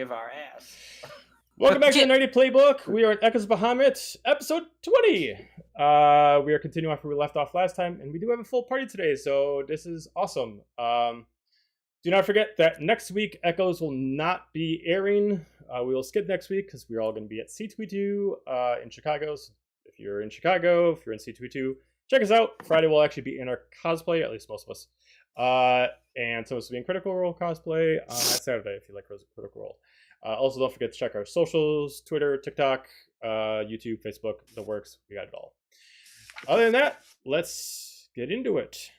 save our ass. Welcome back to the Nerdy Playbook. We are in Echoes of Bahamut, episode 20. We are continuing off where we left off last time, and we do have a full party today, so this is awesome. Do not forget that next week, Echoes will not be airing. We will skip next week because we're all going to be at C22 in Chicago. So if you're in Chicago, if you're in C22, check us out. Friday will actually be in our cosplay, at least most of us. And so it's to be in Critical Role cosplay on Saturday if you like Critical Role. Also, don't forget to check our socials, Twitter, TikTok, YouTube, Facebook, the works. We got it all. Other than that, let's get into it.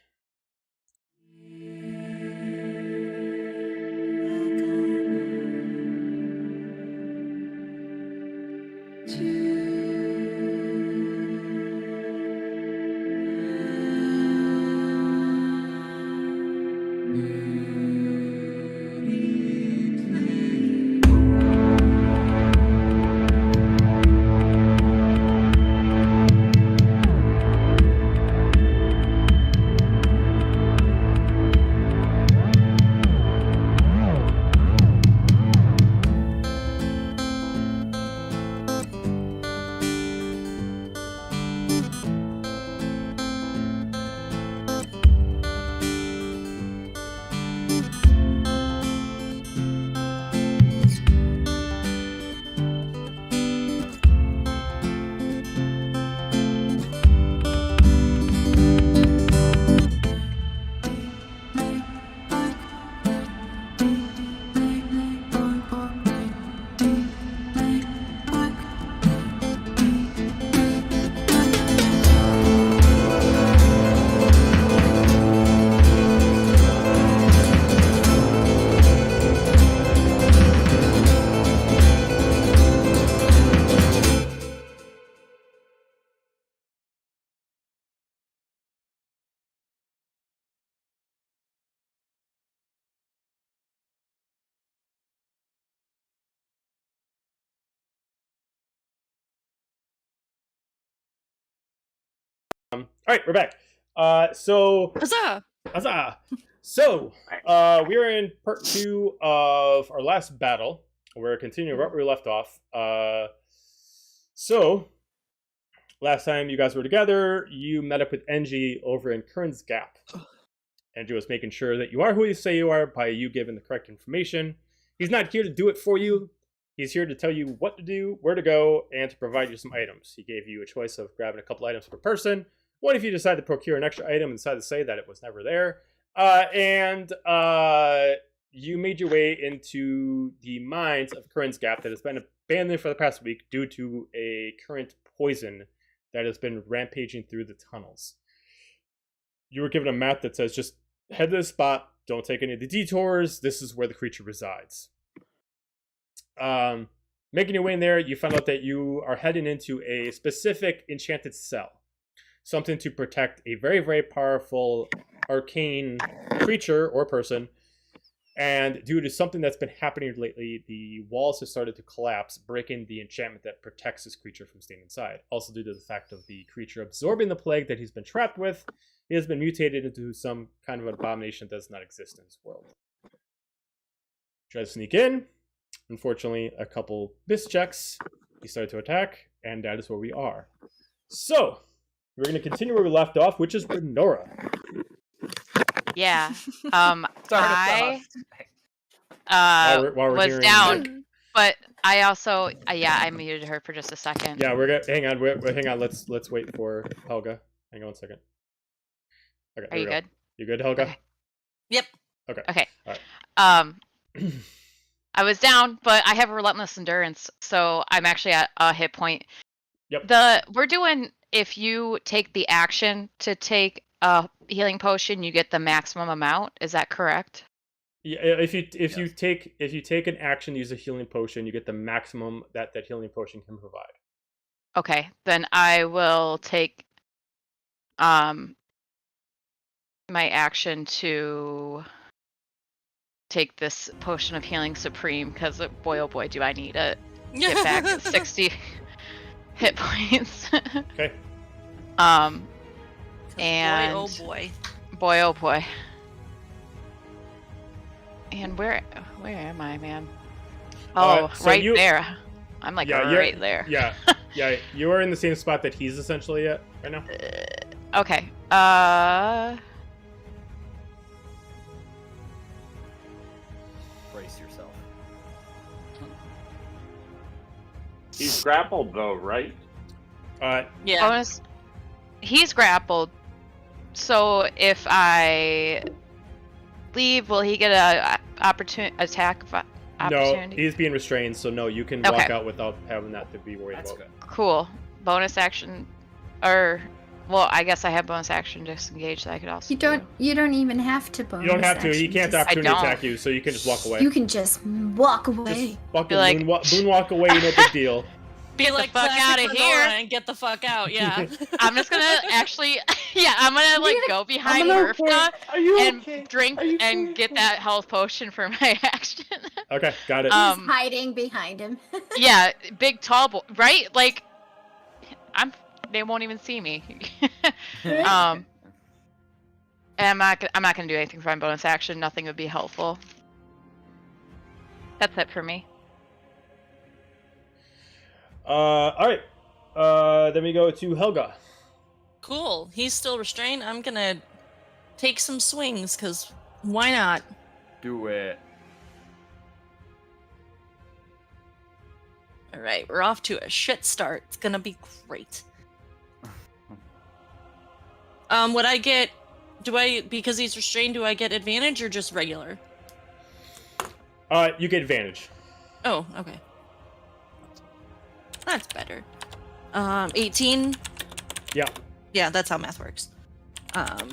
All right, we're back. Huzzah! Huzzah! So, we are in part 2 of our last battle. We're continuing right where we left off. So, last time you guys were together, you met up with Engie over in Kern's Gap. Engie was making sure that you are who you say you are by you giving the correct information. He's not here to do it for you. He's here to tell you what to do, where to go, and to provide you some items. He gave you a choice of grabbing a couple items per person. What if you decide to procure an extra item and decide to say that it was never there? You made your way into the mines of Kern's Gap that has been abandoned for the past week due to a current poison that has been rampaging through the tunnels. You were given a map that says just head to this spot, don't take any of the detours, this is where the creature resides. Making your way in there, you found out that you are heading into a specific enchanted cell. Something to protect a very, very powerful arcane creature or person. And due to something that's been happening lately, the walls have started to collapse, breaking the enchantment that protects this creature from staying inside. Also due to the fact of the creature absorbing the plague that he's been trapped with, he has been mutated into some kind of an abomination that does not exist in this world. Try to sneak in. Unfortunately, a couple mischecks. He started to attack, and that is where we are. So, we're going to continue where we left off, which is with Nora. Yeah. I while we're was hearing down, Nick. but I also I muted her for just a second. Yeah, we're gonna hang on. Hang on. Let's wait for Helga. Hang on 1 second. Okay. Are you good? You good, Helga? Okay. Yep. Okay. All right. I was down, but I have a relentless endurance, so I'm actually at a hit point. Yep. We're doing, if you take the action to take a healing potion, you get the maximum amount. Is that correct? Yeah. If you take an action, use a healing potion, you get the maximum that healing potion can provide. Okay, then I will take my action to take this potion of healing supreme, because boy oh boy do I need it. Get back at 60 hit points. Okay. And boy oh boy. And where am I, man? Oh, so right there. I'm like right there. Yeah, yeah. You are in the same spot that he's essentially at right now. Okay. Brace yourself. He's grappled though, right? Yeah. Bonus. He's grappled. So if I leave, will he get a attack opportunity? No, he's being restrained, so no, you can walk out without having that to be worried That's about. good. Cool. Bonus action, or well, I guess I have bonus action disengage that I could also. You don't even have to bonus. You don't have to. He action, can't just- opportunity attack you, so you can just walk away. You can just walk away. Just fucking Like- moonwalk away, no big deal. Be like, fuck classic outta Fedora here. and get the fuck out. Yeah. I'm just gonna actually, yeah, I'm gonna like go behind Murpha and drink and get that health potion for my action. Okay, got it. He's hiding behind him. Yeah, big tall boy, right? Like, they won't even see me. And I'm not gonna do anything for my bonus action. Nothing would be helpful. That's it for me. All right. Then we go to Helga. Cool. He's still restrained. I'm gonna take some swings, because why not? Do it. Alright, we're off to a shit start. It's gonna be great. Would I get... because he's restrained, do I get advantage or just regular? You get advantage. Oh, okay. That's better. 18? Yeah. Yeah, that's how math works. That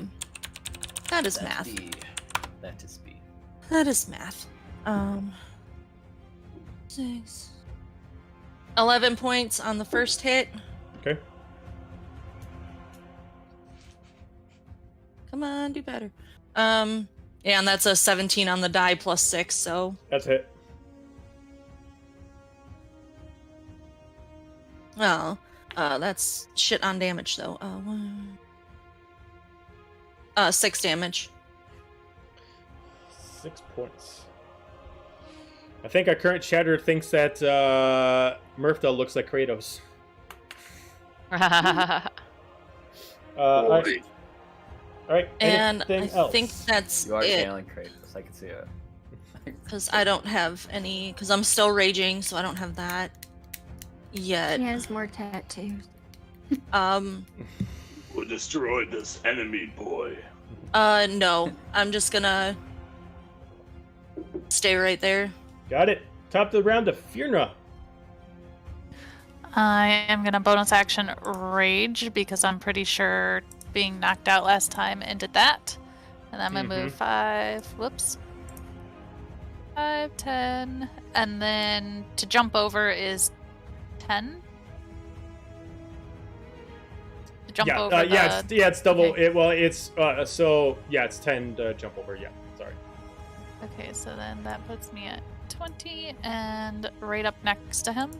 is That's math. B. That is B. That is math. 6. 11 points on the first hit. Okay. Come on, do better. Yeah, and that's a 17 on the die plus 6, so... That's it. Oh, that's shit on damage, though. 6 damage. 6 points. I think our current chatter thinks that Murphdale looks like Kratos. All right. And Anything I else? think that's You are it. channeling Kratos. I can see it. Because I don't have any... Because I'm still raging, so I don't have that yet. He has more tattoos. We'll destroy this enemy, boy. No. I'm just gonna... stay right there. Got it. Top of the round to Fionra. I am gonna bonus action rage because I'm pretty sure being knocked out last time ended that. And I'm gonna move 5, 10, and then to jump over is 10. To jump over it's double. Okay. It's 10 to jump over. Yeah, sorry. Okay, so then that puts me at 20 and right up next to him.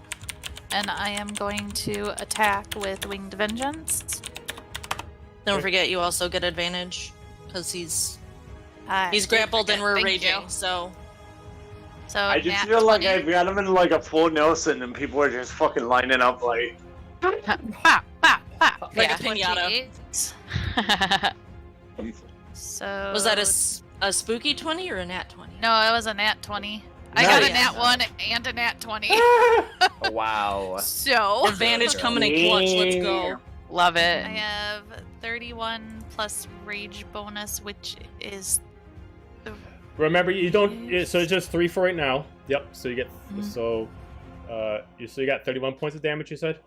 And I am going to attack with Winged Vengeance. Don't forget, you also get advantage. Because he's Didn't grappled forget. and we're Thank raging, you. so... So I just nat feel like 20. I've got him in like a full Nelson and people are just fucking lining up like... Pop, pop, pop. Like Yeah, a piñata. 28. So Was that a spooky 20 or a nat 20? No, it was a nat 20. I got a Nice. nat 1 and a nat 20. Oh, wow. So Advantage coming in clutch, let's go. Love it. I have 31 plus rage bonus, which is Remember, you don't. So it's just 3 for right now. Yep. So you get you got 31 points of damage. You said.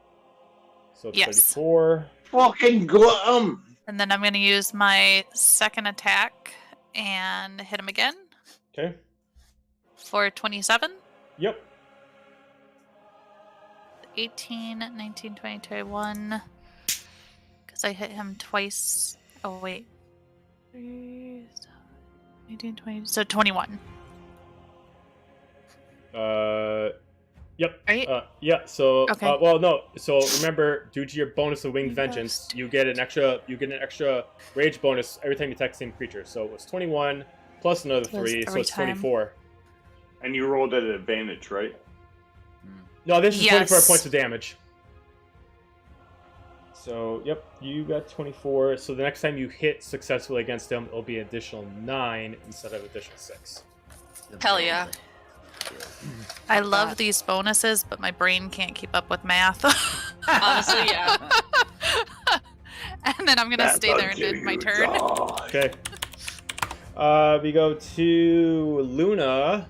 So it's Yes. 34. Fucking glum! and then I'm going to use my second attack and hit him again Okay. for 27. Yep. 18, 19, 20, 21. Because I hit him twice. Oh, wait. 3, 19, 20. So 21. Yep. Right? Yeah. So. Okay. Well, no. So remember, due to your bonus of Winged Yes. Vengeance, you get an extra rage bonus every time you attack the same creature. So it was 21 plus another Plus 3, so every it's time. 24. And you rolled at advantage, right? No, this is Yes. 24 points of damage. So, yep, you got 24. So the next time you hit successfully against him, it'll be an additional 9 instead of additional 6. Hell yeah. I love these bonuses, but my brain can't keep up with math. Honestly, yeah. And then I'm gonna stay there and end my turn. Okay. We go to Luna.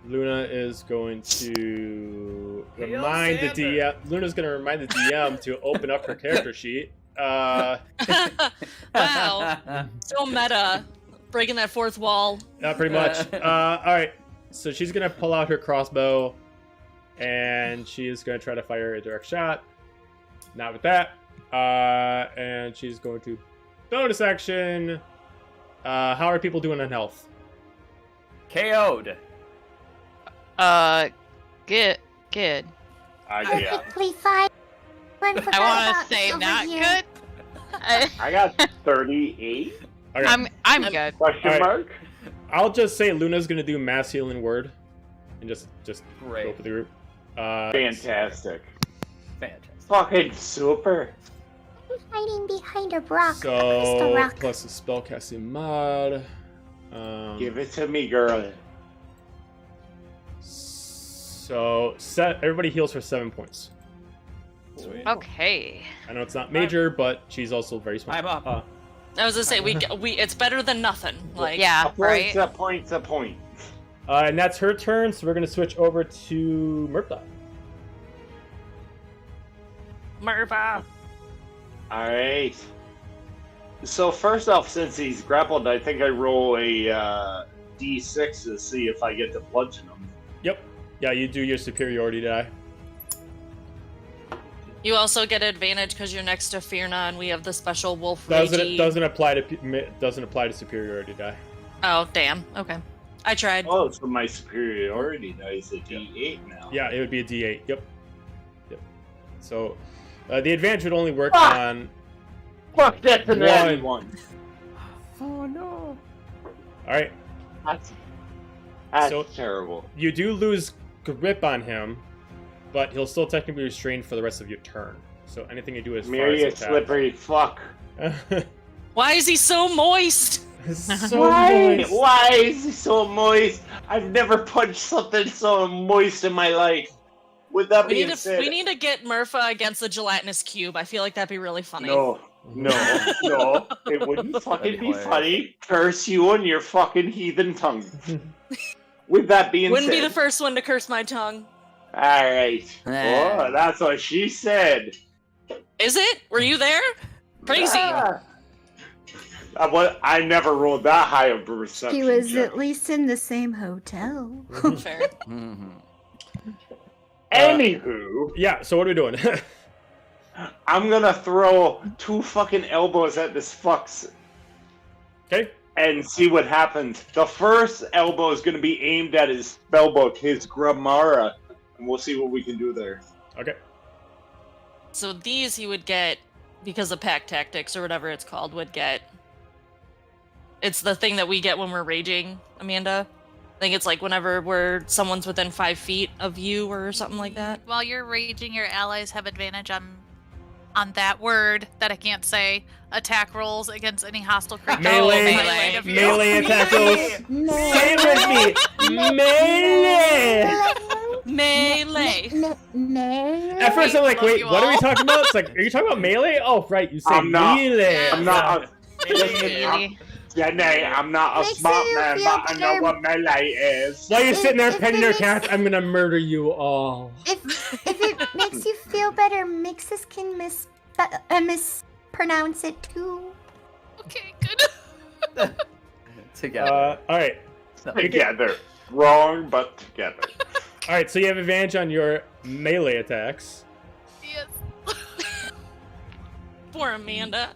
Luna is going to remind the DM. Luna's going to remind the DM to open up her character sheet. Wow. So meta. Breaking that fourth wall. Pretty much. All right. So she's going to pull out her crossbow, and she is going to try to fire a direct shot. Not with that. And she's going to bonus action. How are people doing on health? KO'd. Good. Yeah. Perfectly fine. I want to say not good. I got 38. Okay. I'm good. Question All right. mark? I'll just say Luna's going to do mass healing word. And just Great. go for the group. Fantastic. Fantastic. Fucking super. I'm hiding behind a rock. A crystal So, rock. plus the spellcasting mod. Give it to me, girl. So, everybody heals for 7 points. Sweet. Okay. I know it's not major, but she's also very smart. I'm up. I was gonna say we it's better than nothing. Like Yeah, right? A point. And that's her turn, so we're going to switch over to Murpha. Merva. Alright. So first off, since he's grappled, I think I roll a d6 to see if I get to bludgeon him. Yep. Yeah, you do your superiority die. You also get advantage because you're next to Fierna, and we have the special wolf ragey. Doesn't apply to superiority die. Oh damn. Okay. I tried. Oh, so my superiority dice a d8 now. Yeah, it would be a D8. Yep. So, the advantage would only work on. Fuck, that's an One. one. Oh no. All right. That's So- terrible. You do lose grip on him, but he'll still technically be restrained for the rest of your turn. So anything you do as Marry a far as slippery fuck. attack. Why is he so moist? So Why? moist. Why is he so moist? I've never punched something so moist in my life. With that We being need said, we need to get Murpha against the gelatinous cube. I feel like that'd be really funny. no, it wouldn't fucking That'd be be funny. Curse you on your fucking heathen tongue. With that being Wouldn't said, be the first one to curse my tongue. all right. Oh, that's what she said. Is it? Were you there? Crazy. Ah. I never rolled that high of a reception. He was check. at least in the same hotel. Fair. Mhm. Anywho, Yeah. So what are we doing? I'm gonna throw 2 fucking elbows at this fuck's Okay. and see what happens. The first elbow is gonna be aimed at his spellbook, his Gramara, and we'll see what we can do there. Okay. So these he would get because of pack tactics or whatever it's called would get. It's the thing that we get when we're raging, Amanda. I think it's like whenever someone's within 5 feet of you or something like that. While you're raging, your allies have advantage on that word that I can't say. Attack rolls against any hostile creature. Melee. within of you. Melee attack rolls. Say it with me. Melee. Melee. Melee. At first I'm like, Love wait, you what are we all. talking about? It's like, are you talking about melee? Oh, right, you say I'm not. melee. I'm not. Melee. I'm not a Makes smart you man, feel but I know better. what melee is. While you're sitting there If petting it your makes- cat, I'm gonna murder you all. If it makes you feel better, Mixus can mispronounce it too. Okay, good. Together. All right. Together. Wrong, but together. All right, so you have advantage on your melee attacks. Yes. Poor Amanda.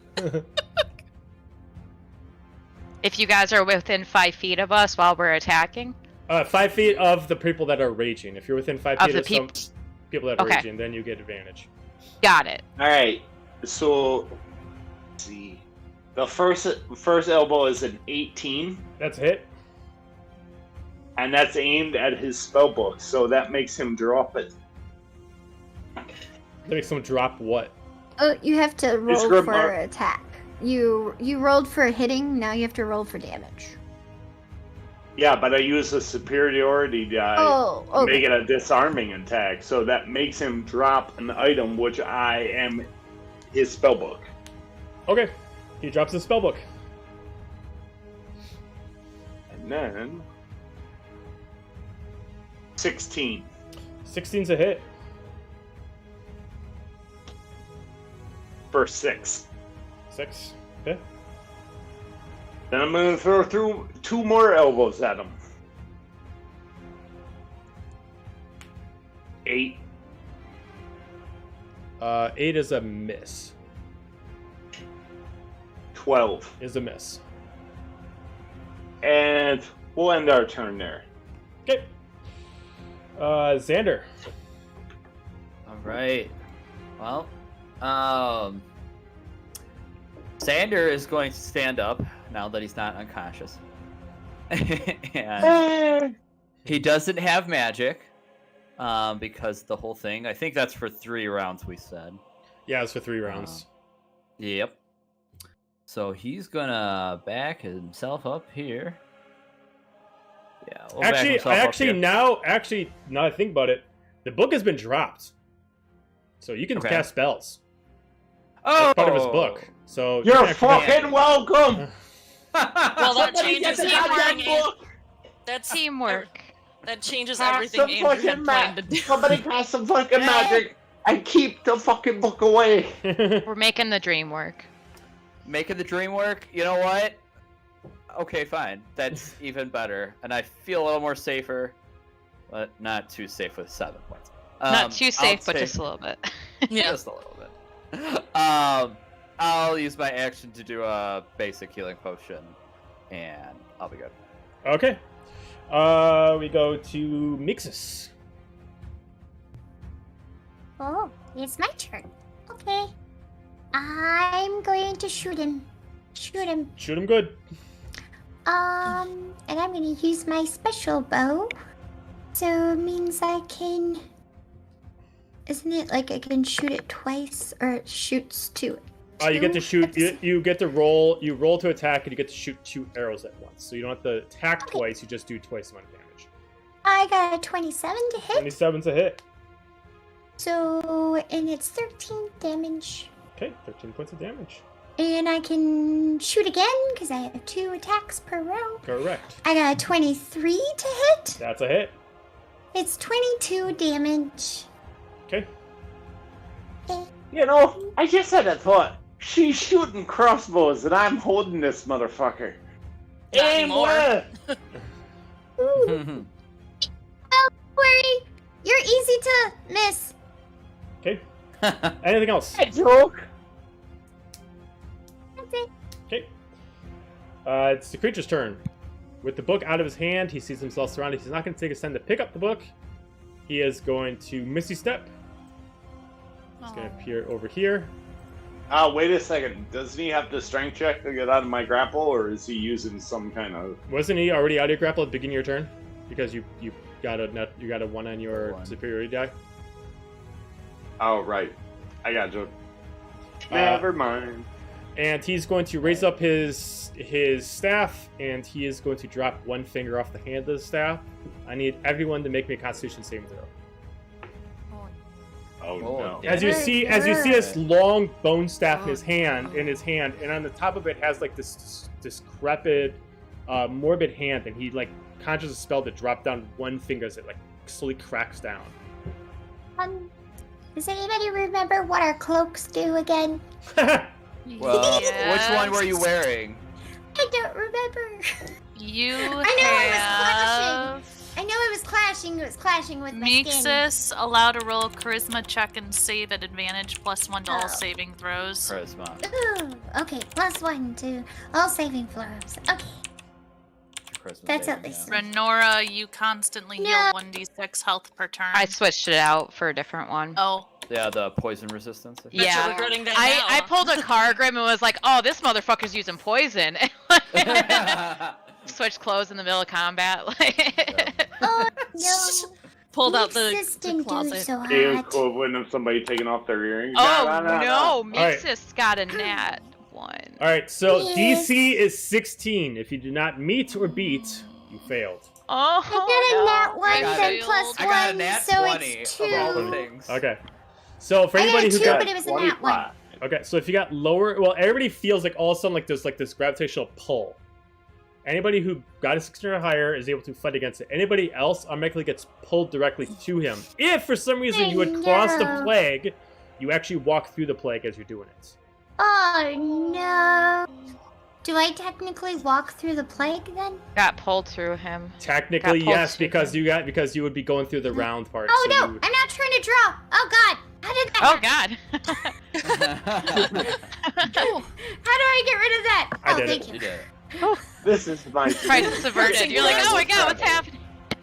If you guys are within 5 feet of us while we're attacking. 5 feet of the people that are raging. If you're within 5 Of feet the of some people that are Okay. raging, then you get advantage. Got it. Alright, so let's see. The first elbow is an 18. That's a hit. and that's aimed at his spellbook, so that makes him drop it. That makes someone drop what? Oh, you have to roll Grimoire. for attack. You rolled for hitting, now you have to roll for damage. Yeah, but I use a superiority die Oh, to okay. make it a disarming attack, so that makes him drop an item, which I am his spellbook. Okay, he drops his spellbook. And then 16. 16's a hit. For 6. 6. Okay. Then I'm going to throw through 2 more elbows at him. 8. 8 is a miss. 12. Is a miss. And we'll end our turn there. Okay. Xander. All right. Well, Xander is going to stand up now that he's not unconscious. And he doesn't have magic because the whole thing, I think that's for 3 rounds, we said. Yeah, it's for 3 rounds. Yep. So he's gonna back himself up here. Yeah. We'll back himself up here. now that I think about it, the book has been dropped. So you can Okay. cast spells. Oh, That's part of his book. So you You're can actually- fucking welcome! Well, that Somebody changes get the goddamn everything. book! That's Teamwork. That changes Cast everything some Andrew had fucking planned to do. Somebody cast some fucking magic and keep the fucking book away. We're making the dream work. Making the dream work. You know what? Okay, fine. That's even better, and I feel a little more safer, but not too safe with 7 points. Not too safe, I'll but take- just a little bit. Yeah. just a little bit. I'll use my action to do a basic healing potion, and I'll be good. Okay. We go to Mixus. Oh, it's my turn. Okay. I'm going to shoot him. Shoot him. Shoot him good. And I'm gonna use my special bow. So it means I can... Isn't it like I can shoot it twice, or it shoots two? You get to shoot. at the same- You get to roll. You roll to attack, and you get to shoot 2 arrows at once. So you don't have to attack Okay. twice. You just do twice the amount of damage. I got a 27 to hit. 27's a hit. So, and it's 13 damage. Okay, 13 points of damage. And I can shoot again, because I have 2 attacks per row. Correct. I got a 23 to hit. That's a hit. It's 22 damage. Okay. You know, I just had a thought. She's shooting crossbows and I'm holding this motherfucker. Not Aim anymore. left! Ooh, don't worry. You're easy to miss. Okay. Anything else? Hey, joke! That's it. Okay. It's the creature's turn. With the book out of his hand, he sees himself surrounded. He's not going to take his time to pick up the book. He is going to Misty Step. He's going to appear over here. Wait a second. Doesn't he have to strength check to get out of my grapple, or is he using some kind of... Wasn't he already out of your grapple at the beginning of your turn? Because you got a 1 on your 1. superiority die. Oh, right. I got joke. Uh, Never mind. And he's going to raise up his staff, and he is going to drop 1 finger off the hand of the staff. I need everyone to make me a Constitution saving throw. Oh, Oh, no. yeah. As you see this long bone staff in his hand, and on the top of it has like this decrepit, morbid hand, and he like conjures a spell to drop down 1 finger as it like slowly cracks down. Does anybody remember what our cloaks do again? Well, which one were you wearing? I don't remember. You I know it was clashing. It was clashing with my skin. Mixus allowed to roll charisma check and save at advantage +1 to all Oh. saving throws. Charisma. Ooh, okay, +1 to all saving throws. Okay. Charisma That's saving, at least yeah. Renora, you constantly No. heal 1d6 health per turn. I switched it out for a different one. Oh, Yeah, the poison resistance. I think. Bet you're Yeah. regretting that I now. pulled a Cargrim and was like, oh, this motherfucker's using poison. Switch clothes in the middle of combat. Oh no! Pulled out the Mixus didn't do closet. so The hot. equivalent of somebody taking off their earrings. Oh no, right. Mixus got a nat 1. All right, so Yes. DC is 16. If you do not meet or beat, you failed. Oh, I got a nat 1, I got then it. plus I got a 1, nat so 20 it's of all the 2. things. Okay. So for I got anybody a who 2, got but it was a nat 1. okay, so if you got lower, well, everybody feels like all of a sudden like there's like this gravitational pull. Anybody who got a 16 or higher is able to fight against it. Anybody else automatically gets pulled directly to him. If for some reason you would cross the No. plague, you actually walk through the plague as you're doing it. Oh no! Do I technically walk through the plague then? got pulled through him. Technically, Got pulled yes, to because him. you would be going through the round part. Oh so no! you would- I'm not trying to draw. Oh god! How did that? Oh happen? god. How do I get rid of that? I Oh, did thank it. You you. did it. This is my. Tried to subvert it. You're like, oh my god, what's happening?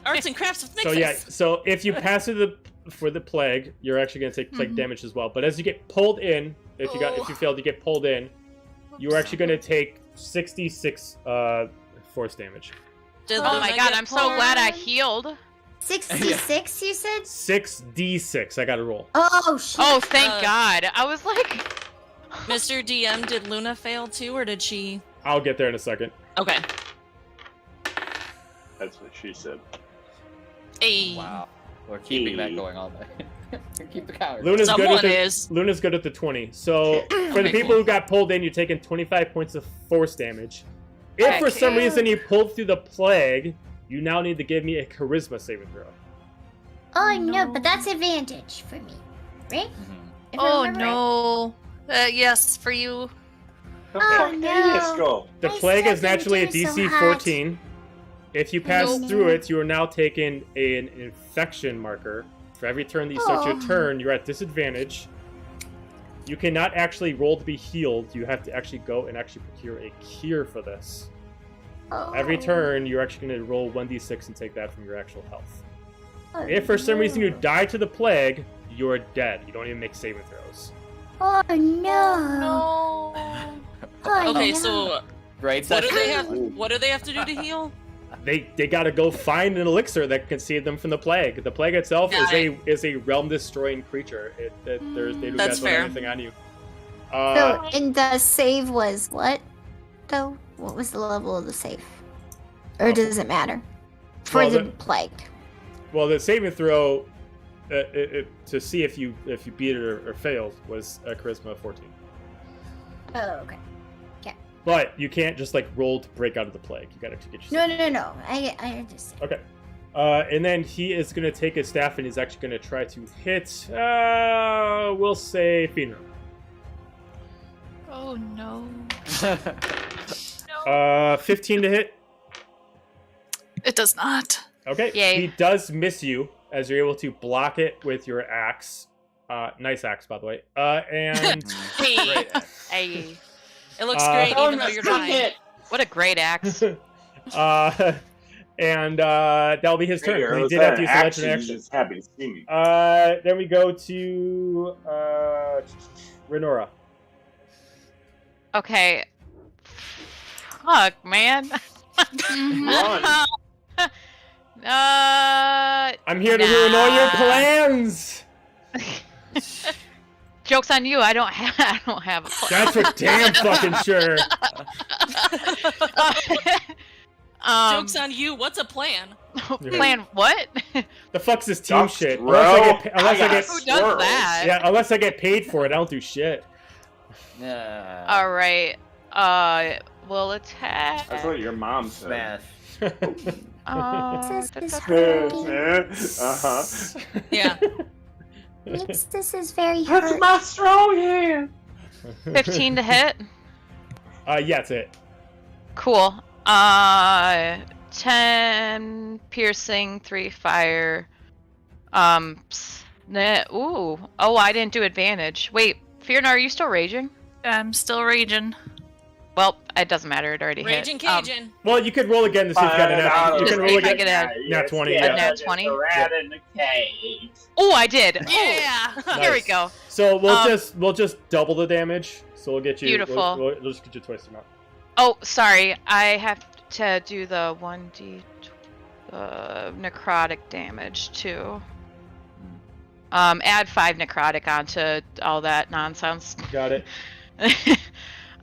Arts and crafts with So Mixus. yeah, so if you pass through for the plague, you're actually going to take plague damage as well. But as you get pulled in, if you failed, you get pulled in. You're actually going to take 66 force damage. Did Oh Luna my god, get I'm so glad I pulled? healed. 66, you said? 6d6. I got to roll. Oh shit! Oh, thank Uh, god. I was like, Mr. DM, did Luna fail too, or did she? I'll get there in a second. Okay. That's what she said. Hey. Wow. We're keeping that going all day. Keep the counter. Luna's good Someone at the, is. Luna's good at the 20. So for the Okay, people cool. who got pulled in, you're taking 25 points of force damage. If for some Okay. reason you pulled through the plague, you now need to give me a charisma saving throw. Oh no, but that's advantage for me, right? Mhm. If I Oh remember right. no. Yes, for you. The Oh, fuck did no. you go? The I plague still is naturally a didn't do so DC hot. 14. If you pass Nope. through it, you are now taking an infection marker. For every turn that you start your Oh. turn, you're at disadvantage. You cannot actually roll to be healed. You have to actually go and actually procure a cure for this. Oh. Every turn, you're actually going to roll 1d6 and take that from your actual health. Oh, If for some reason you no. die to the plague, you're dead. You don't even make saving throws. Oh no! No. Oh, Okay, no. so Great what do session. they have? What do they have to do to heal? They got to go find an elixir that can save them from the plague. The plague itself is a realm destroying creature. They do That's not fair. anything on you. So, and the save was what? Though, what was the level of the save? Or Oh. does it matter for Well, the the- plague? Well, the saving throw to see if you beat it or failed was a charisma of 14. Oh, okay. But you can't just like roll to break out of the plague. You got to get No, yourself. no. I understand. Okay. And then he is going to take his staff and he's actually going to try to hit, we'll say, Finra. Oh no. 15 to hit. It does not. Okay. Yay. He does miss you as you're able to block it with your axe. Nice axe, by the way. And Hey, Great. Hey, it looks Uh, great, Oh, even though you're dying. what a great axe. that'll be his turn. Hey, He was did that have to use an the action? legendary He's action. just happy to see me. Then we go to Renora. Okay. Fuck, man. Run. I'm here to ruin all your plans. Joke's on you. I don't have a plan. That's for damn fucking sure. Joke's on you. What's a plan? Plan what? The fuck's this team Ducks, shit? bro. Unless I get Who does that? yeah, unless I get paid for it, I don't do shit. Yeah. All right. We'll attack. That's what your mom said. Smash. This is Uh-huh. Yeah. This is very That's hurt. my strong hand. 15 to hit. Yeah, that's it. Cool. 10 piercing, 3 fire. Ooh. Oh, I didn't do advantage. Wait, Fierna, are you still raging? I'm still raging. Well, it doesn't matter. It already Raging hit. Cajun. Well, you could roll again to see if you got an Fire You Just can see roll if I again. get Nat 20, A yeah. nat 20? The rat in the cage. Oh, I did. Yeah. Here we Nice. go. So we'll Um, just double the damage. So we'll get you. Beautiful. We'll just get you twice the amount. Oh, sorry. I have to do the 1d. necrotic damage too. Add 5 necrotic onto all that nonsense. Got it.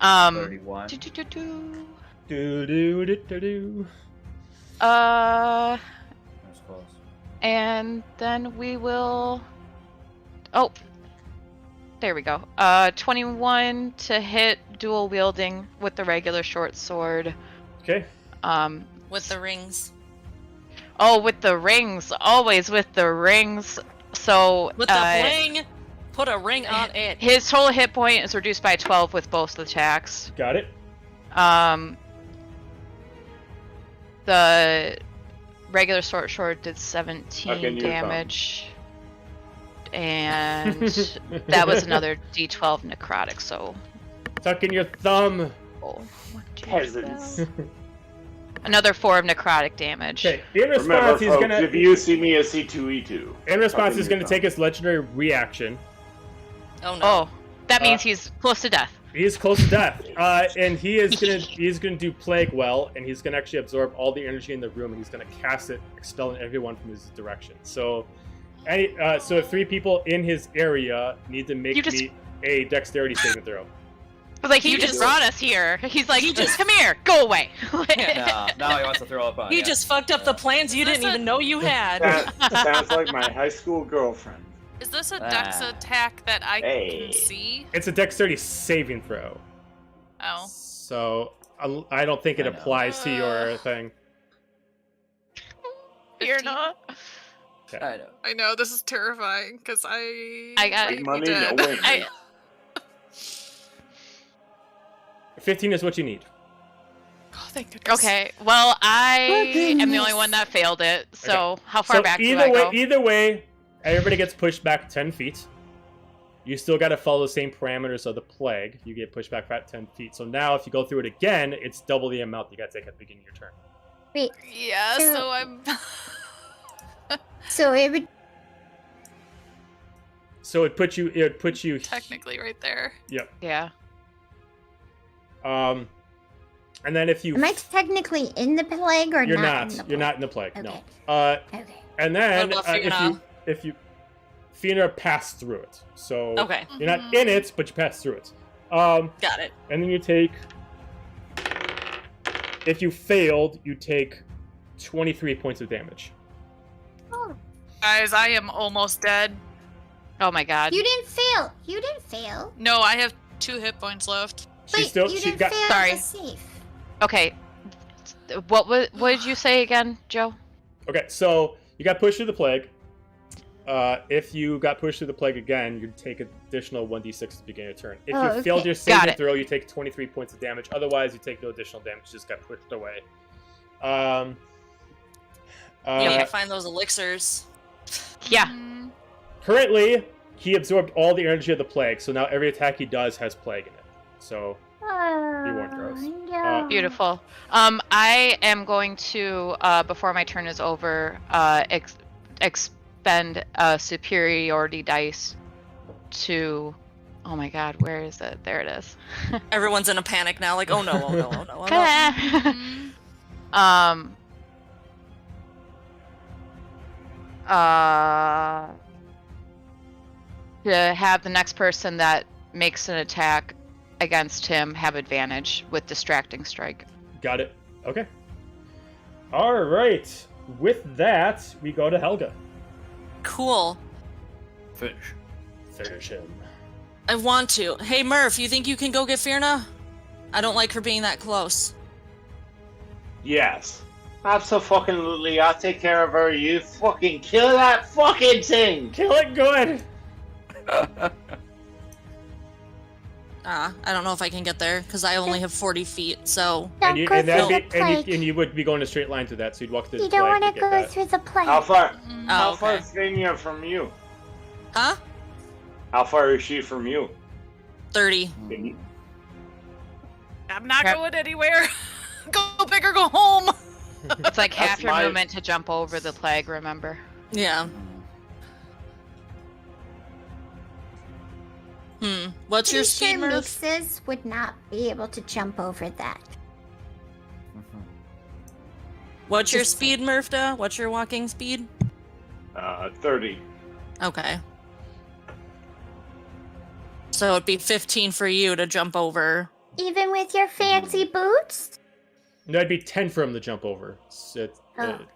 31. Do. That's close. And then we will. Oh, there we go. 21 to hit, dual wielding with the regular short sword. Okay. With the rings. Oh, with the rings, always with the rings. So With the bling, put a ring on it. his total hit point is reduced by 12 with both attacks. Got it. The regular short sword did 17 Okay, damage. And that was another d12 necrotic, so. Tuck in your thumb. Oh, Peasants. another 4 of necrotic damage. Okay. In response, Remember, he's folks, gonna. if you see me as C2E2. In response, Tuck he's in gonna your take his legendary reaction. Oh no. Oh, that means he's close to death. He is close to death, and he's gonna do plague well, and he's gonna actually absorb all the energy in the room, and he's gonna cast it, expelling everyone from his direction. So, so 3 people in his area need to make me a dexterity saving throw. Like, you just brought us here. He's like, come here, go away. No, now he wants to throw up on He you. just fucked up the plans you didn't even know you had. That sounds like my high school girlfriend. Is this a dex attack that I can see? It's a dexterity saving throw. Oh. So I don't think it applies to your thing. You're not. Okay. I know. I know, this is terrifying, because I got might be money, dead. no win. 15 is what you need. Oh, thank goodness. Okay, well, I am the only one that failed it, so Okay. how far back do I go? Either way, everybody gets pushed back 10 feet. You still got to follow the same parameters of the plague. You get pushed back 10 feet. So now, if you go through it again, it's double the amount you got to take at the beginning of your turn. Wait, Yeah, so I'm... so it would. So it puts you. technically right there. Yep. Yeah. And then if you. Am I technically in the plague or You're not? not. In the You're plague? not in the plague. No. Okay. Okay. And then What about if you Fiona passed through it. So Okay, you're not in it, but you pass through it. got it. And then you take. If you failed, you take 23 points of damage. Oh, Guys, I am almost dead. Oh my god. you didn't fail. You didn't fail. No, I have 2 hit points left. Wait, you didn't fail Sorry. the safe. Okay. What did you say again, Joe? Okay, so you got pushed through the plague. If you got pushed through the plague again, you'd take an additional 1d6 at the beginning of the turn. If you failed your Got saving it. throw, you take 23 points of damage. Otherwise, you take no additional damage. You just got pushed away. You need to find those elixirs. Yeah. Mm, Currently, he absorbed all the energy of the plague, so now every attack he does has plague in it. So, weren't gross. No. Beautiful. I am going to, before my turn is over, expend a superiority dice to. Oh my god, where is it? There it is. Everyone's in a panic now, like, oh no, oh no, oh no, oh no. mm, To have the next person that makes an attack against him have advantage with distracting strike. got it. Okay. All right. With that, we go to Helga. Cool. Finish. Finish him. I want to. Hey Murph, you think you can go get Fierna? I don't like her being that close. Yes. Absolutely. I'll take care of her. You fucking kill that fucking thing. Kill it good. I don't know if I can get there because I only have 40 feet. So Don't go through the plague. And you would be going a straight line to that, so you'd walk through You the don't plague want to to get go that. through the plague. How far? mm. How Oh, far okay. is Fania from you? Huh? How far is she from you? 30. Can you- I'm not Crap. going anywhere. Go big or go home. It's like half That's your my- movement to jump over the plague, remember? Yeah. What's your Pretty speed, sure Murph? Mixes would not be able to jump over that. What's your speed, Murfda? What's your walking speed? 30. Okay. So it'd be 15 for you to jump over. Even with your fancy boots? No, it'd be 10 for him to jump over. Yeah,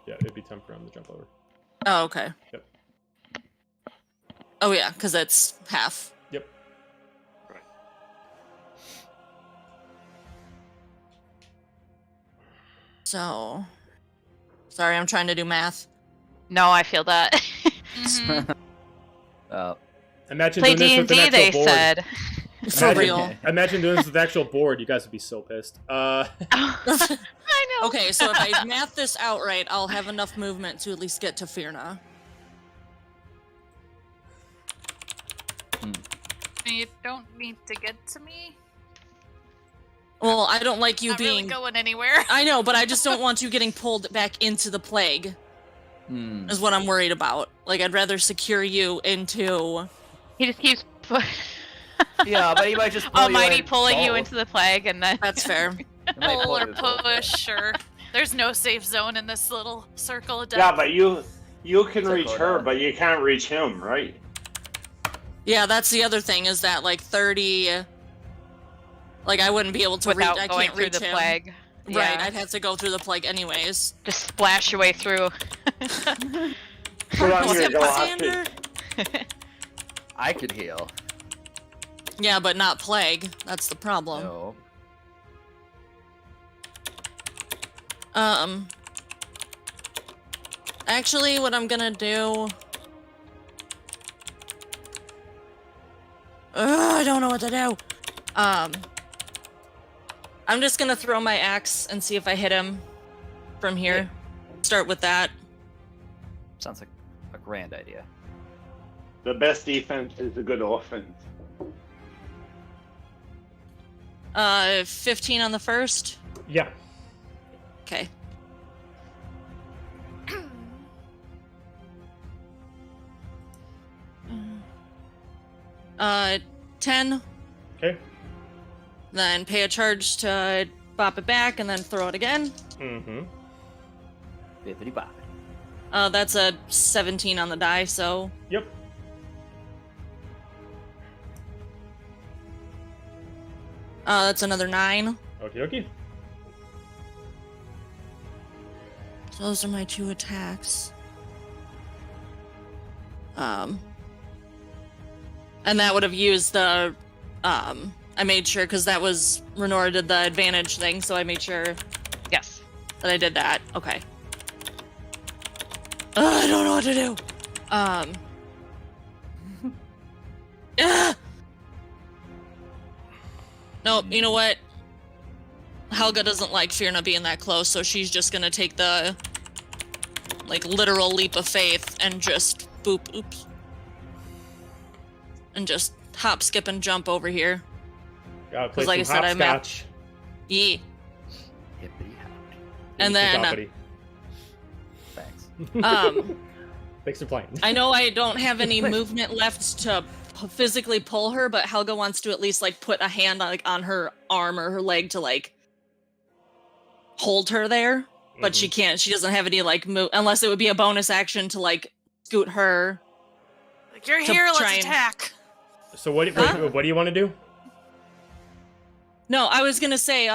it'd be 10 for him to jump over. Oh, okay. Yep. Oh yeah, because it's half. Yep. Right. So, sorry, I'm trying to do math. No, I feel that. Imagine Play doing this with an D&D, actual they board. said. For real. Imagine doing this with the actual board. You guys would be so pissed. I know. Okay, so if I math this out right, I'll have enough movement to at least get to Firna. You don't need to get to me. Well, I don't like you Not being... really going anywhere. I know, but I just don't want you getting pulled back into the plague. Is what I'm worried about. Like, I'd rather secure you into... He just keeps Yeah, but he might just pull Almighty you in pulling you both. into the plague, and then That's fair. He might Pull pull or you in both. push, or there's no safe zone in this little circle of death. Yeah, but you can Circle reach her, down. but you can't reach him, right? Yeah, that's the other thing, is that, like, 30... Like, I wouldn't be able to reach... without I going can't through reach the him. plague. Right, Yeah. I'd have to go through the plague anyways. Just splash your way through. But I'm What's gonna up, go after. Sander? I could heal. Yeah, but not plague. That's the problem. No. Actually, what I'm gonna do... I don't know what to do. I'm just gonna throw my axe and see if I hit him from here. Start with that. Sounds like a grand idea. The best defense is a good offense. 15 on the first. Yeah. Okay. 10. Okay. Then pay a charge to bop it back, and then throw it again. Mm-hmm. Bippity bop. That's a 17 on the die, so... Yep. That's another 9. Okie dokie. So those are my 2 attacks. And that would have used the... I made sure, because that was... Renora did the advantage thing, so I made sure Yes. that I did that. Okay. I don't know what to do. Nope, you know what? Helga doesn't like Firna being that close, so she's just gonna take the, like, literal leap of faith and just boop, oops. And just hop, skip, and jump over here. Gotta play Like some I said, I'm at- hopscotch. Yeah. Hippity hoppity. And then, Boppity. Thanks. Thanks for playing. I know I don't have any movement left to physically pull her, but Helga wants to at least, like, put a hand on her arm or her leg to, like, hold her there. But she can't. She doesn't have any, like, move, unless it would be a bonus action to, like, scoot her. Like, you're To here, try let's and- attack. So what do you want to do? No, I was gonna say,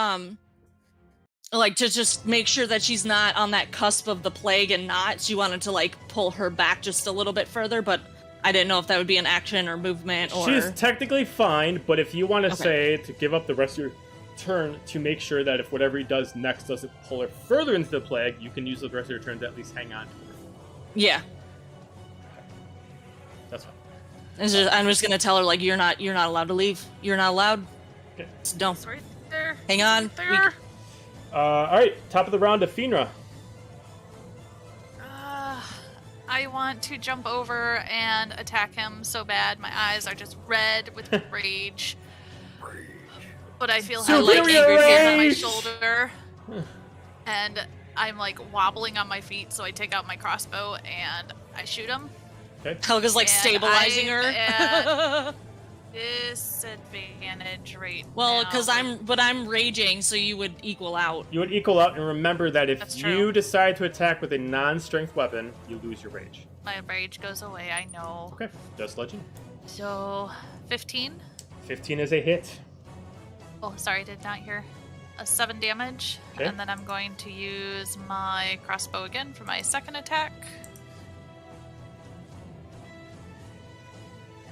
like, to just make sure that she's not on that cusp of the plague and not. She wanted to, like, pull her back just a little bit further, but I didn't know if that would be an action or movement or... She's technically fine, but if you want to Okay. say to give up the rest of your turn to make sure that if whatever he does next doesn't pull her further into the plague, you can use the rest of your turn to at least hang on to her. Yeah. That's fine. I'm just gonna tell her, like, you're not allowed to leave. You're not allowed. Okay. So don't. It's right there. Hang on. There. All right, top of the round to Finra. I want to jump over and attack him so bad. My eyes are just red with rage. But I feel I like angry angry hands on my rage. shoulder. And I'm like wobbling on my feet, so I take out my crossbow and I shoot him. Okay. Helga's, like, And stabilizing I'm her. disadvantage right Well, now. because I'm raging, so you would equal out. You would equal out, and remember that if That's you true. decide to attack with a non-strength weapon, you lose your rage. My rage goes away, I know. Okay, just legend. So, 15? 15 is a hit. Oh, sorry, did not hear. A 7 damage. Okay. And then I'm going to use my crossbow again for my second attack.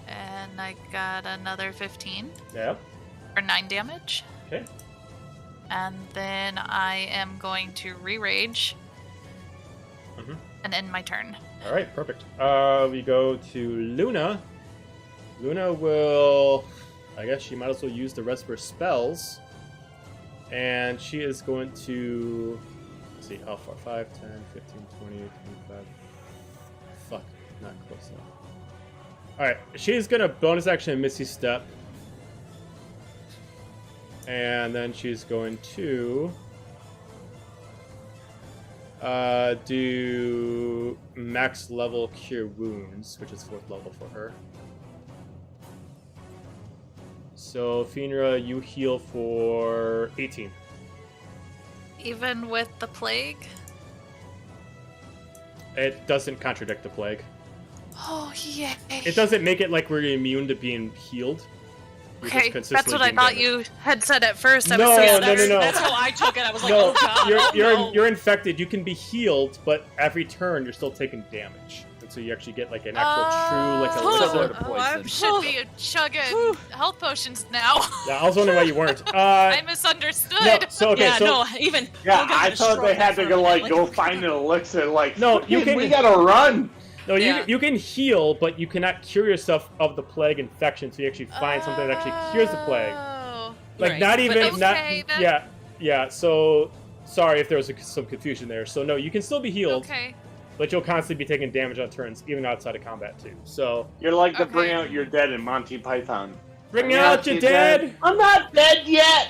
And I got another 15 Yeah. for 9 damage. Okay. And then I am going to re-rage Mhm. and end my turn. All right, perfect. We go to Luna. Luna will, I guess she might as well use the rest of her spells. And she is going to, let's see, how far? 5, 10, 15, 20, 25. Fuck, not close enough. Alright, she's going to bonus action Misty Step. And then she's going to do max level Cure Wounds, which is 4th level for her. So, Finra, you heal for 18. Even with the plague? It doesn't contradict the plague. Oh, yay. It doesn't make it like we're immune to being healed. You're just Okay, that's consistently what I being thought damaged. you had said at first. I No, was so no, scared. no. That's how I took it. I was like, No, oh god, you're infected. You can be healed, but every turn you're still taking damage. And so you actually get like an actual true like Similar elixir. to Oh, I poison. should be chugging health potions now. Yeah, I was wondering why you weren't. I misunderstood. No, so okay, yeah, so no, even. Yeah, I'll get I a thought they stroke had to in go front of go it, find an elixir. Like, No, you "Fucking, can- we gotta run. no, Yeah. you can heal, but you cannot cure yourself of the plague infection. So you actually find something that actually cures the plague. Oh. Like Right. not But even okay, not then. yeah. So sorry if there was some confusion there. So no, you can still be healed, Okay. but you'll constantly be taking damage on turns, even outside of combat too. So You're like the Okay. Bring Out Your Dead in Monty Python. bring out your dead. I'm not dead yet.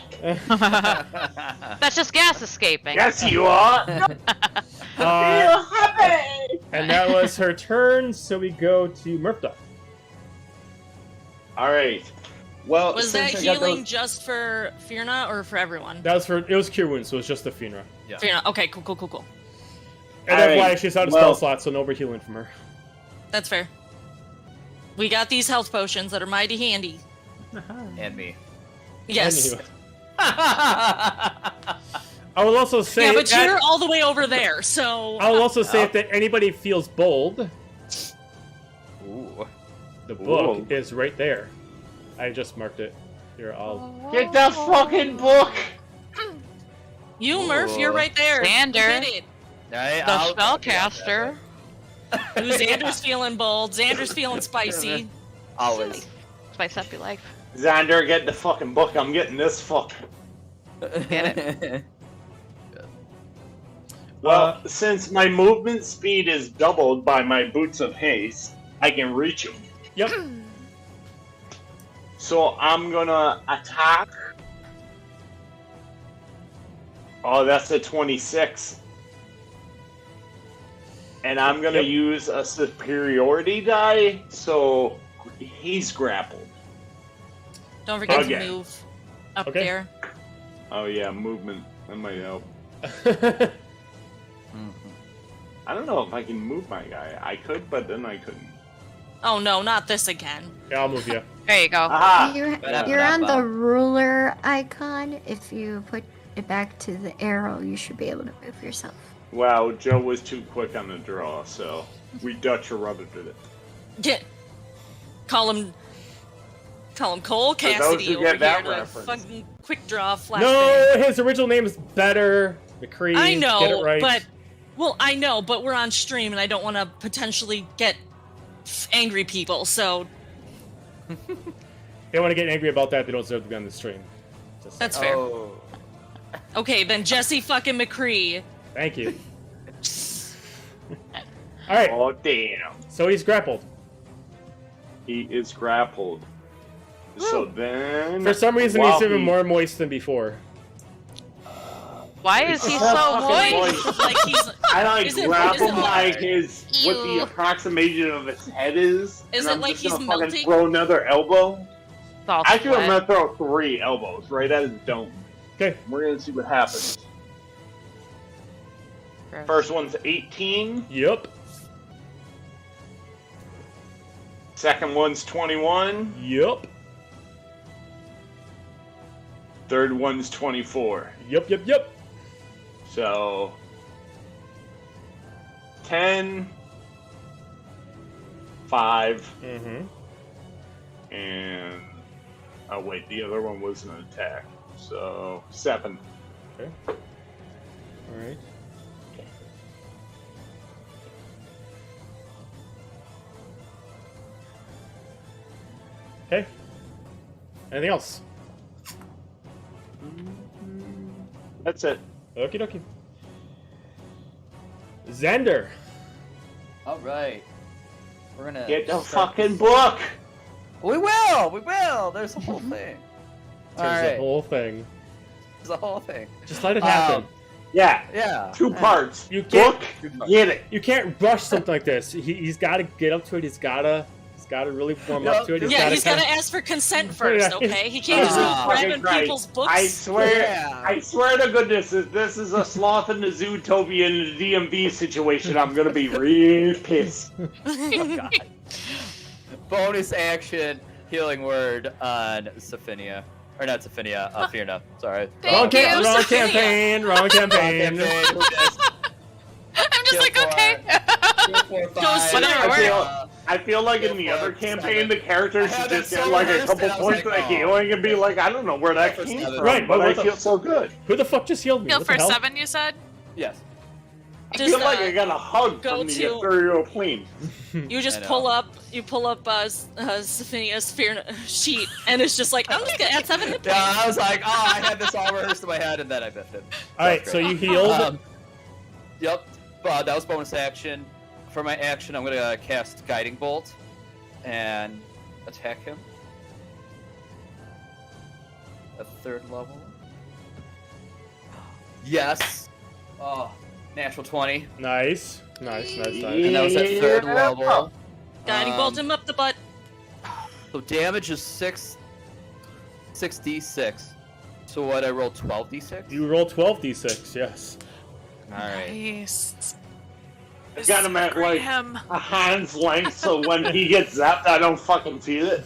That's just gas escaping. Yes, you are. Uh, Feel happy. and that was her turn. So we go to Murphdog. All right. Well, Was that since I got healing those- just for Firna or for everyone? That was it was Cure Wounds, so it was just the Finra. Yeah. Firna. Okay, cool. And that's Alright, why she's out of well- spell slot, so no healing from her. That's fair. We got these health potions that are mighty handy. And me. Yes. Anyway, I will also say Yeah, but that- you're all the way over there, so. I will also say if that anybody feels bold, Ooh. the book Ooh. is right there. I just marked it. Here, I'll. Get the fucking book. You, Murph, you're right there. Xander. Hit it. The spellcaster. Ooh, Xander's feeling bold. Xander's feeling spicy. Always. Spice up your life. Xander, get the fucking book. I'm getting this fuck. Get it. Well, since my movement speed is doubled by my boots of haste, I can reach him. Yep. So I'm gonna attack. Oh, that's a 26. And I'm gonna Yep. use a superiority die, so he's grappled. Don't forget Okay. to move up Okay. there. Oh yeah, movement. That might help. I don't know if I can move my guy. I could, but then I couldn't. Oh no, not this again. Yeah, I'll move you. There you go. Aha! You're on the ruler icon. If you put it back to the arrow, you should be able to move yourself. Wow, Joe was too quick on the draw, so we Dutch or rubber did it. Get. Call him Cole those Cassidy who over get that here to reference. fucking quick draw flashbang. No, his original name is better. McCree. I Get it know, right. but I know, but we're on stream and I don't want to potentially get angry people. So they want to get angry about that. They don't deserve to be on the stream. Just that's saying. fair. Oh. Okay, then Jesse fucking McCree. Thank you. All right. Oh damn! So he's grappled. He is grappled. So then, For some reason, while he's even he- more moist than before. Why is he It's so fucking moist? Like he's I like Is it- grab is him it like like- his what the Ew. approximation of his head is. Is and it I'm like just he's gonna fucking melting? throw another elbow. all Actually, I'm sweat. gonna throw 3 elbows right at his dome. Okay. We're gonna see what happens. Gross. First one's 18. Yep. Second one's 21. Yep. Third one's 24. Yep. So 10, 5, Mm-hmm. and oh wait, the other one was an attack. So 7. Okay. All right. Okay. Anything else? That's it. Okie dokie. Xander. All right. We're gonna Get the start fucking this- book. We will. We will. There's a whole thing. All There's right. the whole thing. There's a whole thing. Just let it happen. Yeah, Yeah. 2 parts. You can't- Book, get it. You can't rush something like this. He's got to get up to it. He's got to really warm up to it. Yeah, he's got kinda- to ask for consent first, Yeah. okay? He can't just Ah. be grabbing Fucking right. people's books. I swear, Yeah. I swear to goodness, if this is a sloth in the Zootopia in the DMV situation, I'm gonna be real pissed. Oh, God. Bonus action healing word on Sophinia. Or not Sophinia, Fierna. Sorry. Thank you, Wrong Sophia. campaign. Wrong campaign. I'm just like, okay. I feel like in the other campaign, the characters I should had just that get so like a rehearsed couple and I was points like, of oh. healing and be like, I don't know where that Yeah, for came seven. from, Right, but but I what the- feel so good. Who the fuck just healed me? Heal What the for hell? 7, you said? Yes. I Just, feel like I got a hug go from the to- ethereal plane. You just I know. pull up Sophinia's fear sheet, and it's just like, I'm just gonna add 7 hit points. Yeah, I was like, oh, I had this all rehearsed in my head, and then I biffed it. All right, so you healed. Yep. That was bonus action. For my action, I'm gonna cast Guiding Bolt and attack him. A 3rd level. Yes. Oh, natural 20. Nice. And that was at 3rd Yeah. level. Guiding bolt him up the butt. So damage is 6d6. So what? I rolled 12d6. You roll 12d6. Yes. All right. Nice. I got him at Great like him. a hand's length, so when he gets zapped, I don't fucking feel it.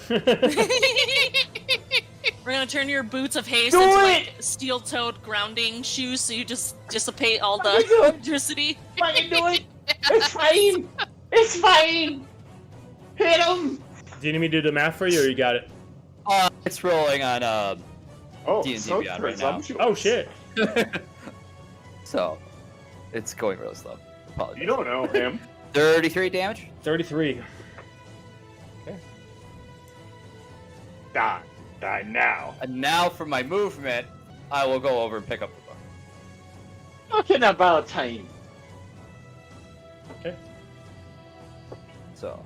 We're gonna turn your boots of haste Do into it! like steel-toed grounding shoes, so you just dissipate all the Fucking do it! electricity. Fucking do it! It's fine! It's fine! Hit him! Do you need me to do the math for you, or you got it? It's rolling on Oh, D&D so Beyond right now. presumptuous. Oh shit. So it's going real slow. Apologies. You don't know him. 33 damage. 33. Die. Die now. And now for my movement, I will go over and pick up the book. Talking about time. Okay. So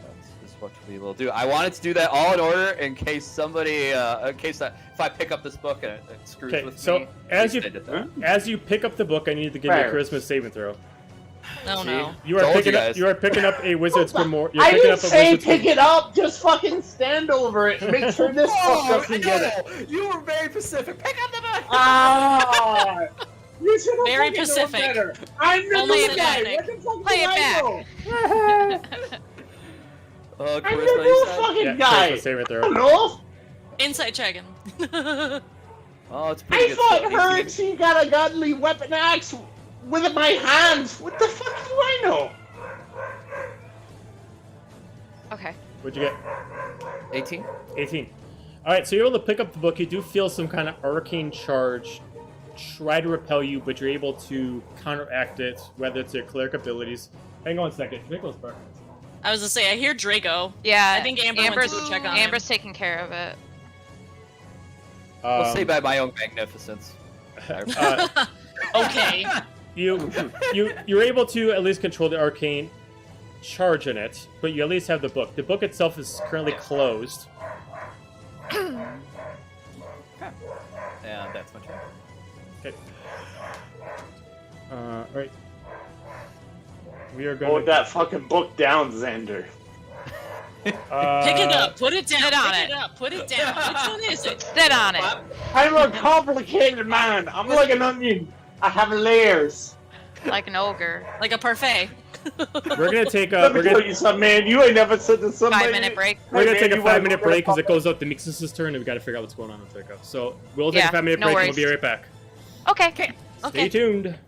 that's just what we will do. I wanted to do that all in order in case somebody, if I pick up this book and it screws Okay. with So me. as you I did that. as you pick up the book, I need to give you a Fair. charisma saving throw. Oh See? no. You are Told you picking up. guys. You are picking up a wizard's grimoire. You're I picking didn't up a say wizard's pick it up, just fucking stand over it and make sure this book Oh, doesn't get it. you were very specific. Pick up the book. Ah! You should have Very fucking known Pacific. better. I'm the Only new in guy. Atlantic. What the fuck Play do it I back. know? I'm Charisma, the you new said? fucking Yeah, guy. charisma saving I throw. don't know. Inside checking. Oh, it's pretty I good. fought stuff. her and she got a godly weapon axe with my hands. What the fuck do I know? Okay. What'd you get? 18. 18. All right. So you're able to pick up the book. You do feel some kind of arcane charge try to repel you, but you're able to counteract it, whether it's your cleric abilities. Hang on a second. Nicholas Parker. I was gonna say, I hear Draco. Yeah. I think Amber went to go check on him. Amber's taking care of it. We'll say by my own magnificence. Okay. You're able to at least control the arcane charge in it, but you at least have the book. The book itself is currently closed. Yeah, that's my turn. Okay. Right. We are Hold going to. that fucking book down, Xander. Pick it up. Put it down. Sit on Pick it. it up. Put it down. Which one is it? Sit on it. I'm a complicated man. I'm like an onion. I have layers. Like an ogre. Like a parfait. We're gonna take a Let me tell you something, man. You ain't never said to somebody. 5-minute break. we're gonna take a You wanna 5-minute go break because to it goes out to Mixus's turn, and we gotta figure out what's going on with Thickup. So we'll take Yeah, a 5-minute no break, worries. and we'll be right back. Okay. Stay Okay. tuned.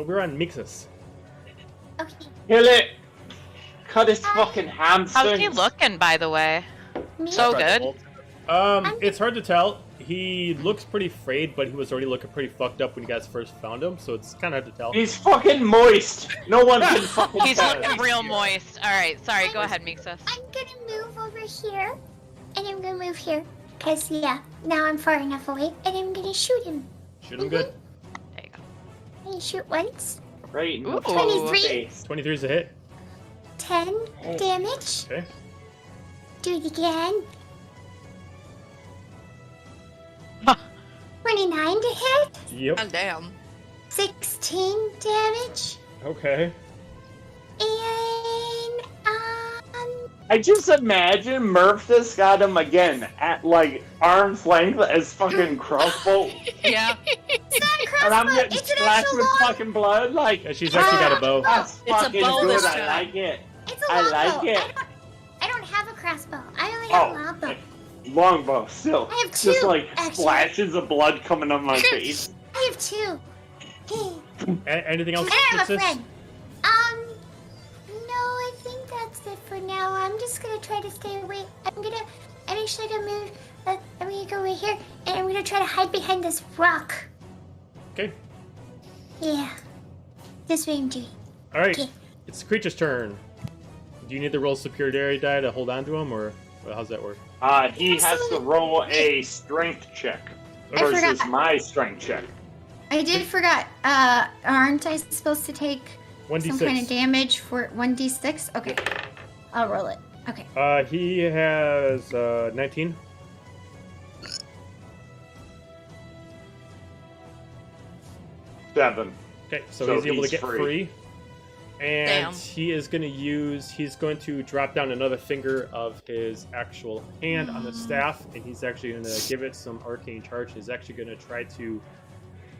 So we're on Mixus. Okay. Kill it! Cut his fucking hamstrings. How's he looking, by the way? Me? So good. It's hard to tell. He looks pretty frayed, but he was already looking pretty fucked up when you guys first found him, so it's kind of hard to tell. He's fucking moist. No one can fucking He's tell. looking real moist. All right, sorry. Go ahead, Mixus. I'm gonna move over here, and I'm gonna move here, cause yeah, now I'm far enough away, and I'm gonna shoot him. Shoot him good. There you go. I shoot once. Right in the Ooh. 23. face. 23 is a hit. 10 damage. Okay. Do it again. Huh. 29 to hit. Yep. God damn. 16 damage. Okay. And I just imagine Murph just got him again at like arm's length as fucking crossbow. Yeah. it's not a And I'm crossbow. getting It's an splashed actual with long. fucking blood. Like, Yeah, she's actually got a bow. that's It's a fucking bow good. this I time. like it. It's a I longbow. like it. I don't have a crossbow. I only have a Oh, longbow. longbow still. I have Just two, like actually. splashes of blood coming on my face. I have 2. Anything else, And I have a Mixus? friend. No, I think that's it for now. I'm just gonna try to stay away. I'm actually gonna move. I'm gonna go right here, and I'm gonna try to hide behind this rock. Okay. Yeah. This way I'm doing. All right. Okay. It's the creature's turn. Do you need to roll superiority die to hold on to him, or how's that work? He has to roll a strength check I versus forgot. my strength check. I did forgot. Aren't I supposed to take 1d6. some kind of damage for 1d6? Okay. I'll roll it. Okay. He has 19. Seven. Okay, so So he's able to he's get free. free. And Damn. he's going to drop down another finger of his actual hand on the staff, and he's actually going to give it some arcane charge. He's actually going to try to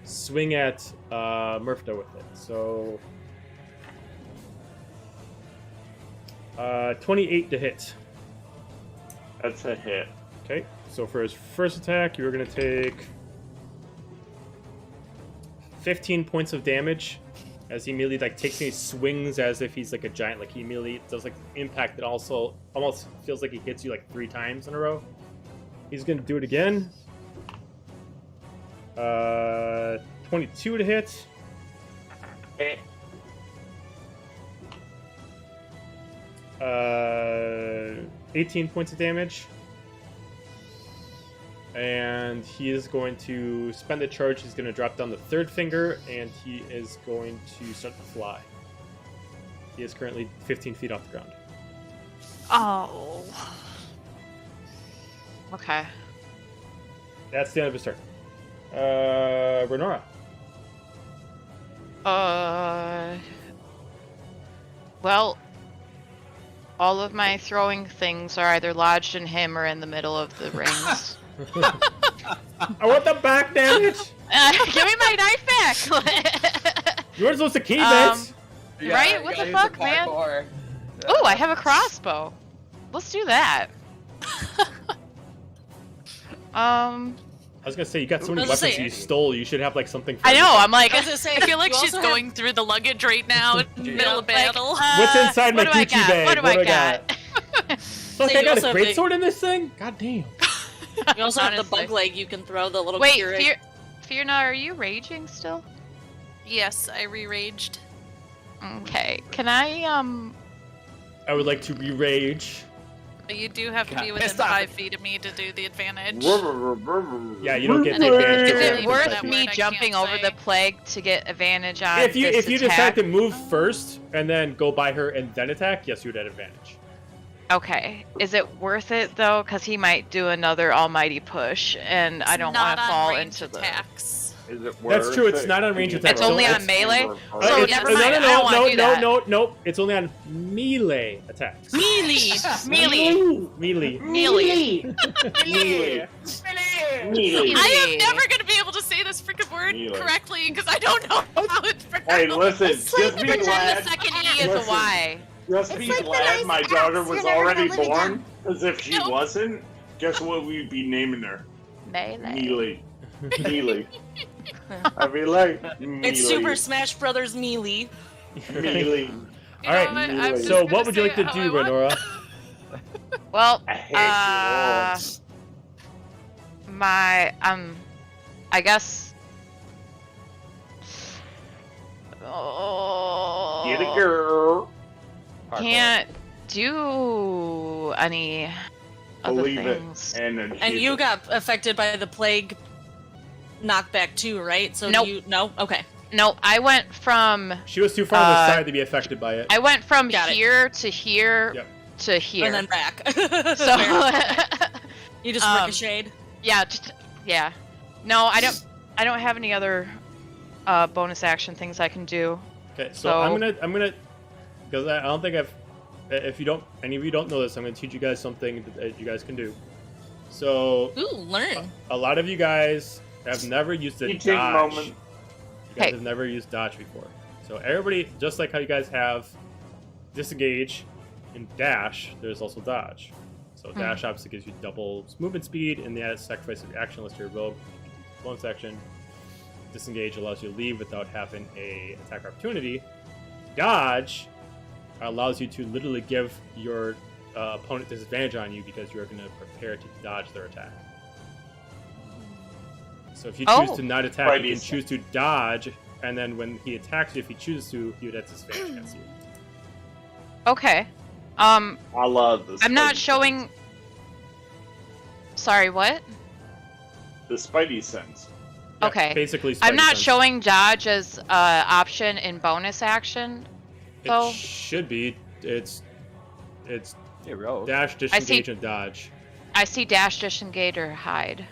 swing at Murphda with it. So 28 to hit. That's a hit. Okay, so for his first attack, you're going to take 15 points of damage as he immediately takes and he swings as if he's like a giant. Like he immediately does like impact that also almost feels like he hits you like 3 times in a row. He's going to do it again. 22 to hit. Eh. 18 points of damage. And he is going to spend the charge. He's going to drop down the third finger, and he is going to start to fly. He is currently 15 feet off the ground. Oh. Okay. That's the end of his turn. Renora. Well, all of my throwing things are either lodged in him or in the middle of the rings. I want the back damage! Give me my knife back! You weren't supposed to keep Um, it! Right? What the fuck, man? Ooh, I have a crossbow. Let's do that. I was gonna say, you got so many I was weapons gonna you say- stole, you should have like something for I know, I'm like, I was gonna say, I feel like you she's also have- going through the luggage right now in the middle of like, battle. What's inside my what do I Gucci got? bag? What do What I do I got? Fuck, So I you got also a have great the- sword in this thing? God damn. You also have the Honestly. bug leg you can throw, the little Wait, Keurig. Fiona, are you raging still? Yes, I re-raged. Okay, can I, I would like to re-rage. But you do have to God, be within pissed off. 5 feet of me to do the advantage. Yeah, you don't get And the then advantage. is of it that worth perspective. me I jumping can't over say. the plague to get advantage on If this you decide attack? to move first and then go by her and then attack, yes, you would have advantage. Okay, is it worth it though? Because he might do another almighty push, and I don't want to fall into the. attacks. Is it That's worth true, it's it? not on range attacks. It's only Don't- on melee? So it's- never no, mind, no, I no, don't wanna no, do no, that. no. It's only on melee attacks. Melee. Melee. Melee. Melee. Melee. I am never going to be able to say this freaking word Melee. correctly because I don't know how it's pronounced. Hey, listen, It's like just the be Pretend glad. the second E is a Listen. Y. Just It's be like the glad nice my axe daughter was you're never already gonna live born. again. Because if she No. wasn't, guess what we'd be naming her? Melee. Melee. Melee. I'd be like, It's Super Smash Brothers Melee. Melee. All right. I'm just So gonna what would you say like to it how do, I want. Renora? Well, I hate I guess. you. Get a girl. Can't do any other Believe things. it. And You got affected by the plague knockback too, right? So Nope. No? Okay. No, I went from She was too far on the side to be affected by it. I went from Got it. here to here Yep. to here. And then back. So You just ricocheted. yeah. No, I don't have any other bonus action things I can do. Okay, so I'm gonna because I don't think if any of you don't know this, I'm gonna teach you guys something that you guys can do. So Ooh, learn. a lot of you guys have never used a Teaching dodge. moment. You guys have never used dodge before. So everybody, just like how you guys have disengage and dash, there's also dodge. So dash obviously gives you double movement speed, and the added sacrifice of your action unless you're a rogue. Bonus action. Disengage allows you to leave without having a attack opportunity. Dodge allows you to literally give your opponent disadvantage on you because you're going to prepare to dodge their attack. So if you choose to not attack, you can choose to dodge, and then when he attacks you, if he chooses to, he would have disadvantage against you. Okay. I love this. I'm not showing. Sorry, what? The Spidey sense. Yeah, Okay. Basically, I'm Spidey not sense. showing dodge as option in bonus action. though. It should be. It's Hey, rogue. dash, disengage, and dodge. I see dash, disengage, or hide.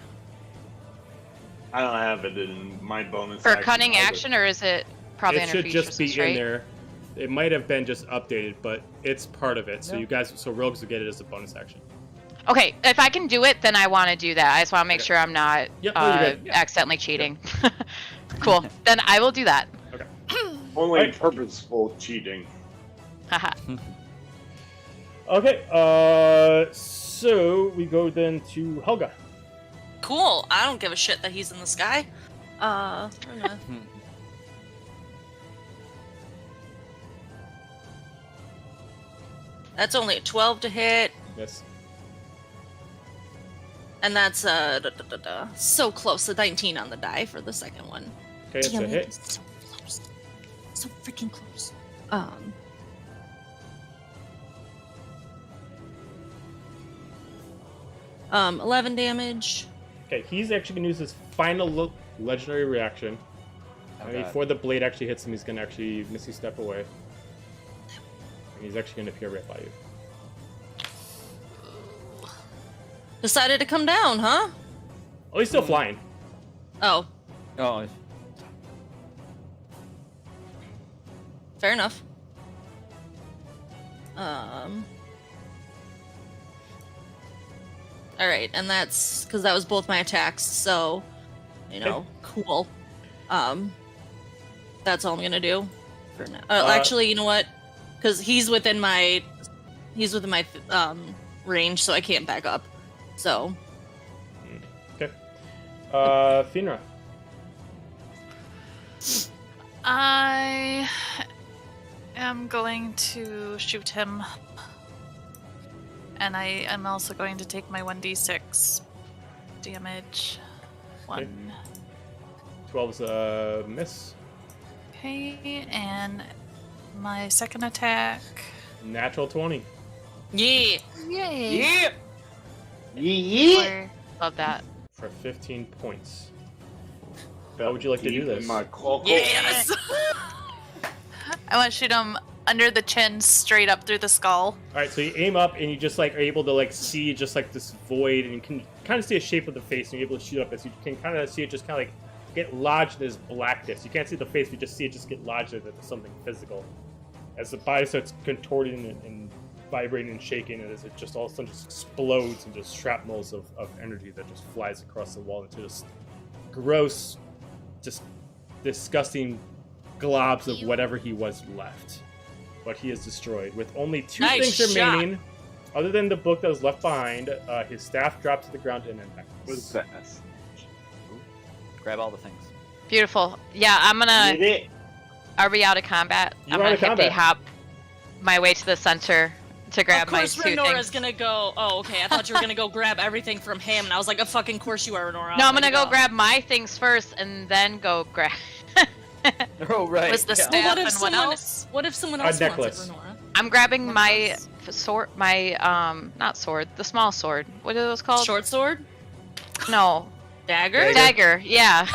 I don't have it in my bonus For action cunning either. action, or is it probably It under should features just be and straight? in there. It might have been just updated, but it's part of it. So Yeah. you guys, so rogues will get it as a bonus action. Okay, if I can do it, then I want to do that. I just want to make Okay. sure I'm not Yep, no, you're good. accidentally cheating. Cool. Then I will do that. Only Right. purposeful cheating. Haha. Okay, so we go then to Helga. Cool. I don't give a shit that he's in the sky. I'm gonna- That's only a 12 to hit, Yes. and that's so close. A 19 on the die for the second one. Okay, that's Damn a it, hit. it's so close. So freaking close. 11 damage. Okay, he's actually gonna use his final legendary reaction. And God. before the blade actually hits him, he's gonna actually Misty Step away. And he's actually gonna appear right by you. Decided to come down, huh? Oh, he's still flying. Oh, Oh, fair enough. Alright, and that's because that was both my attacks, so cool. That's all I'm gonna do for now. Actually, you know what? Because he's within my range, so I can't back up. So Okay. Finra. I am going to shoot him. And I am also going to take my 1d6 damage. Okay. 1. 12's a miss. Okay, and my second attack. Natural 20. yeah. Yay! Yeah. Love that. For 15 points. How would you like to do Deep this? in my claw. Yes. I want to shoot him under the chin, straight up through the skull. Alright, so you aim up and you just like are able to like see just like this void, and you can kind of see a shape of the face, and you're able to shoot up as you can kind of see it just kind of like get lodged in this blackness. You can't see the face, you just see it just get lodged there, there's something physical. As the body starts contorting and vibrating and shaking, and as it just all of a sudden just explodes and just shrapnels of energy that just flies across the wall into this gross, just disgusting globs of whatever he was left. But he is destroyed with only 2 Nice things shot. remaining. Other than the book that was left behind, his staff dropped to the ground and then back. What's that? grab all the things. Beautiful. Yeah, I'm gonna. Did it? Are we out of combat? You're I'm out gonna of combat. hippity hop my way to the center to grab Of my course, two Renora's things. gonna go. Oh, okay. I thought you were gonna go grab everything from him, and I was like, "Of fucking course you are, Renora." No, I'm Way gonna to go grab my things first and then go grab. Oh, right. Was the yeah. staff Well, what if and what someone? else? What if someone A else wants necklace. it, Renora? I'm grabbing my Necklace. sword, not sword, the small sword. What are those called? Short sword, No, dagger. dagger. Yeah.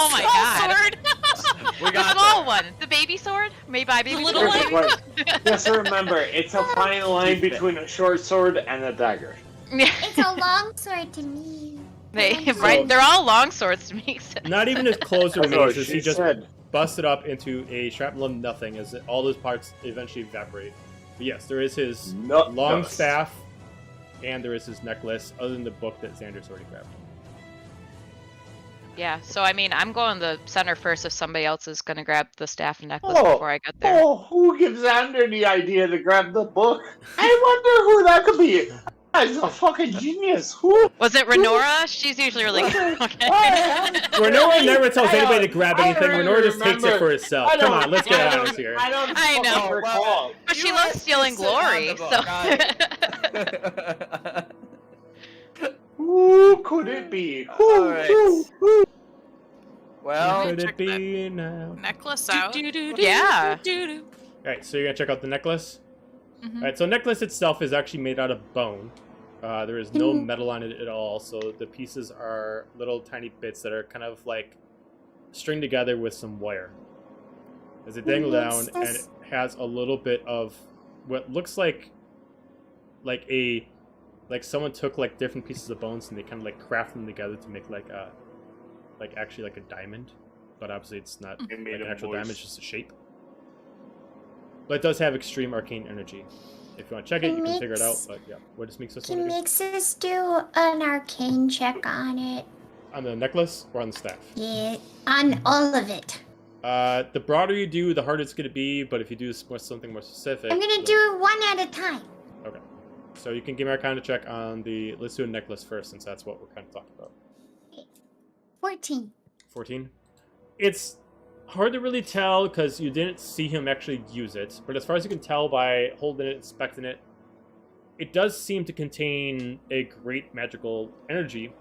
Oh my Small god. sword. We The got small one, the baby sword, made by baby little sword. one? Just remember, it's a fine line between a short sword and a dagger. Yeah. It's a long sword to me. Right, they're all long swords to me. So. Not even his clothes That's remains, what as she he just said. busted up into a shrapnel of nothing as all those parts eventually evaporate. But yes, there is his Not long dust. staff, and there is his necklace, other than the book that Xander's already grabbed. Yeah, so I mean, I'm going the center first if somebody else is gonna grab the staff and necklace Oh, before I get there. Oh, who gives Xander the idea to grab the book? I wonder who that could be. That's a fucking genius. Who? Was it Renora? She's usually really good. Okay. Renora never tells I anybody to don't- grab I anything. don't Renora just takes it remember. for herself. I Come don't- on, let's I get don't- honest here. I don't I know, fucking recall. But she You loves let stealing this sit on glory, the so. book, Who could it be? Who? Alright. Who? Well, Could check it be now? Necklace out. Yeah. Alright, so you're gonna check out the necklace? Mhm. Alright, so necklace itself is actually made out of bone. There is no metal on it at all, so the pieces are little tiny bits that are kind of like stringed together with some wire. As it dangle down, and it has a little bit of what looks like someone took like different pieces of bones and they kind of like craft them together to make like a actually like a diamond, but obviously it's not It made like an him actual moist. diamond, it's just a shape. But it does have extreme arcane energy. If you want to check it, you can figure it out. But yeah, what does Mixus Can want to do? Mixus do an arcane check on it? On the necklace or on the staff? Yeah, on all of it. The broader you do, the harder it's going to be. But if you do something more specific, I'm gonna do it one at a time. Okay. So you can give me a kind of check on the. Let's do a necklace first, since that's what we're kind of talking about. 14. 14. It's hard to really tell because you didn't see him actually use it. But as far as you can tell by holding it, inspecting it, it does seem to contain a great magical energy.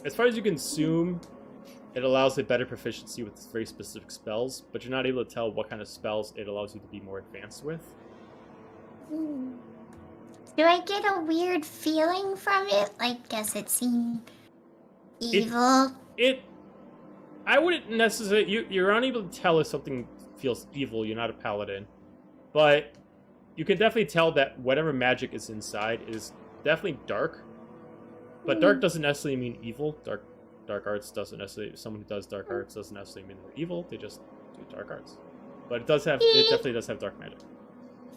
As far as you can assume, it allows a better proficiency with very specific spells, but you're not able to tell what kind of spells it allows you to be more advanced with. Hmm. Do I get a weird feeling from it? Like, does it seem evil? I wouldn't necessarily... You're unable to tell if something feels evil. You're not a paladin. But you can definitely tell that whatever magic is inside is definitely dark. But dark doesn't necessarily mean evil. Dark arts doesn't necessarily... Someone who does dark arts doesn't necessarily mean they're evil. They just do dark arts. But it definitely does have dark magic.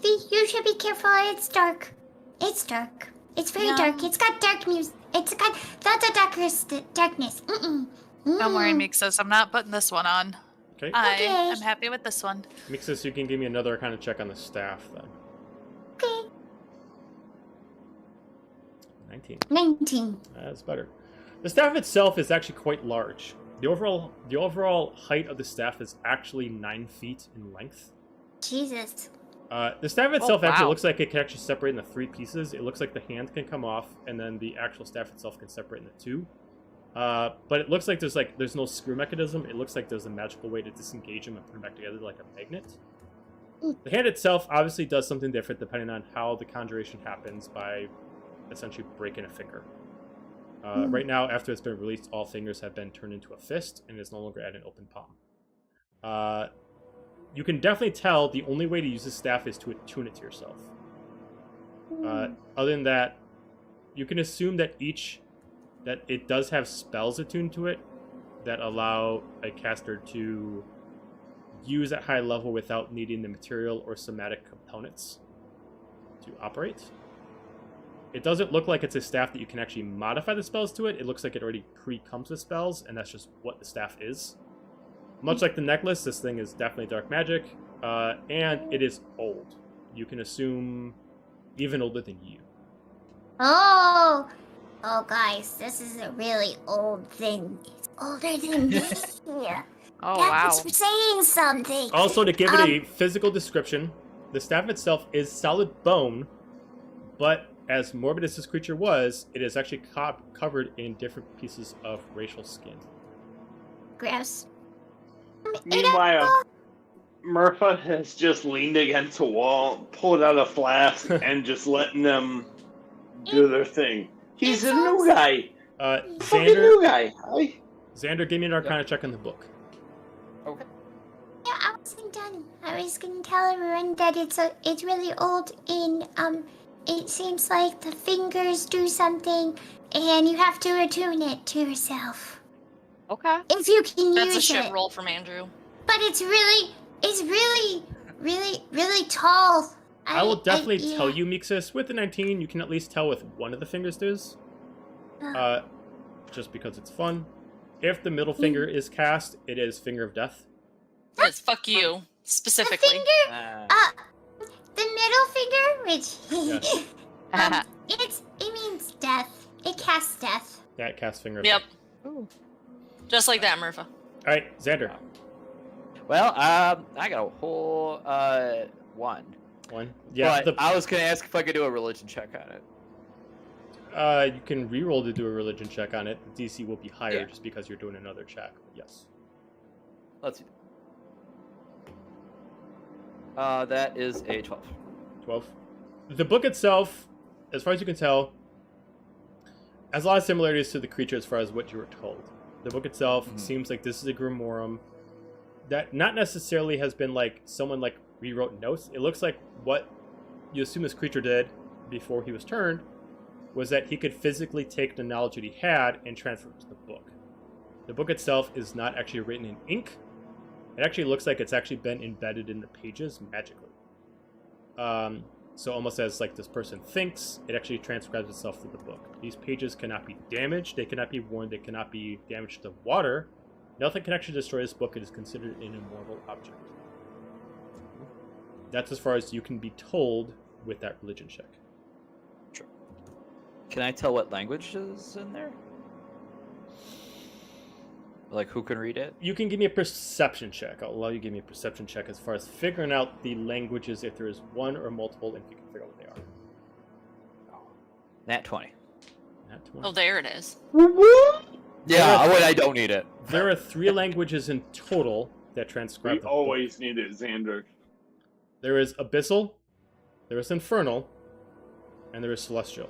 See, you should be careful. It's dark. It's dark. It's very Yeah. dark. It's got dark music. It's got lots of darkness. Don't worry, Mixus. I'm not putting this one on. Okay? Okay. I'm happy with this one. Mixus, you can give me another kind of check on the staff, then. Okay. 19. 19. That's better. The staff itself is actually quite large. The overall height of the staff is actually 9 feet in length. Jesus. The staff itself actually wow. looks like it can actually separate into 3 pieces. It looks like the hand can come off, and then the actual staff itself can separate into 2. But it looks like there's no screw mechanism. It looks like there's a magical way to disengage them and put them back together like a magnet. The hand itself obviously does something different depending on how the conjuration happens by essentially breaking a finger. Right now, after it's been released, all fingers have been turned into a fist and is no longer at an open palm. You can definitely tell the only way to use this staff is to attune it to yourself. Other than that, you can assume that it does have spells attuned to it that allow a caster to use at high level without needing the material or somatic components to operate. It doesn't look like it's a staff that you can actually modify the spells to it. It looks like it already pre-comes with spells, and that's just what the staff is. Much like the necklace, this thing is definitely dark magic, and it is old. You can assume even older than you. Oh. Oh, guys, this is a really old thing. It's older than me. Oh, wow. That's saying something. Also, to give it a physical description, the staff itself is solid bone, but as morbid as this creature was, it is actually covered in different pieces of racial skin. Gross. Meanwhile, Murpha has just leaned against a wall, pulled out a flask, and just letting them do their thing. He's a new guy. Fucking new guy. Xander, give me an Arcana check in the book. Okay. Yeah, I wasn't done. I was gonna tell everyone that it's really old and it seems like the fingers do something and you have to attune it to yourself. Okay. If you can That's a use shit it. roll from Andrew. But it's really tall. I will definitely yeah. tell you, Mixus, with the 19, you can at least tell with one of the fingers does. Just because it's fun. If the middle finger is cast, it is Finger of Death. Yes, fuck you, specifically. The finger, the middle finger, which it means death. It casts death. Yeah, it casts Finger of Yep. Death. Ooh. Just like that, Murpha. Alright, Xander. Well, I got a whole 1. One. Yeah, but I was gonna ask if I could do a religion check on it. you can reroll to do a religion check on it. The DC will be higher just because you're doing another check. Yes. Let's see. That is a 12. 12. The book itself, as far as you can tell, has a lot of similarities to the creature as far as what you were told. The book itself seems like this is a grimoire that not necessarily has been like someone like rewrote notes. It looks like what you assume this creature did before he was turned was that he could physically take the knowledge that he had and transfer it to the book. The book itself is not actually written in ink. It actually looks like it's actually been embedded in the pages magically. So almost as like this person thinks, it actually transcribes itself to the book. These pages cannot be damaged, they cannot be worn, they cannot be damaged to water. Nothing can actually destroy this book. It is considered an immortal object. That's as far as you can be told with that religion check. Sure. Can I tell what language is in there? Like, who can read it? You can give me a perception check. I'll allow you to give me a perception check as far as figuring out the languages, if there is one or multiple, and if you can figure out what they are. Nat 20. Nat 20. Oh, there it is. Yeah, I don't need it. There are 3 languages in total that transcribe We the book. always need it, Xander. There is Abyssal, there is Infernal, and there is Celestial.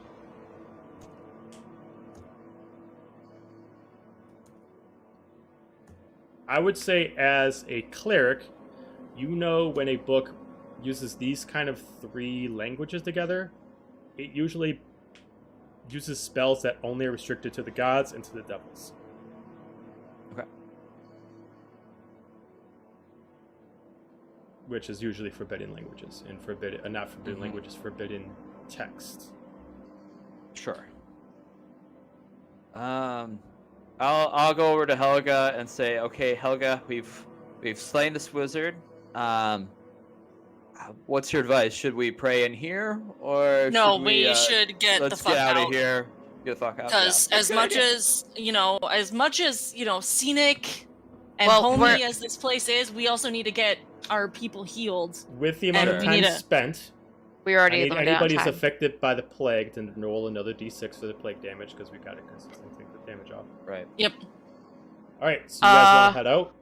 I would say as a cleric, you know when a book uses these kind of 3 languages together, it usually uses spells that only are restricted to the gods and to the devils. Okay. Which is usually forbidden languages, and not forbidden languages, forbidden text. Sure. I'll go over to Helga and say, okay, Helga, we've slain this wizard. What's your advice? Should we pray in here, or No, should we should get the let's fuck get out out of here. Get the fuck out. Because Yeah. as much as scenic and Well, homey as this place is, we also need to get our people healed. With the amount of we time need to- spent, We already I need eliminated anybody who's time. affected by the plague to roll another d6 for the plague damage, because we got to consistently take the damage off. Right. Yep. Alright, so you guys want to head out?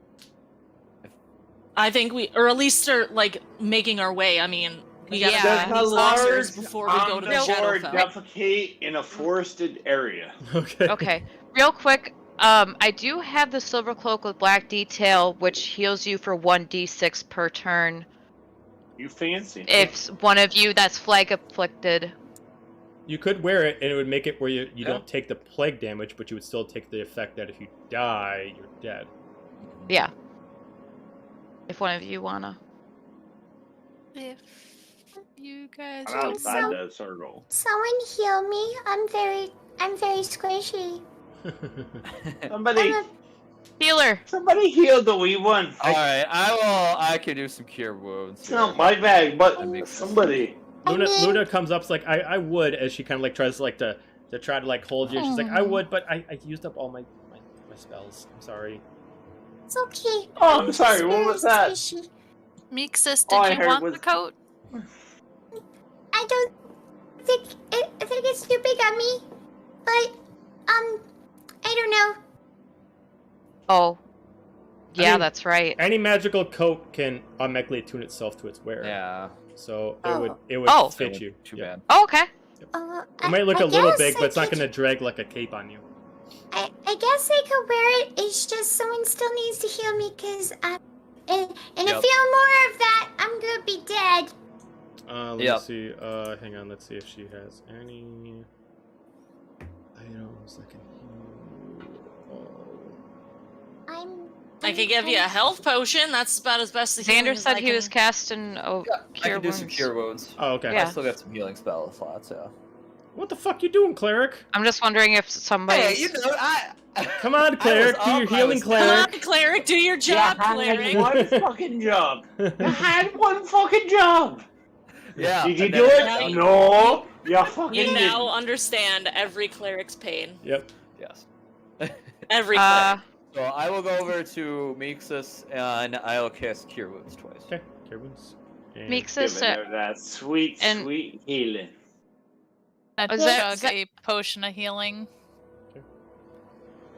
I think or at least start making our way. I mean, we gotta Yeah. find these monsters before we go to the omnivore Shadowfell. defecate in a forested area. Okay. Okay, real quick, I do have the silver cloak with black detail, which heals you for 1d6 per turn. You fancy? If one of you that's flag afflicted. You could wear it, and it would make it where you don't take the plague damage, but you would still take the effect that if you die, you're dead. Yeah. If one of you wanna. If you guys I'm don't outside the circle. Someone heal me. I'm very squishy. Healer! Somebody heal the wee one. All right. I can do some cure wounds. It's not my bag, but That makes somebody. Luna comes up, like, I would, as she kind of tries to to try to like hold you. She's like, I would, but I used up all my spells. I'm sorry. It's okay. Oh, I'm sorry. What was that? Squishy. Mixus, All I did you heard want was- the coat? I don't think I think it's too big on me, but I don't know. Oh. Yeah, mean- that's right. Any magical coat can automatically attune itself to its wearer. Yeah. So Oh. it would Oh. fit you. Too Yeah. bad. Oh, okay. It might look a a little big, but it's not going to drag like a cape on you. I guess I could wear it. It's just someone still needs to heal me, cause and if Yep. more of that, I'm gonna be dead. Let Yep. me see. Hang on. Let's see if she has any items that can heal. I could give you a health potion. That's about as best as healing Xander as said I he was can- casting I cure can do some wounds. cure wounds. Oh, okay. I Yeah. still got some healing spell slots, yeah. What the fuck you doing, cleric? I'm just wondering if somebody. Hey, you know, Come on, cleric. Do your healing, Come on, cleric. cleric, do your job, I cleric. had one fucking job. I had one fucking job. Yeah. Did you and do then- it? No. You fucking You now didn't. understand every cleric's pain. Yep. Yes. Every cleric. So I will go over to Mixus and I'll cast Cure Wounds twice. Okay. Cure wounds. And- Mixus. Giving her that sweet, and- sweet healing. I Was that- chug a potion of healing.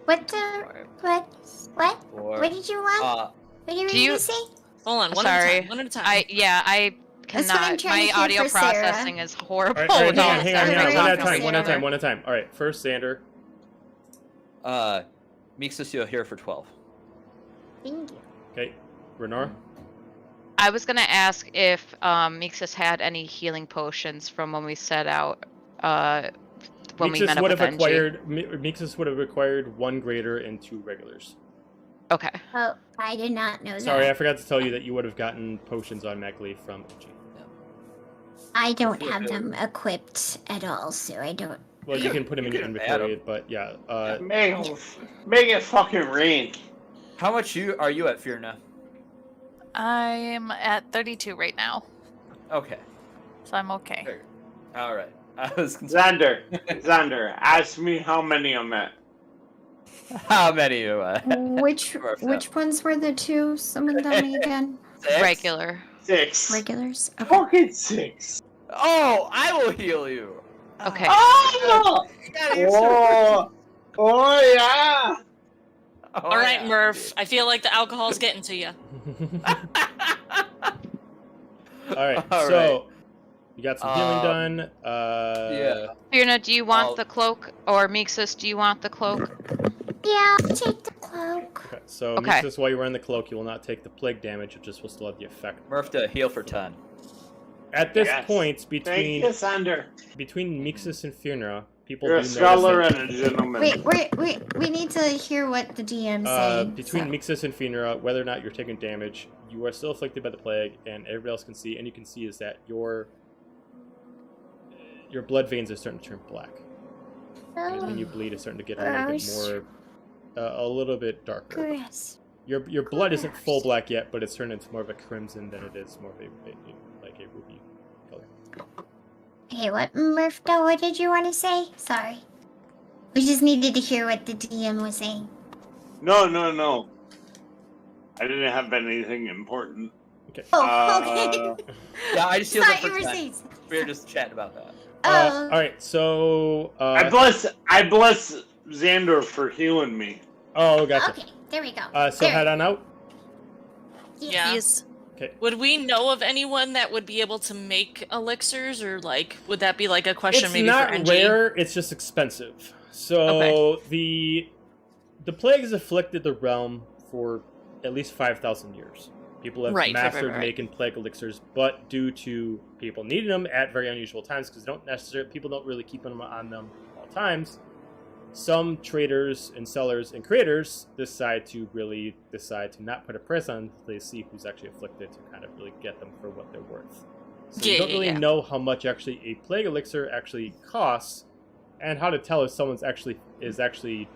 What Or, What did you want? what did you do mean you- to say? Hold on, one at a Sorry. time. One at a time. I That's what I'm cannot. trying My to hear audio for Sarah. processing is horrible. All right, No, hang on. sorry, One at a talking time. One at a together. time. One at a time. All right. First, Xander. Mixus, you're here for 12. Thank you. Okay. Renor. I was gonna ask if Mixus had any healing potions from when we set out. When we met Mixus up would with have NG. acquired. Mixus would have required 1 greater and 2 regulars. Okay. Oh, I did not know Sorry, I that. forgot to tell you that you would have gotten potions automatically from NG. I don't have them equipped at all, so I don't. Well, you can put them in your You can add inventory, but yeah. Make it fucking rain. How much are you at Fierna? I'm at 32 right now, Okay. so I'm okay. Very- All right. I was concerned. Xander, ask me how many I'm at. How many you at? Which Dwarf which ones were the two? Someone tell me again. 6? Regular. 6. Regulars. Okay. Fucking 6. Oh, I will heal you. Okay. Oh! You gotta use some- Oh yeah! Oh, All right, yeah. Murph. I feel like the alcohol's getting to you. Alright, All so you got some healing Um, done. Yeah. Fiona, do you want I'll- the cloak? Or Mixus, do you want the cloak? Yeah, I'll take the cloak. Okay, so Okay. Mixus, while you're wearing the cloak, you will not take the plague damage, it just will still have the effect. Murph to heal for 10. At this Yes. point, Thank between you, Xander. Mixus and Fionra, people You're a do scholar notice and a gentleman. We need to hear what the DM said. between so- Mixus and Fionra, whether or not you're taking damage, you are still afflicted by the plague, and everybody else can see, and you can see is that your blood veins are starting to turn black. And when you bleed, it's starting to get a little bit Gross. more, a little bit darker. Gross. Your blood isn't full Gross. black yet, but it's turned into more of a crimson than it is more of a like a ruby color. Hey, what, Murph? What did you want to say? Sorry. We just needed to hear what the DM was saying. No. I didn't have anything important. Oh, okay. Yeah, I just healed up Thought you for were 10. saying. We were just chatting about that. Oh. All right, so I bless Xander for healing me. oh, gotcha. Okay, there we go. So There. head on out. Yeah. Yes. Would we know of anyone that would be able to make elixirs, or like, would that be like a question It's maybe not for NG? rare. It's just expensive. So the plague has afflicted the realm for at least 5,000 years. People have Right. mastered making plague elixirs, but due to people needing them at very unusual times, because people don't really keep them on them all times. Some traders and sellers and creators decide to not put a price on. They see who's actually afflicted to kind of really get them for what they're worth. So you don't really know how much actually a plague elixir actually costs, and how to tell if someone's actually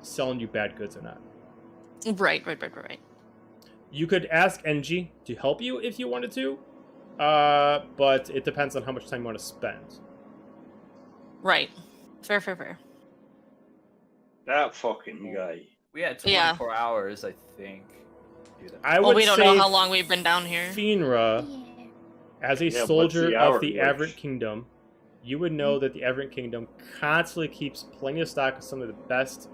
selling you bad goods or not. Right. You could ask NG to help you if you wanted to, but it depends on how much time you want to spend. Right. Fair. That fucking guy. We had Yeah. 24 hours, I think. to do that. I would Well, we don't know say how long we've been down here. Finra, Yeah. as a Yeah, what's soldier the of hour the watch? Aberrant Kingdom, you would know that the Aberrant Kingdom constantly keeps plenty of stock of some of the best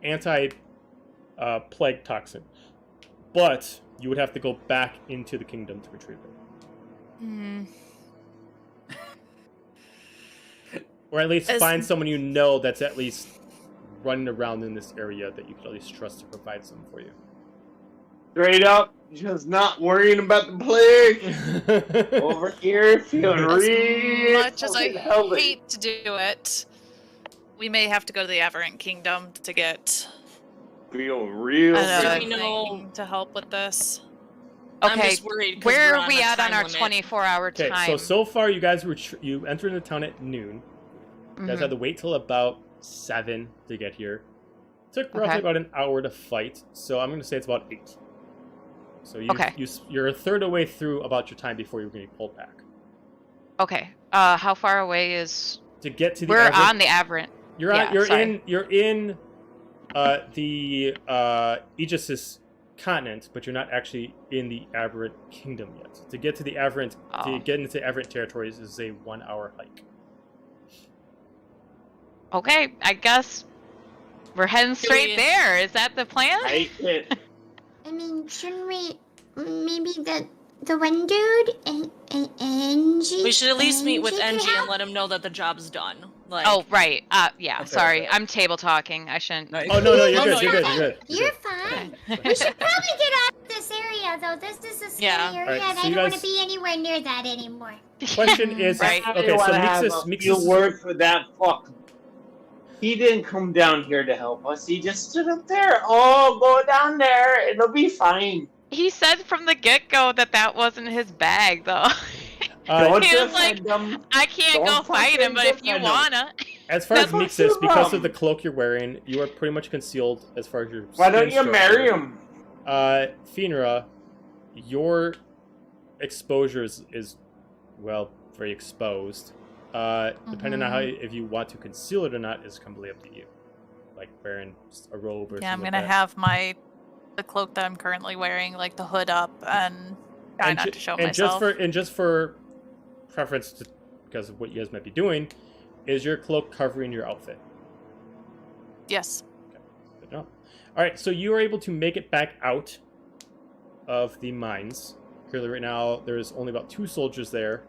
anti-plague toxin. But you would have to go back into the kingdom to retrieve it. Hmm. Or at least As- find someone you know that's at least running around in this area that you could at least trust to provide some for you. Straight up, just not worrying about the plague. Over here, feeling As real much as I fucking healthy. hate to do it, we may have to go to the Aberrant Kingdom to get Feel real. another we know- thing to help with this. I'm Okay, just worried 'cause where we're are on we a at on time our limit. 24-hour Okay, time? so far you guys were you entered the town at noon. You guys Mhm. had to wait till about 7 to get here. Took roughly Okay. about an hour to fight, so I'm going to say it's about 8. So Okay. you're a third of the way through about your time before you're going to be pulled back. Okay. How far away is? To get to the We're Aberrant- on the Aberrant. You're yeah, you're sorry. in the Aegis continent, but you're not actually in the Aberrant Kingdom yet. To get to the Aberrant, to Oh. get into Aberrant territories is a 1-hour hike. Okay, I guess we're heading straight we- there. Is that the plan? I can't. I mean, shouldn't we? Maybe the one dude and Angie. We should at least meet with Angie Engie can and let him know that the job's done. Like, Oh, right. Yeah, That's sorry. okay. I'm table talking. I shouldn't. No, Oh no, you're Oh, good. no, You're you're good. You're good. You're fine. We should probably get out of this area, though. This is a scary Yeah. area, Alright, and so I you don't want guys- to be anywhere near that anymore. Question is, Right. okay, so Mixus word for that fuck. He didn't come down here to help us. He just stood up there. Oh, go down there. It'll be fine. He said from the get-go that wasn't his bag, though. Don't He was like, defend them. I can't Don't go fight him, fucking but if you defend him. wanna. as far as That's Mixus, what's because wrong. of the cloak you're wearing, you are pretty much concealed as far as your. Why don't skin you marry structure. him? Finra, your exposure is well, very exposed. Depending on how if you want to conceal it or not is completely up to you. Like wearing a robe or Yeah, I'm something gonna like that. have the cloak that I'm currently wearing, like the hood up, and try And not ju- to show and myself. just for preference to, because of what you guys might be doing, is your cloak covering your outfit? Yes. Good enough. All right, so you are able to make it back out of the mines. Clearly, right now there's only about 2 soldiers there,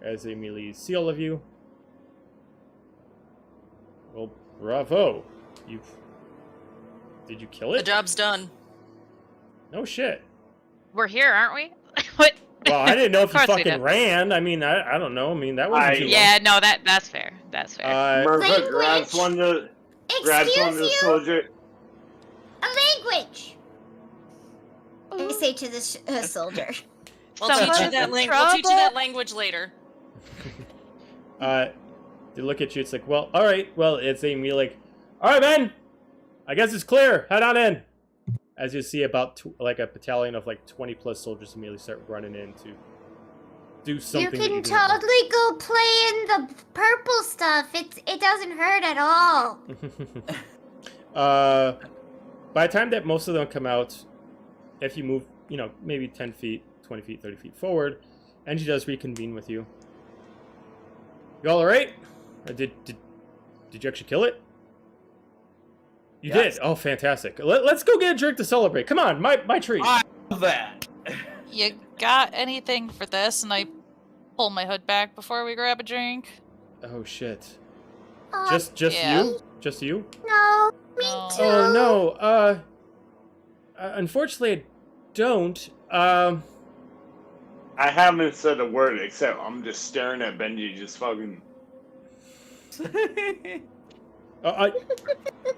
as they immediately see all of you. Well, bravo! Did you kill the it? job's done. No shit. We're here, aren't we? What? Well, I didn't know if you Of course we fucking did. ran. I mean, I don't know. I mean, that wasn't too long. Yeah, no, that's fair. That's fair. Murphy grabs one of Excuse the you? soldier. A language. I say to the soldier. We'll teach you Someone's that in We'll teach you trouble. that language later. They look at you. It's like, well, all right. Well, it's me like, all right, man. I guess it's clear. Head on in. As you see, about like a battalion of like 20 plus soldiers immediately start running in to do something. You that can didn't totally go play in the purple stuff. It doesn't hurt at all. By the time that most of them come out, if you move, maybe 10 feet, 20 feet, 30 feet forward, and she does reconvene with you. You all right? Did you actually kill it? You Yes. did? Oh, fantastic. Let's go get a drink to celebrate. Come on, my treat. I love that. You got anything for this? And I pull my hood back before we grab a drink. Oh, shit. Just yeah. you? Just you? No, me No. too. Oh, no. Unfortunately, I don't. I haven't said a word except I'm just staring at Benji, just fucking.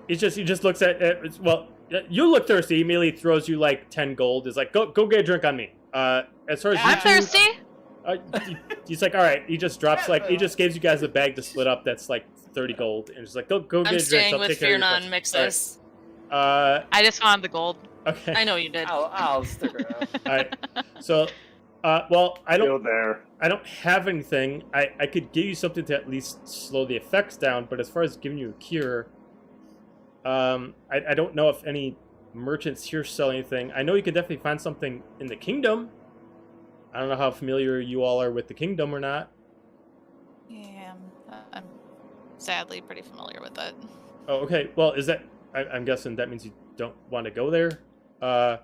He just looks at well, you look thirsty. He immediately throws you like 10 gold. Is like, go get a drink on me. As far as you I'm two, thirsty. He's like, all right. He just drops like he just gives you guys a bag to split up. That's like 30 gold, and just like go get I'm a drink. staying I'll with take care of your Fear friends." None All right. Mixus. I just wanted the gold. Okay. I know you did. I'll stick around. All right. So Well, I Still don't. there. I don't have anything. I could give you something to at least slow the effects down, but as far as giving you a cure, I don't know if any merchants here sell anything. I know you could definitely find something in the kingdom. I don't know how familiar you all are with the kingdom or not. Yeah, I'm sadly pretty familiar with it. Oh, okay. Well, is that... I'm guessing that means you don't want to go there? I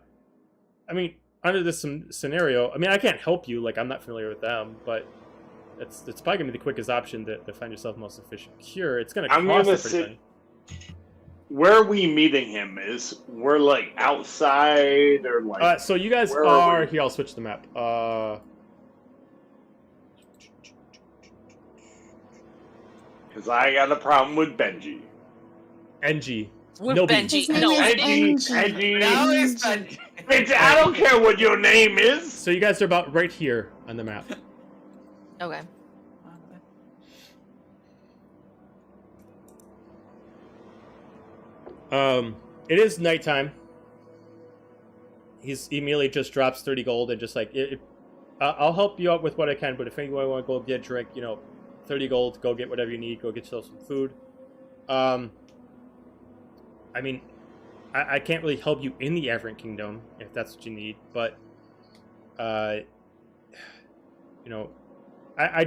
mean, under this scenario, I mean, I can't help you. Like, I'm not familiar with them, but it's probably going to be the quickest option to find yourself the most efficient cure. It's going to I'm cost gonna a pretty penny. Where are we meeting him? We're like outside or like? So you guys where are... we? Here, I'll switch the map. Because I got a problem with Benji. NG. With No B. Benji. His name No, is Benji. Now Benji. it's Benji. Bitch, I don't care what your name is. So you guys are about right here on the map. Okay. It is nighttime. He immediately just drops 30 gold and just like, I'll help you out with what I can, but if anyone want to go get a drink, 30 gold, go get whatever you need, go get yourself some food. I mean, I can't really help you in the Aberrant Kingdom if that's what you need, but, I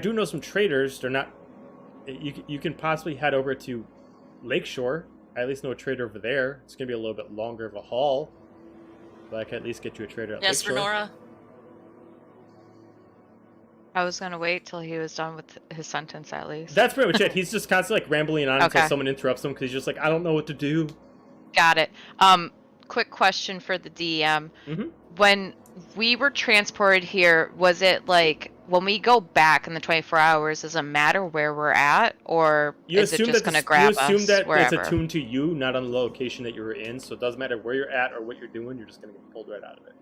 do know some traders. They're not, you can possibly head over to Lakeshore. I at least know a trader over there. It's going to be a little bit longer of a haul, but I can at least get you a trader at Yes, Lakeshore. Renora. I was gonna wait till he was done with his sentence at least. That's pretty much it. He's just constantly like rambling on until Okay. someone interrupts him because he's just like, I don't know what to do. Got it. Quick question for the DM. Mhm. When we were transported here, was it like when we go back in the 24 hours, does it matter where we're at, or is it just gonna grab us you assume that wherever? it's attuned to you, not on the location that you were in, so it doesn't matter where you're at or what you're doing, you're just gonna get pulled right out of it.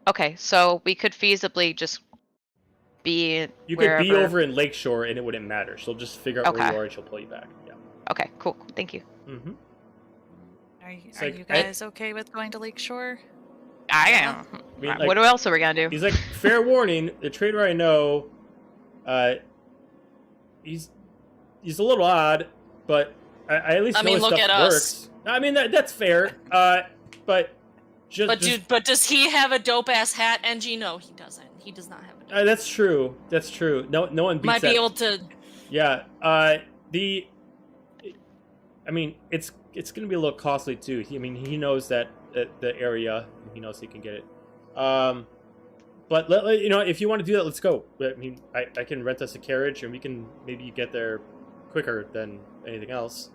Okay, so we could feasibly just be You wherever. could be over in Lakeshore and it wouldn't matter. She'll just figure out where Okay. you are and she'll pull you back. Yeah. Okay, cool. Thank you. Mm-hmm. Are It's are like, you guys okay with going to Lakeshore? I am. I mean, What else are we gonna do? He's like, fair warning, the trader I know, he's a little odd, but I at least I know mean, his look stuff at us. works. I mean, that's fair. But just But does he have a dope ass hat, NG? No, he doesn't. He does not have a dope. that's true. That's true. No one beats Might that. be able to. Yeah. I mean, it's gonna be a little costly too. He knows that the area. He knows he can get it. But if you want to do that, let's go. I mean, I can rent us a carriage, and we can maybe get there quicker than anything else.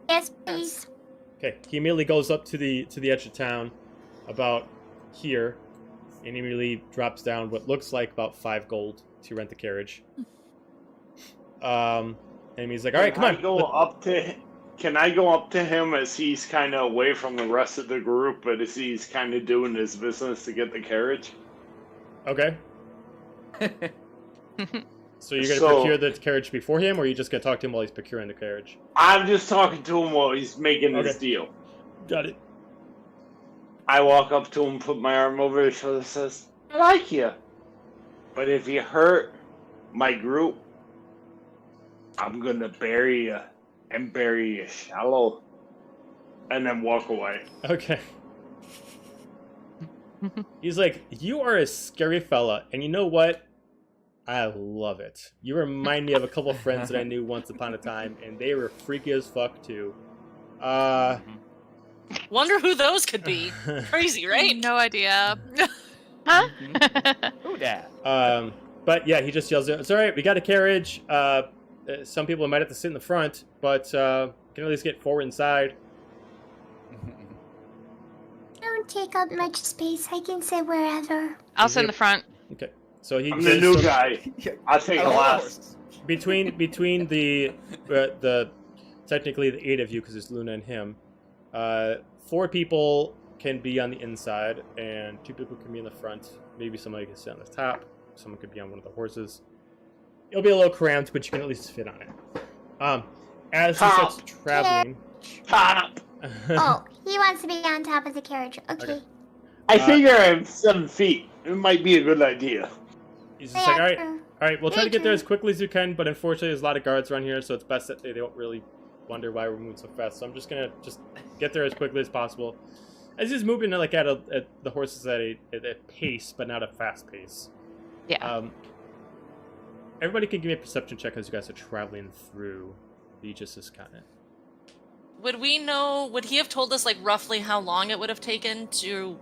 Yes, please. Okay. He immediately goes up to the edge of town, about here, and he immediately drops down what looks like about 5 gold to rent the carriage. And he's like, "All right, come on." Can I go up to him as he's kind of away from the rest of the group, but as he's kind of doing his business to get the carriage? Okay. So you're gonna So- procure the carriage before him, or are you just gonna talk to him while he's procuring the carriage? I'm just talking to him while he's making his Okay. deal. Got it. I walk up to him, put my arm over his shoulder, says, "I like you, but if you hurt my group, I'm gonna bury you, and bury you shallow," and then walk away. Okay. He's like, "You are a scary fella, and you know what? I love it. You remind me of a couple friends that I knew once upon a time, and they were freaky as fuck too. Wonder who those could be. Crazy, right? No idea. Huh? Who dat? But yeah, he just yells, "It's all right. We got a carriage. Some people might have to sit in the front, but can at least get forward inside." Don't take up much space. I can sit wherever. I'll sit in the front. Okay. So he I'm the new so guy. I'll take a last. between the technically the 8 of you, because it's Luna and him. 4 people can be on the inside, and 2 people can be in the front. Maybe somebody can sit on the top. Someone could be on one of the horses. It'll be a little cramped, but you can at least fit on it. As he Top. starts traveling. Top. Oh, he wants to be on top of the carriage. Okay. I figure I'm 7 feet. It might be a good idea. He's just like, all right, we'll try to get there as quickly as you can, but unfortunately there's a lot of guards around here, so it's best that they don't really wonder why we're moving so fast. So I'm just gonna get there as quickly as possible. As he's moving at the horses at a pace, but not a fast pace. Yeah. Everybody can give me a perception check as you guys are traveling through the Aegis continent. Would he have told us, like, roughly how long it would have taken to,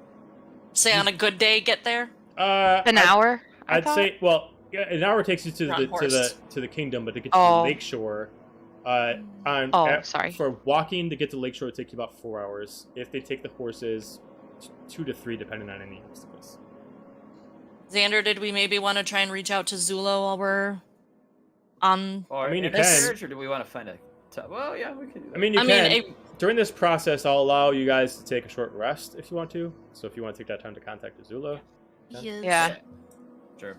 say, on a good day, get there? An hour? I'd say, well, yeah, an hour takes you to the kingdom, but to get to the lakeshore, sorry. For walking to get to lakeshore, it takes you about 4 hours. If they take the horses, 2 to 3, depending on any obstacles. Xander, did we maybe want to try and reach out to Zula while we're on? Or I mean, in you a can. carriage, or do we want to find a? Well, yeah, we can do that. I mean, you can. During this process, I'll allow you guys to take a short rest if you want to. So if you want to take that time to contact Azula. Yes. Yeah. Sure.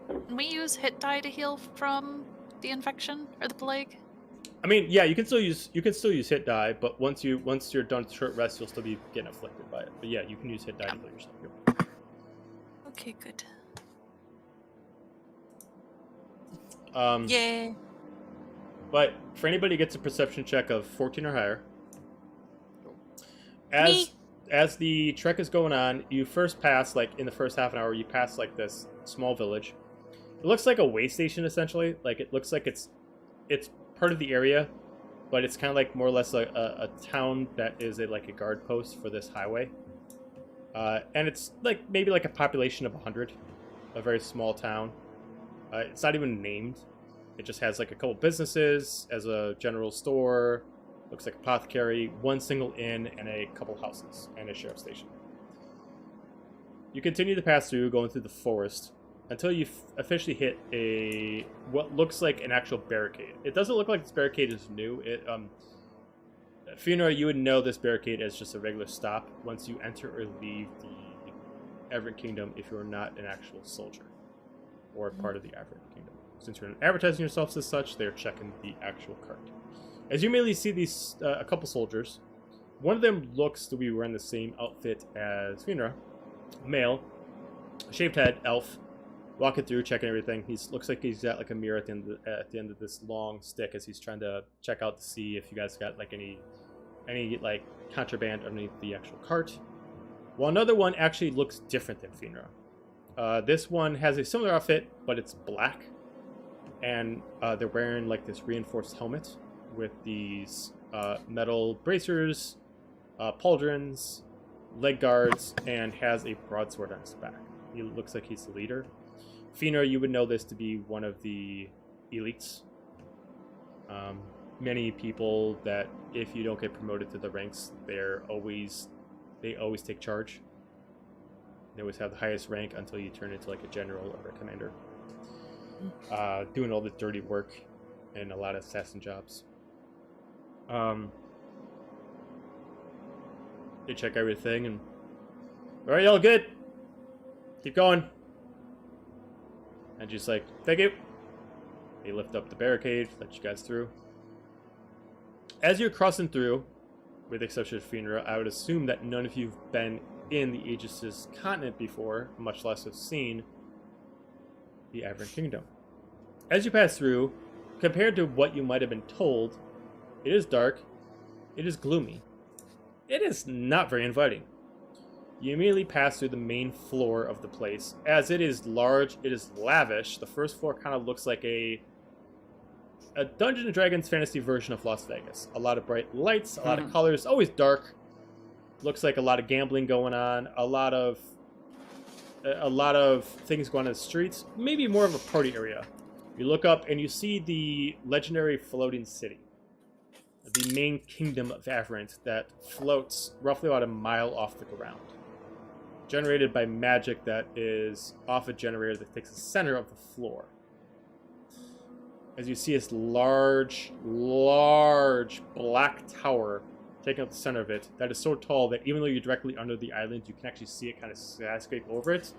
Can we use hit die to heal from the infection or the plague? I mean, yeah, you can still use hit die, but once you're done with short rest, you'll still be getting afflicted by it. But yeah, you can use hit die to heal yourself. Yep. Okay, good. Yeah. But for anybody who gets a perception check of 14 or higher, as the trek is going on, you first pass, like in the first half an hour, you pass like this small village. It looks like a way station essentially. Like it looks like it's part of the area, but it's kind of like more or less a town that is like a guard post for this highway. And it's like maybe like a population of 100, a very small town. It's not even named. It just has like a couple businesses, as a general store, looks like apothecary, one single inn, and a couple houses, and a sheriff's station. You continue to pass through, going through the forest, until you officially hit what looks like an actual barricade. It doesn't look like this barricade is new. Fiona, you would know this barricade as just a regular stop once you enter or leave the Everett Kingdom if you're not an actual soldier or part of the Everett Kingdom. Since you're advertising yourselves as such, they're checking the actual cart. As you immediately see these a couple soldiers, one of them looks to be wearing the same outfit as Fiona, male, shaved head, elf, walking through, checking everything. Looks like he's got like a mirror at the end of this long stick as he's trying to check out to see if you guys got like any like contraband underneath the actual cart. While another one actually looks different than Fiona. This one has a similar outfit, but it's black, and they're wearing like this reinforced helmet with these metal bracers, pauldrons, leg guards, and has a broadsword on his back. He looks like he's the leader. Fino, you would know this to be one of the elites. Many people that, if you don't get promoted to the ranks, they always take charge. They always have the highest rank until you turn into like a general or a commander. Doing all the dirty work and a lot of assassin jobs. They check everything and, all right, y'all good? Keep going. And just like, thank you. They lift up the barricade, let you guys through. As you're crossing through, with the exception of Fiona, I would assume that none of you've been in the Aegis' continent before, much less have seen the Everett Kingdom. As you pass through, compared to what you might have been told, it is dark, it is gloomy, it is not very inviting. You immediately pass through the main floor of the place. As it is large, it is lavish. The first floor kind of looks like a Dungeons & Dragons fantasy version of Las Vegas. A lot of bright lights, a lot of colors, always dark. Looks like a lot of gambling going on, a lot of things going on in the streets. Maybe more of a party area. You look up and you see the legendary floating city. The main kingdom of Averant that floats roughly about a mile off the ground. Generated by magic that is off a generator that takes the center of the floor. As you see this large black tower taking up the center of it, that is so tall that even though you're directly under the island, you can actually see it kind of skyscrape over it.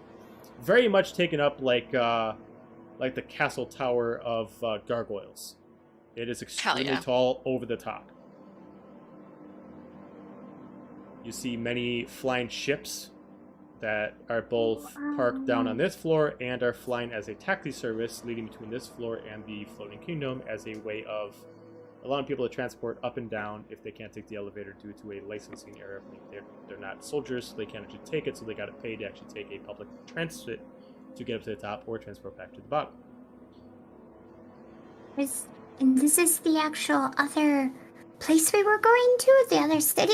Very much taken up like the castle tower of Gargoyles. It is extremely tall over the top. You see many flying ships that are both parked down on this floor and are flying as a taxi service leading between this floor and the floating kingdom as a way of allowing people to transport up and down if they can't take the elevator due to a licensing error. They're not soldiers, so they can't actually take it, so they got to pay to actually take a public transit to get up to the top or transport back to the bottom. And this is the actual other place we were going to? The other city?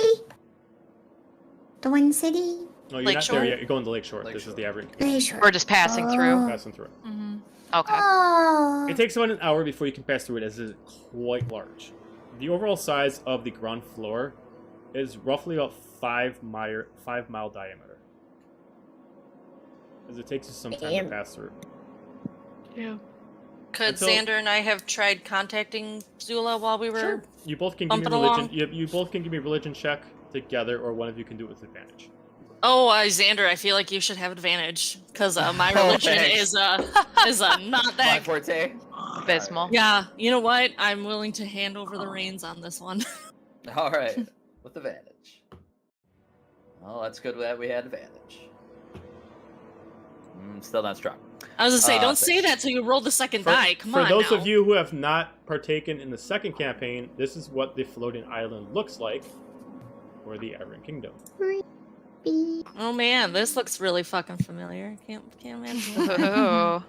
The one city? No, you're not Lakeshore? there yet. You're going to Lakeshore. This is Lakeshore. the average. Lakeshore. We're just passing through. Passing through it. Mm-hmm. Okay. Oh. It takes about an hour before you can pass through it, as it is quite large. The overall size of the ground floor is roughly about 5 mile diameter. As it takes you some time to pass through. Yeah. Could Until- Xander and I have tried contacting Zula while we were? Sure. You both can give me bumping religion. along. You both can give me a religion check together, or one of you can do it with advantage. Oh, Xander, I feel like you should have advantage because my Oh, religion thanks. is not My that. forte. Abysmal. Yeah, you know what? I'm willing to hand over the reins on this one. All right, with advantage. Well, that's good that we had advantage. Still not strong. I was gonna say, don't say thanks. that till you roll the second die. Come for on those now. of you who have not partaken in the second campaign, this is what the floating island looks like for the Everin Kingdom. Oh man, this looks really fucking familiar. Can't imagine. Oh.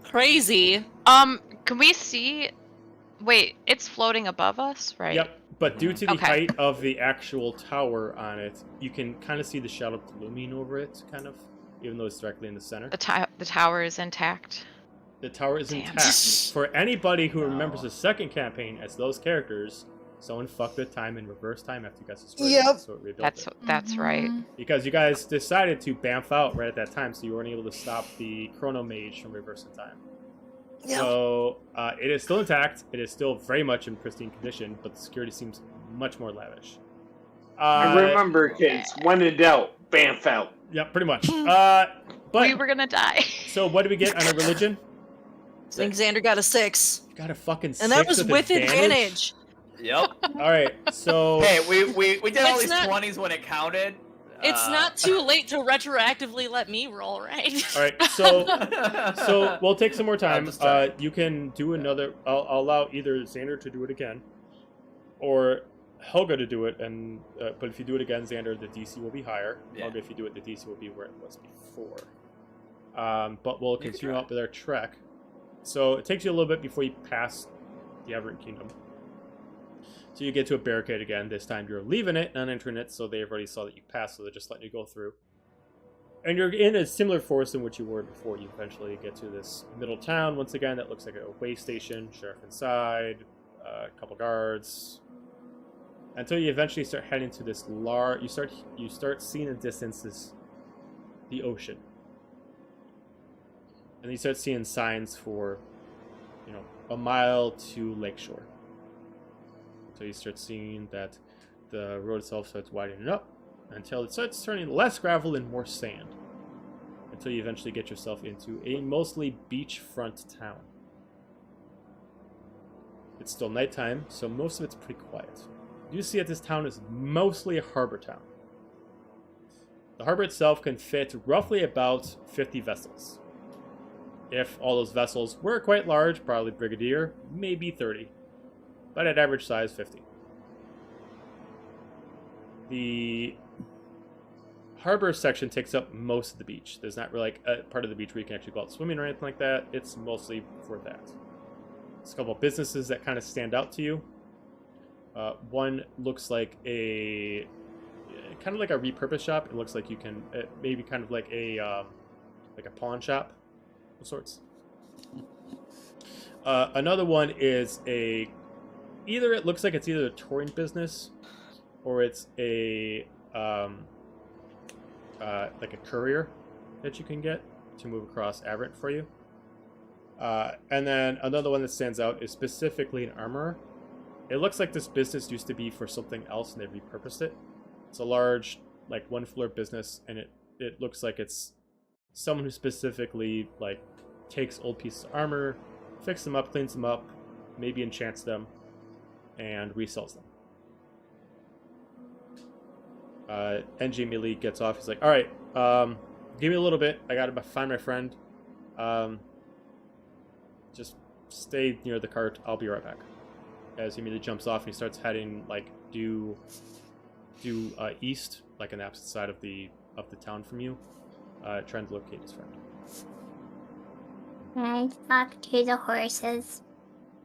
Crazy. Can we see? Wait, it's floating above us, right? Yep, but due to the Okay. height of the actual tower on it, you can kind of see the shadow glooming over it, kind of, even though it's directly in the center. The tower is intact. The tower is Damn. intact. For anybody who remembers the second campaign as those characters, someone fucked with time in reverse time after you guys destroyed it, so it rebuilt it. That's right. Mhm. Because you guys decided to bamf out right at that time, so you weren't able to stop the Chrono Mage from reversing time. So it is still intact. It is still very much in pristine condition, but the security seems much more lavish. Remember, kids, when in doubt, bamf out. Yeah, pretty much. We But were gonna die. so what do we get on a religion? I think Xander got a 6, You got a fucking 6 and that was with advantage. Yep. All right, so Hey, we did all It's these not- 20s when it counted. It's not too late to retroactively let me roll, right? all right, so we'll take some more time. just trying. You can do another. I'll allow either Xander to do it again, or Helga to do it. And but if you do it again, Xander, the DC will be higher. Yeah. Helga, if you do it, the DC will be where it was before. But we'll can continue try. up with our trek. So it takes you a little bit before you pass the Everett Kingdom. So you get to a barricade again. This time you're leaving it, not entering it, so they've already saw that you passed, so they're just letting you go through. And you're in a similar forest in which you were before. You eventually get to this middle town. Once again, that looks like a way station. Sheriff inside, a couple guards. Until you eventually start heading to this large. You start seeing in the distance the ocean. And you start seeing signs for, a mile to Lakeshore. So you start seeing that the road itself starts widening up until it starts turning less gravel and more sand. Until you eventually get yourself into a mostly beachfront town. It's still nighttime, so most of it's pretty quiet. You see that this town is mostly a harbor town. The harbor itself can fit roughly about 50 vessels. If all those vessels were quite large, probably Brigadier, maybe 30. But at average size, 50. The harbor section takes up most of the beach. There's not really a part of the beach where you can actually go out swimming or anything like that. It's mostly for that. There's a couple of businesses that kind of stand out to you. One looks like a kind of like a repurposed shop. It looks like you can maybe kind of like a pawn shop of sorts. Another one is either it looks like it's either a touring business or it's a like a courier that you can get to move across Aberrant for you. And then another one that stands out is specifically an armorer. It looks like this business used to be for something else and they repurposed it. It's a large, like, one-floor business, and it looks like it's someone who specifically, like, takes old pieces of armor, fixes them up, cleans them up, maybe enchants them, and resells them. NG immediately gets off. He's like, all right, give me a little bit. I gotta find my friend. Just stay near the cart. I'll be right back. As he immediately jumps off and he starts heading like due east, like on the opposite side of the town from you, trying to locate his friend. Can I talk to the horses?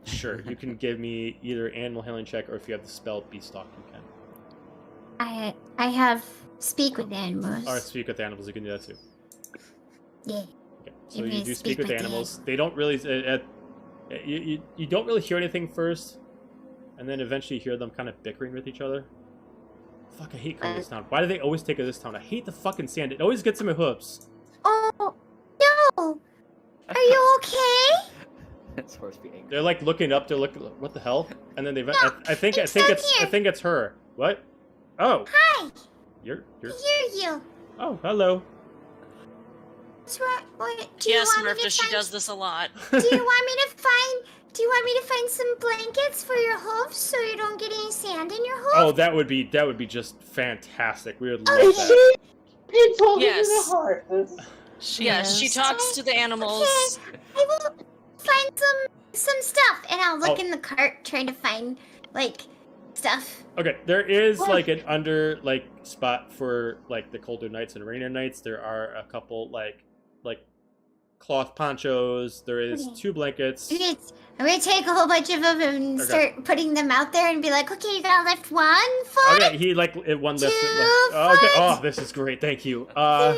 Sure, you can give me either animal handling check, or if you have the spell Beastalk, you can. I have speak with animals. Or speak with animals, you can do that too. Yeah. Okay, so you do speak with animals. They don't really, you don't really hear anything first, and then eventually you hear them kind of bickering with each other. Fuck, I hate coming to this town. Why do they always take this town? I hate the fucking sand. It always gets in my hooves. Oh no! Are you okay? It's horse being angry. They're like looking up. They're looking, what the hell? And then they. No, I think it's her. What? Oh. Hi. You're. I hear you. Oh, hello. What's wrong? Do you Yes, want me Murph, to she find- does this a lot. Do you want me to find some blankets for your hooves so you don't get any sand in your hooves? Oh, that would be just fantastic. We would love Oh, that. He told me Yes. the horses. Yes, she talks to the animals. Okay, I will find some stuff, and I'll look Oh. in the cart trying to find like stuff. Okay, there is What? like an under like spot for like the colder nights and rainier nights. There are a couple like cloth ponchos. There is Okay. 2 blankets. Okay, I'm gonna take a whole bunch of them and Okay. start putting them out there and be like, okay, you gotta lift 1 foot, Okay, he like it one lift. 2 Okay. foot, Oh, this is great. Thank you. 3 Oh,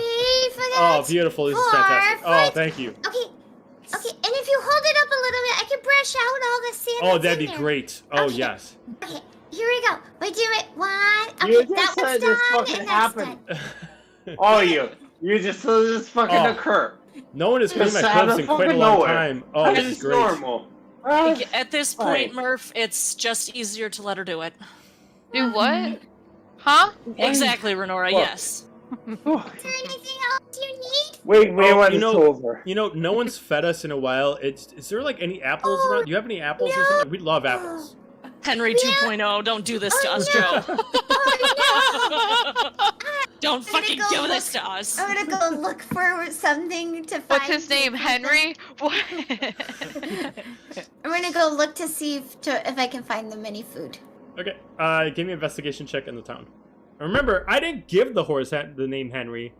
foot. beautiful. This is 4 fantastic. Oh, foot. thank you. Okay, and if you hold it up a little bit, I can brush out all the sand. Oh, that's that'd in be there. great. Oh, Okay. yes. Okay, here we go. We do it 1. You Okay, just that said one's this done, fucking and that's happened. done. Oh, you just said this fucking Oh. occur. No one has cleaned my Just out clips of in quite a fucking long nowhere. time. Oh, this is It's great. normal. At this point, Right. Murph, it's just easier to let her do it. Do what? Huh? Exactly, Renora, Look. yes. Is there anything else you need? Wait, Oh, what you is know- over? You know, no one's fed us in a while. Is there like any apples Oh, around? Do you have any apples or something? We love apples. Henry Yeah. 2.0, don't do this to Oh, us, no. Joe. Oh Don't I'm gonna fucking go do look- this to us. no! I'm gonna go look for something to find. What's his name? something. Henry? What? I'm gonna go look to see if I can find them any food. Okay, give me an investigation check in the town. Remember, I didn't give the horse the name Henry.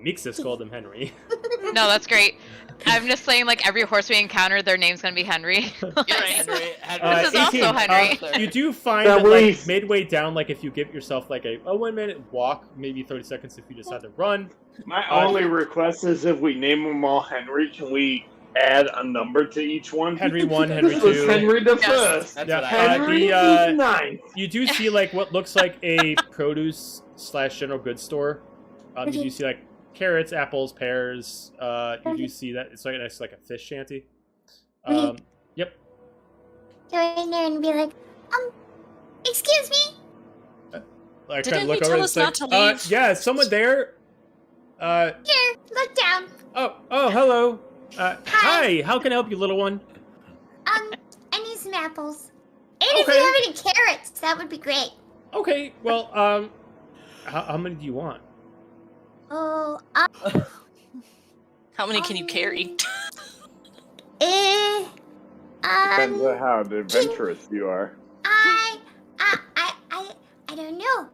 Mixus called him Henry. No, that's great. I'm just saying, like, every horse we encounter, their name's gonna be Henry. You're right. This is also 18. Henry. You do find That that, like, we- midway down, like, if you give yourself, like, a 1-minute walk, maybe 30 seconds if you decide to run. My only request is if we name them all Henry, can we add a number to each one? Henry 1, Henry This was 2. Henry the Yes. First. That's Yeah, what I Henry the, the Ninth. You do see, like, what looks like a produce/general goods store. You do see, like, carrots, apples, pears. You do see that it's like next to, like, a fish shanty. Yep. Go in there and be like, excuse me. I Didn't kind of look he over tell and us it's like, not to leave? yeah, is someone there? Here, look down. Oh, hello. Hi, how can I help you, little one? I need some apples. And if Okay. you have any carrots, that would be great. Okay, well, how many do you want? Oh, How many can you carry? eh, Depends on how adventurous you are. I don't know.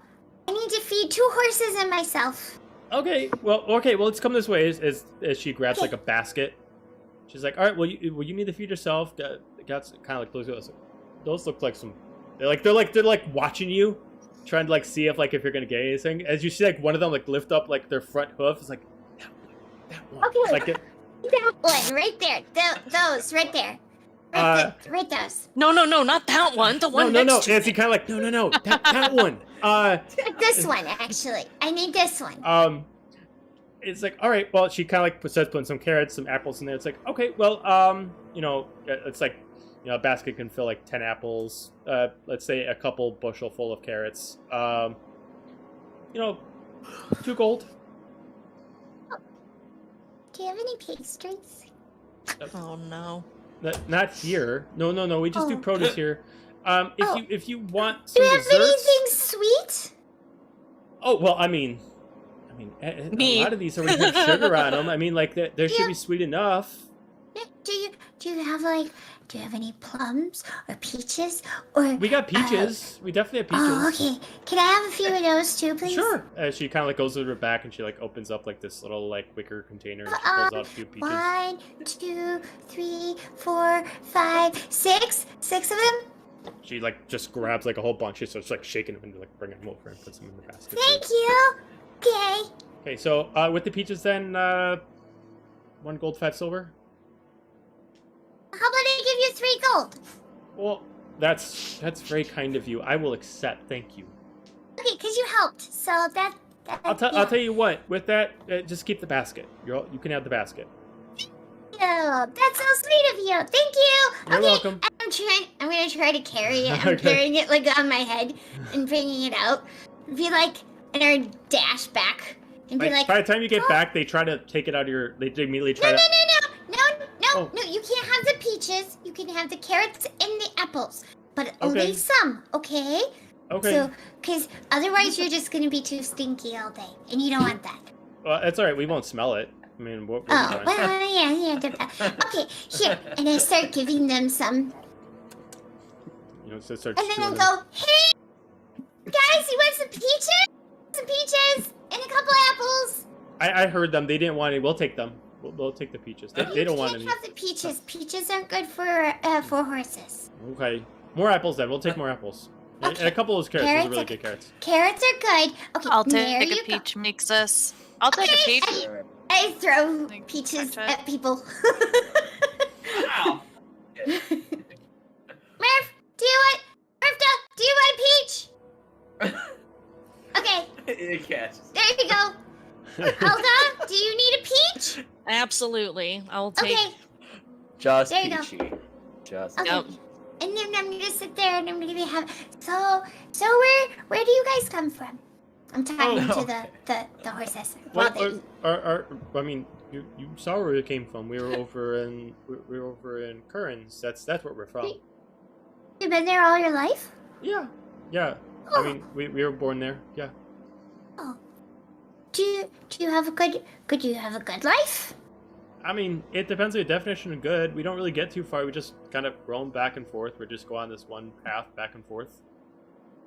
I need to feed 2 horses and myself. Okay, well, let's come this way. As she grabs like a basket, she's like, "All right, well, you need to feed yourself." Got kind of like those look like some. They're like watching you, trying to like see if you're gonna get anything. As you see like one of them like lift up like their front hoof, it's like that one. Okay. It's like That one right there. Those right there. Right those. No, not that one. The one no. next to As he kind of like no, that one. This one actually. I need this one. It's like, all right, well, she kind of like starts putting some carrots, some apples in there. It's like, okay, well, it's like, a basket can fill like 10 apples, let's say a couple bushel full of carrots, 2 gold. Do you have any pastries? Oh no. Not here. No, we just do Oh. produce here. If you want Do some you have desserts, anything sweet? Oh well, I mean, a Me. lot of these already have sugar on them. I mean, like there should be sweet enough. Yeah, do you have any plums or peaches or? We got peaches. We definitely have peaches. Oh, okay. Can I have a few of those too, please? Sure. She kind of like goes to her back and she like opens up like this little like wicker container and she pulls out a few peaches. 1, 2, 3, 4, 5, 6. 6 of them. She like just grabs like a whole bunch. She starts like shaking them and like bringing them over and puts them in the basket. Thank you. Okay. Okay, so with the peaches then, 1 gold, 5 silver. How about I give you 3 gold? Well, that's very kind of you. I will accept. Thank you. Okay, because you helped. So that I'll tell you what. With that, just keep the basket. You can have the basket. Oh, that's so sweet of you. Thank you. You're welcome. I'm gonna try to carry it. I'm Okay. carrying it like on my head and bringing it out. Be like, and I dash back and be like. By the time you get back, they try to take it out of your. They immediately try No, to. no. You can't have the peaches. You can have the carrots and the apples, but only Okay. some, okay? Okay. So, because otherwise you're just gonna be too stinky all day, and you don't want that. Well, it's all right. We won't smell it. I mean, we'll be Oh, fine. well, yeah. Okay, here, and I start giving them some, You know, so it starts and then chewing I'll them. go, hey, guys, you want some peaches? Some peaches and a couple apples. I heard them. They didn't want any. We'll take them. We'll take the peaches. They don't want any. You can't have the peaches. Peaches aren't good for horses. Okay. More apples then. We'll take more apples. And Okay. a couple of those carrots. Those are Carrots really are good carrots. Carrots are good. Okay, I'll there take you a go. peach mixus. I'll take a Okay, peach. I throw Like, peaches touch it. at people. Ow. Murph, do you want peach? Okay, It catches. there you go. Elda, do you need a peach? Absolutely. I'll take. Okay, Just There you go. peachy. Just okay. Yep. And then I'm gonna sit there and I'm gonna be having. So where do you guys come from? I'm talking Oh. to the horses. What? While they eat. I mean, you saw where we came from. We were over in Currens. That's where we're from. You've been there all your life? Yeah. I Oh. mean, we were born there. Yeah. Do you have a good life? I mean, it depends on the definition of good. We don't really get too far. We just kind of roam back and forth. We just go on this one path back and forth.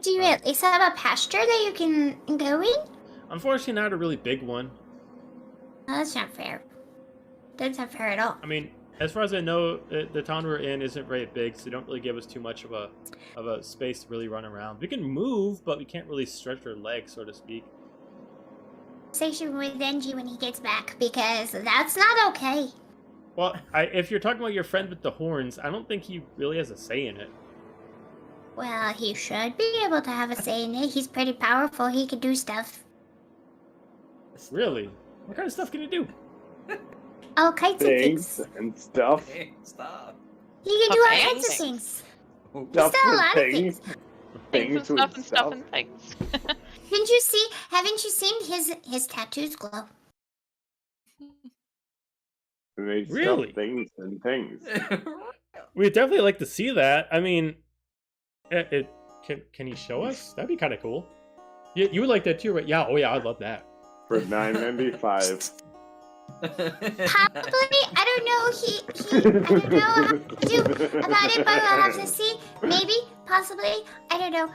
Do you at least have a pasture that you can go in? Unfortunately, not a really big one. No, that's not fair. That's not fair at all. I mean, as far as I know, the town we're in isn't very big, so they don't really give us too much of a space to really run around. We can move, but we can't really stretch our legs, so to speak. Conversation with Benji when he gets back, because that's not okay. Well, if you're talking about your friend with the horns, I don't think he really has a say in it. Well, he should be able to have a say in it. He's pretty powerful. He can do stuff. Really? What kind of stuff can he do? All kinds of Things things. and stuff. Hey, stop. He can do all Okay. kinds of things. Stuff done a with lot of things. Things Things and stuff with and stuff and things. Haven't you seen his tattoos glow? They stuff Really? things and things. We'd definitely like to see that. I mean, can he show us? That'd be kind of cool. You would like that too, right? Yeah. Oh yeah, I'd love that. For $9.95. Probably. I don't know. I don't know how to do about it, but we'll have to see. Maybe, possibly. I don't know.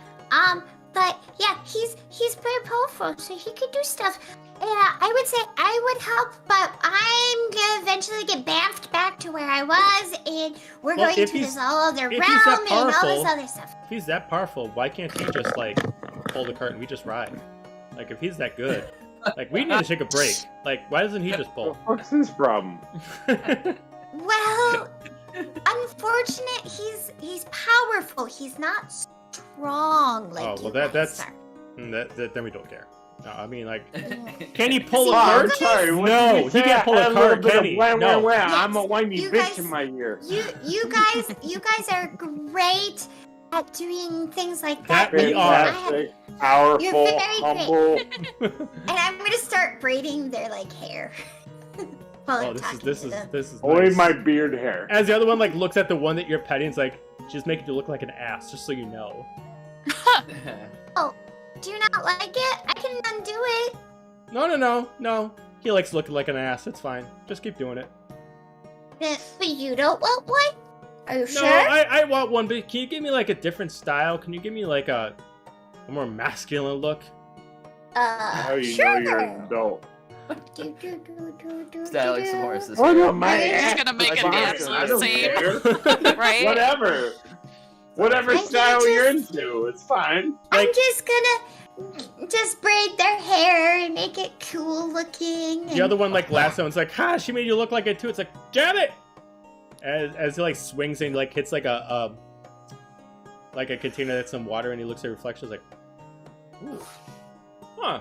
But yeah, he's pretty powerful, so he could do stuff. Yeah, I would say I would help, but I'm gonna eventually get bamfed back to where I was, and we're Well, going if to he's- this all other if realm he's that and all this powerful- other stuff. If he's that powerful, why can't he just like pull the cart and we just ride? Like if he's that good, like we need to take a break. Like why doesn't he just pull? What's his problem? Well, unfortunate, he's powerful. He's not strong like Oh, well, you that's- guys are. then we don't care. No, I mean like, Yeah. can he pull a See, Oh, cart? I'm sorry. What No, did you he say? can't pull I a had little cart, bit can of he? wah, wah, No. wah. Yes, I'm a whiny you bitch guys- in my ear. You guys are great at doing things like that. That we because are. I have- Fantastic, powerful, You're very humble. and I'm gonna start braiding their like hair. While Oh, I'm talking this to them. is Only nice. my beard hair. As the other one like looks at the one that you're petting, it's like she's making you look like an ass, just so you know. Do you not like it? I can undo it. No. He likes looking like an ass. It's fine. Just keep doing it. But you don't want one? Are you No, sure? I want one, but can you give me like a different style? Can you give me like a more masculine look? How do you sure. know you're an adult? Styling some horses. What here. am I? You're just gonna make it the absolute same. Right? Whatever. Whatever I can't style you're just- into, it's fine. I'm just gonna just braid their hair and make it cool looking. The other one like laughs and it's like, ha, she made you look like it too. It's like, damn it! As he like swings and like hits like a container that's some water and he looks at reflections like, ooh. Huh.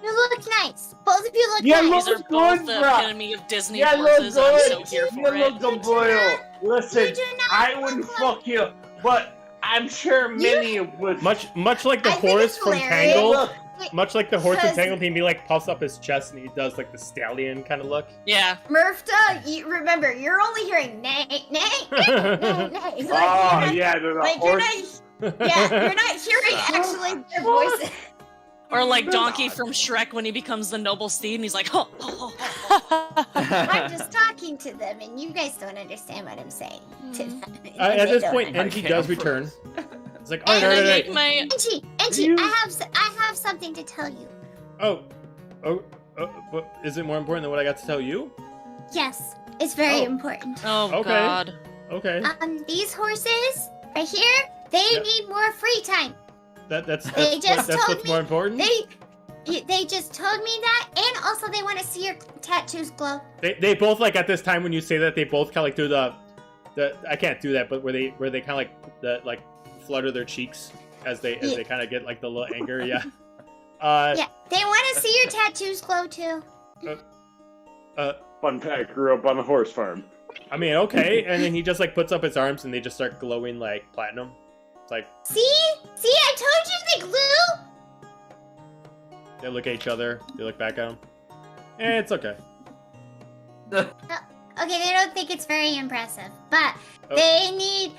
You look nice. Both of you look Yeah, nice. These are Look both good, the bruh. epitome of Disney Yeah, look horses. I'm so good. here You for it. look a boil. Listen, You do not I look wouldn't like- fuck you, but I'm sure many would. Much like the I think horse it's from hilarious. Tangled. Look, Much like the horse from Because- Tangled, he like puffs up his chest and he does like the stallion kind of look. Yeah. Murphta, remember, you're only hearing nay, nay, nay, nay, nay. oh yeah, the Like you're horse. not, yeah, you're not hearing actually their voices. Or like Donkey from Shrek when he becomes the noble steed and he's like, oh, I'm just talking to them, and you guys don't understand what I'm saying to them. At They this don't point, understand. Enki does return. It's like, oh, Can I no. make my Angie, You- I have something to tell you. Oh, but is it more important than what I got to tell you? Yes, it's very Oh. important. Oh Okay. god. Okay, These horses right here, they Yep. need more free time. that's just told what's me more important. They just told me that, and also they want to see your tattoos glow. They both like at this time when you say that they both kind of like do the I can't do that, but where they kind of like flutter their cheeks as they Yeah. kind of get like the little anger. Yeah. Yeah, they want to see your tattoos glow too. Fun fact: grew up on a horse farm. I mean, okay, and then he just like puts up his arms and they just start glowing like platinum. It's like See, I told you they glue. they look at each other, they look back at him. It's okay. Okay, they don't think it's very impressive, but Oh. they need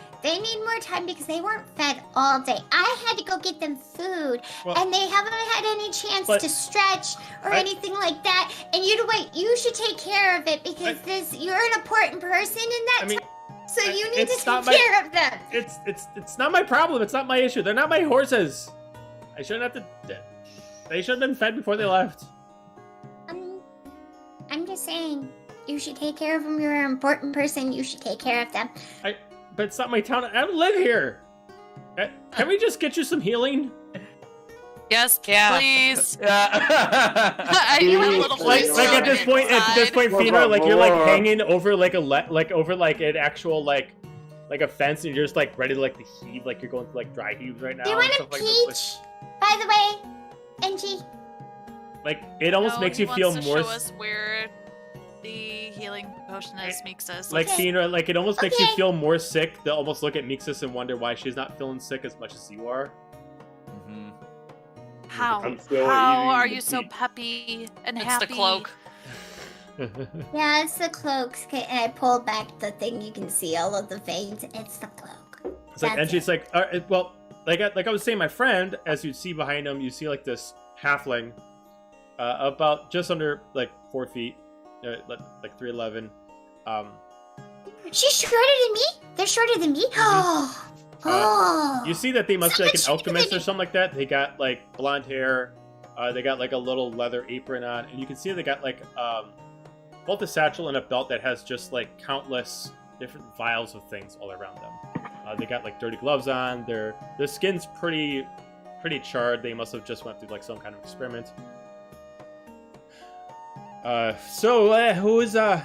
more time because they weren't fed all day. I had to go get them food, Well, and they haven't had any chance but to stretch or I- anything like that. And you should take care of it because you're an important person in that I mean, time, so you need it's to not take care of them. it's not my problem. It's not my issue. They're not my horses. I shouldn't have to. They should have been fed before they left. I'm just saying, you should take care of them. You're an important person. You should take care of them. But it's not my town. I don't live here. Can we just get you some healing? Yes, Yeah. please. Yeah. I need a little Like place Like to at this sit point, inside. Fina, like you're like hanging over like over like an actual like a fence, and you're just like ready to like to heave, like you're going through like dry heaves right now. Do you and want a stuff like this. peach? By the way, Angie. Like it almost No, makes he you feel wants to more show us where the healing potion is, Mixus. like Okay. Fina, like it almost makes you Okay. feel more sick to almost look at Mixus and wonder why she's not feeling sick as much as you are. Mhm. How? I'm still How eating are the you so peach. peppy and It's happy? the cloak. Yeah, it's the cloaks. Okay, and I pulled back the thing. You can see all of the veins. It's the cloak. It's like, That's and she's like, well, like I was saying, my friend, as you see behind him, you see like this halfling, about just under like 4 feet, like 3'11". She's shorter than me. They're shorter than me. Oh. You see that they must be like an So much alchemist or shorter. something like that. They got like blonde hair. They got like a little leather apron on, and you can see they got like both a satchel and a belt that has just like countless different vials of things all around them. They got like dirty gloves on. Their skin's pretty charred. They must have just went through like some kind of experiment. Who is the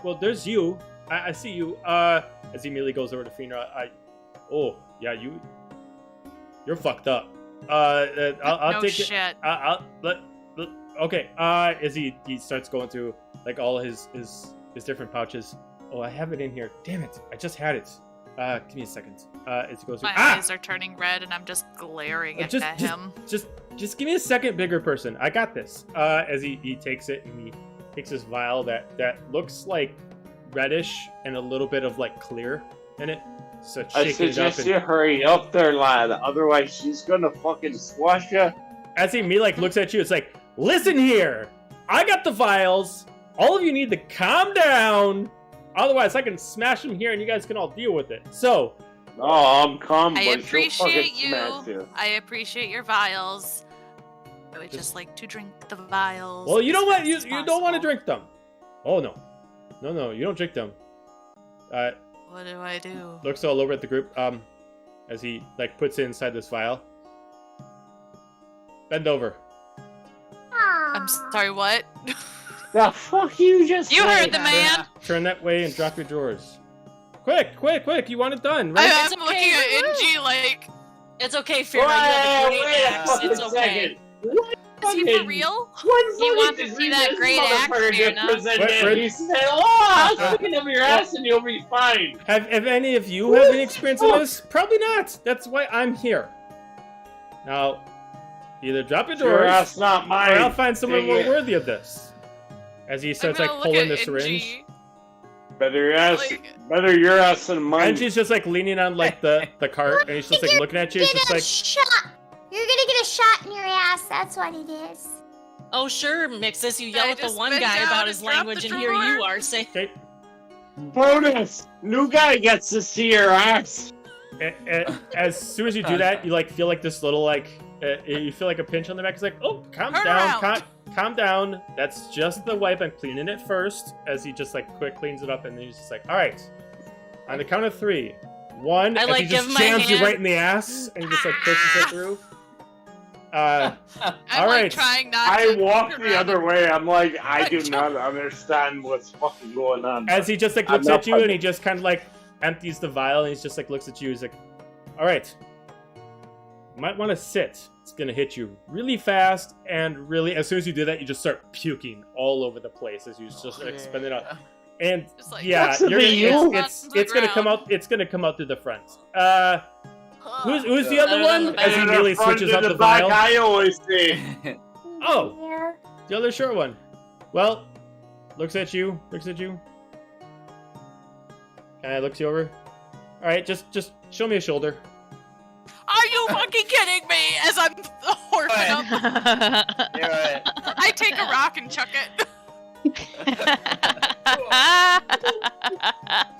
well, there's you. I see you. As he immediately goes over to Fina, oh yeah, you're fucked up. I'll no take shit. it. Okay. As he starts going through like all his different pouches. Oh, I have it in here. Damn it! I just had it. Give me a second. As he goes through. My eyes are turning red and I'm just glaring at him. Just give me a second, bigger person. I got this. As he takes it and he takes this vial that looks like reddish and a little bit of like clear in it. starts I shaking it up. suggest you hurry up there, lad. Otherwise, she's gonna fucking squash you. As he like looks at you, it's like, listen here, I got the vials. All of you need to calm down. Otherwise, I can smash them here, and you guys can all deal with it. So. Oh, I'm calm, I but she'll fucking appreciate smash you. I appreciate your vials. I would just like to drink the vials. Well, you know what? as You fast as don't want to possible. drink them. Oh no, no, you don't drink them. What do I do? Looks all over at the group. As he like puts it inside this vial. Bend over. I'm sorry, what? The fuck you just You said? heard the man! Turn that way and drop your drawers. Quick! You want it done, right? I'm looking at NG like, It's okay, Fear. You have a great Wait a axe. fucking It's okay. second. What is he for fucking- real? What He wants to fucking see that this great axe, motherfucker Fear, just no? presented Wait, it. wait. He said, "Oh, I'm looking over your ass and you'll be fine." Have any of you have any experience in this? Probably not. That's why I'm here. Now, either drop your Your doors, ass, not or mine. I'll find someone Dang more it. worthy of this. As he starts I'm like gonna look pulling at the syringe. NG. Better your ass, Like- better your ass than mine. And she's just like leaning on like the cart, and he's just like looking at you. It's Get just a like, shot. You're gonna get a shot in your ass. That's what it is. Oh, sure, Mixus. You yell I at the just one bent guy down about and his dropped language, the and here you drawer. are saying, okay. Bonus! New guy gets to see your ass. As soon as you do that, you like feel like this little like you feel like a pinch on the back. It's like, oh, calm Turn down, around. calm down. That's just the wipe. I'm cleaning it first. As he just like quick cleans it up, and then he's just like, all right, on the count of 3. 1, I, as like, he just give my jams you hand- right in the ass, and he just like pushes it through. I'm All like right. trying not I to walk look the around other way. I'm like, I do not understand what's fucking going on. As he just like I'm looks not at you, and he just kind of like empties the vial, and he's just like looks at you. He's like, all right, you might want to sit. It's gonna hit you really fast, and really, as soon as you do that, you just start puking all over the place as you just like spin it out. And Just like, yeah, That's the you're thing, gonna, you- it's gonna come out. It's gonna come out through the front. Who's the other Better one? than the As he back. immediately Front switches to up the back, vial. I always say. Oh, Yeah. the other short one. Well, looks at you. Kind of looks you over. All right, just show me a shoulder. Are you fucking kidding me? As I'm horfing up, You're right. I take a rock and chuck it.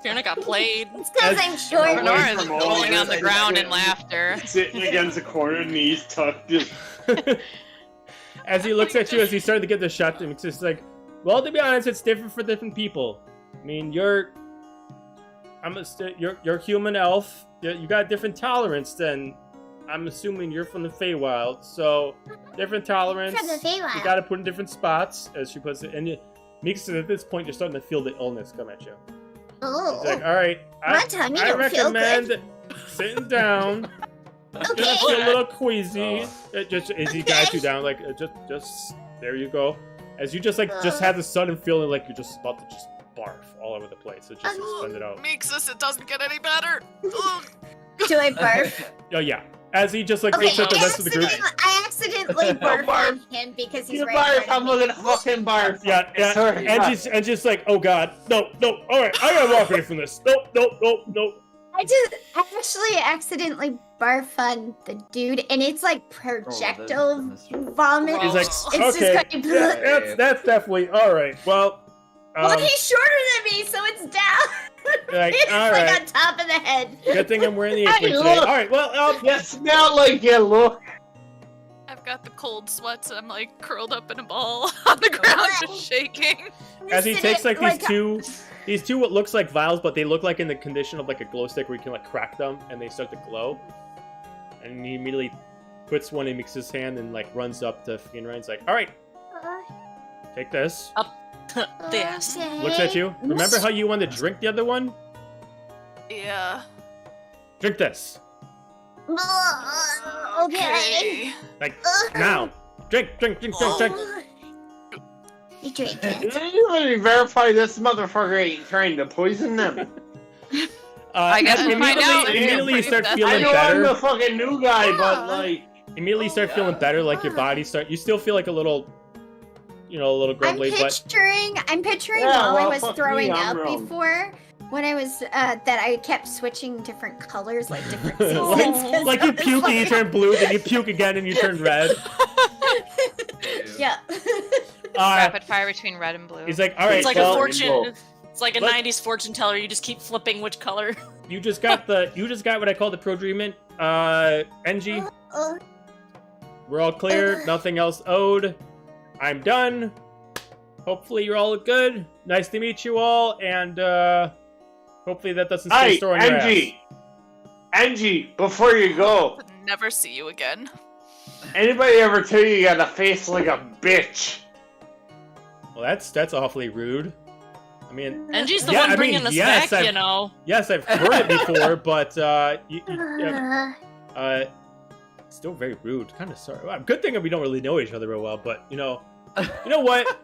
Fiona got played. It's because I'm short. Lenora is From all rolling on the this, ground like, in laughter. Sitting against the corner, knees tucked. Just, As he looks at you, as he started to get the shot, it's just like, well, to be honest, it's different for different people. I mean, you're human elf. You got different tolerance than, I'm assuming you're from the Feywild, so different tolerance. From the Feywild. You got to put in different spots, as she puts it. And it makes it at this point, you're starting to feel the illness come at you. Oh. He's like, all right, My tummy I don't feel recommend sitting down. Okay. Just feel a little queasy. Just as he guides you down, like just there you go. As you just have the sudden feeling like you're just about to just barf all over the place. So just spend it out. Makes this, it doesn't get any better. Ugh. Do I barf? Oh yeah. As he just like Okay, looks at the rest of the group. I accidentally barf on him because he's you right barf, in front I'm of me. looking fucking barf. Yeah, Sorry. and just like, oh god, no, all right, I gotta walk away from this. Nope. I actually accidentally barf on the dude, and it's like projectile vomit. He's like, It's just okay, kind of- yeah, that's definitely all right. Well, Well, he's shorter than me, so it's down. like, It's all like right. on top of the head. Good thing I'm wearing the Hey, apron today. look. All right, well, You smell like you look. I've got the cold sweats, and I'm like curled up in a ball on the ground, just shaking. as he Sit takes it like these two what looks like vials, but they look like in the condition of like a glow stick where you can like crack them and they start to glow. And he immediately puts one in Mix's hand and like runs up to Fiona and is like, all right, take this. Yes. Looks at you. Remember how you wanted to drink the other one? Yeah. Drink this. Okay. Like now. Drink. You drink it. Did you really verify this motherfucker ain't trying to poison them? I guess we'll find out. Immediately you start I I feeling know I'm the better. fucking new guy, but like, Immediately start feeling better. Like your body you still feel like a little, a little I'm grumbly, but picturing Yeah, while I well, was fuck throwing me, I'm up wrong. before. when I was that I kept switching different colors, like different seasons. like you puke and you turn blue, then you puke again and you turn red. Yeah. Rapid fire between red and blue. He's like, all right, It's like well, a fortune. It's like a 90s fortune teller. You just keep flipping which color. you just got what I call the pro-dreamment. NG, we're all clear. Nothing else owed. I'm done. Hopefully you're all good. Nice to meet you all, and hopefully that doesn't stay store on your ass. Angie, before you go, Never see you again. anybody ever tell you got a face like a bitch? Well, that's awfully rude. I mean, Angie's the Yeah, one I bringing mean, us yes, back, I've- you know. yes, I've heard it before, but still very rude. Kind of sorry. Well, good thing that we don't really know each other real well, but you know what?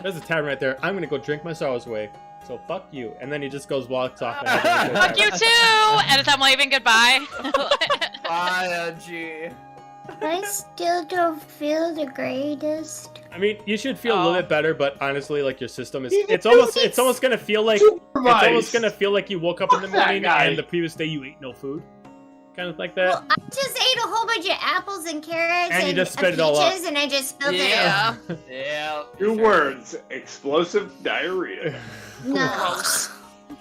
There's a tavern right there. I'm gonna go drink my sorrows away. So fuck you. And then he just walks off. And Fuck you too! And as I'm waving goodbye. Bye, Angie. I still don't feel the greatest. I mean, you should feel a little Oh. bit better, but honestly, like your system is, it's almost gonna feel like you woke up in the Fuck that morning guy. and the previous day you ate no food, kind of like that. Well, I just ate a whole bunch of apples and carrots And you just spit it all peaches, and I just spilled Yeah. it. Yeah. 2 words: explosive diarrhea. No, Gross.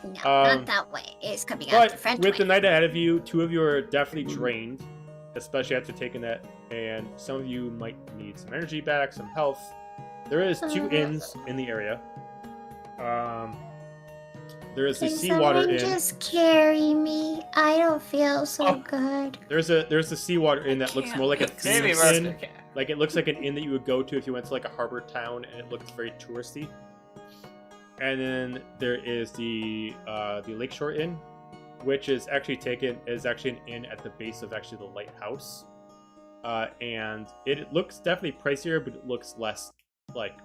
no, Um, not that way. It's coming out the But French with way. the night ahead of you, 2 of you are definitely drained, especially after taking that, and some of you might need some energy back, some health. There is 2 inns in the area. There is the Can Seawater someone Inn. just carry me? I don't feel so Oh. good. There's the Seawater Inn that looks Can't more like a mix. theme Maybe inn. Mercer can. Like it looks like an inn that you would go to if you went to like a harbor town, and it looks very touristy. And then there is the Lakeshore Inn, which is actually an inn at the base of actually the lighthouse. And it looks definitely pricier, but it looks less like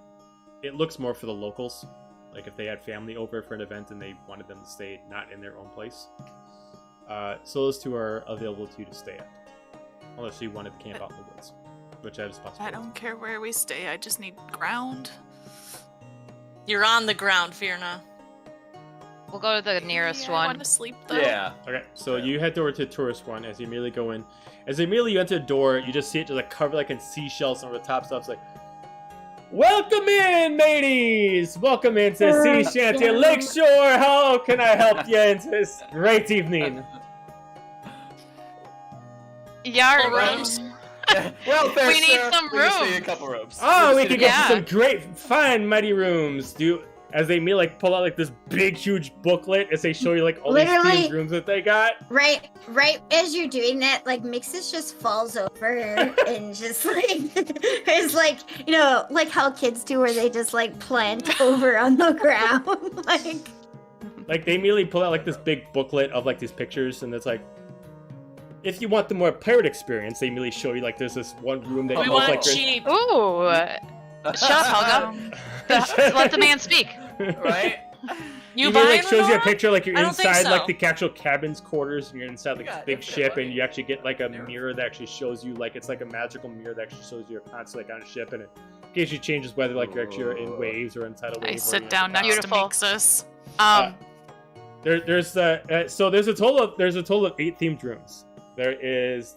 it looks more for the locals. Like if they had family over for an event and they wanted them to stay not in their own place. So those 2 are available to you to stay at, unless you wanted to camp out in the woods, which that is possible. I don't care where we stay. I just need ground. You're on the ground, Fierna. We'll go to the nearest I one. want to sleep though. Yeah. Okay, so you head over to the tourist one as you immediately go in. As you enter the door, you just see it just like covered like in seashells over the top stuff. It's like, welcome in, mateys! Welcome into Sea Shanty at Lakeshore. How can I help you into this great evening? Yeah, Full rooms. Welfare, We need sir. some We just need room. a couple rooms. Oh, we can get Yeah. you some great, fine, mighty rooms. As they like pull out like this big, huge booklet as they show you like all these Literally- themed rooms that they got. Right as you're doing that, like Mixus just falls over and just like it's like, you know, like how kids do where they just like plant over on the ground. Like they immediately pull out like this big booklet of like these pictures, and it's like, if you want the more pirate experience, they immediately show you like there's this one room that We looks want like there's- cheap. Ooh. Shut up, Helga. Let the man speak. Right? You He buying like shows you a Lenora? picture like you're I don't think inside so. like the actual cabin's quarters, and you're inside like this Yeah, big if ship, they're and you actually get like a They're- mirror that actually shows you like it's like a magical mirror that actually shows you're constantly like on a ship, and it occasionally changes whether like you're actually in waves or inside a wave. I or sit you're down in- next Beautiful. to Mixus. There's a total of 8 themed rooms. There is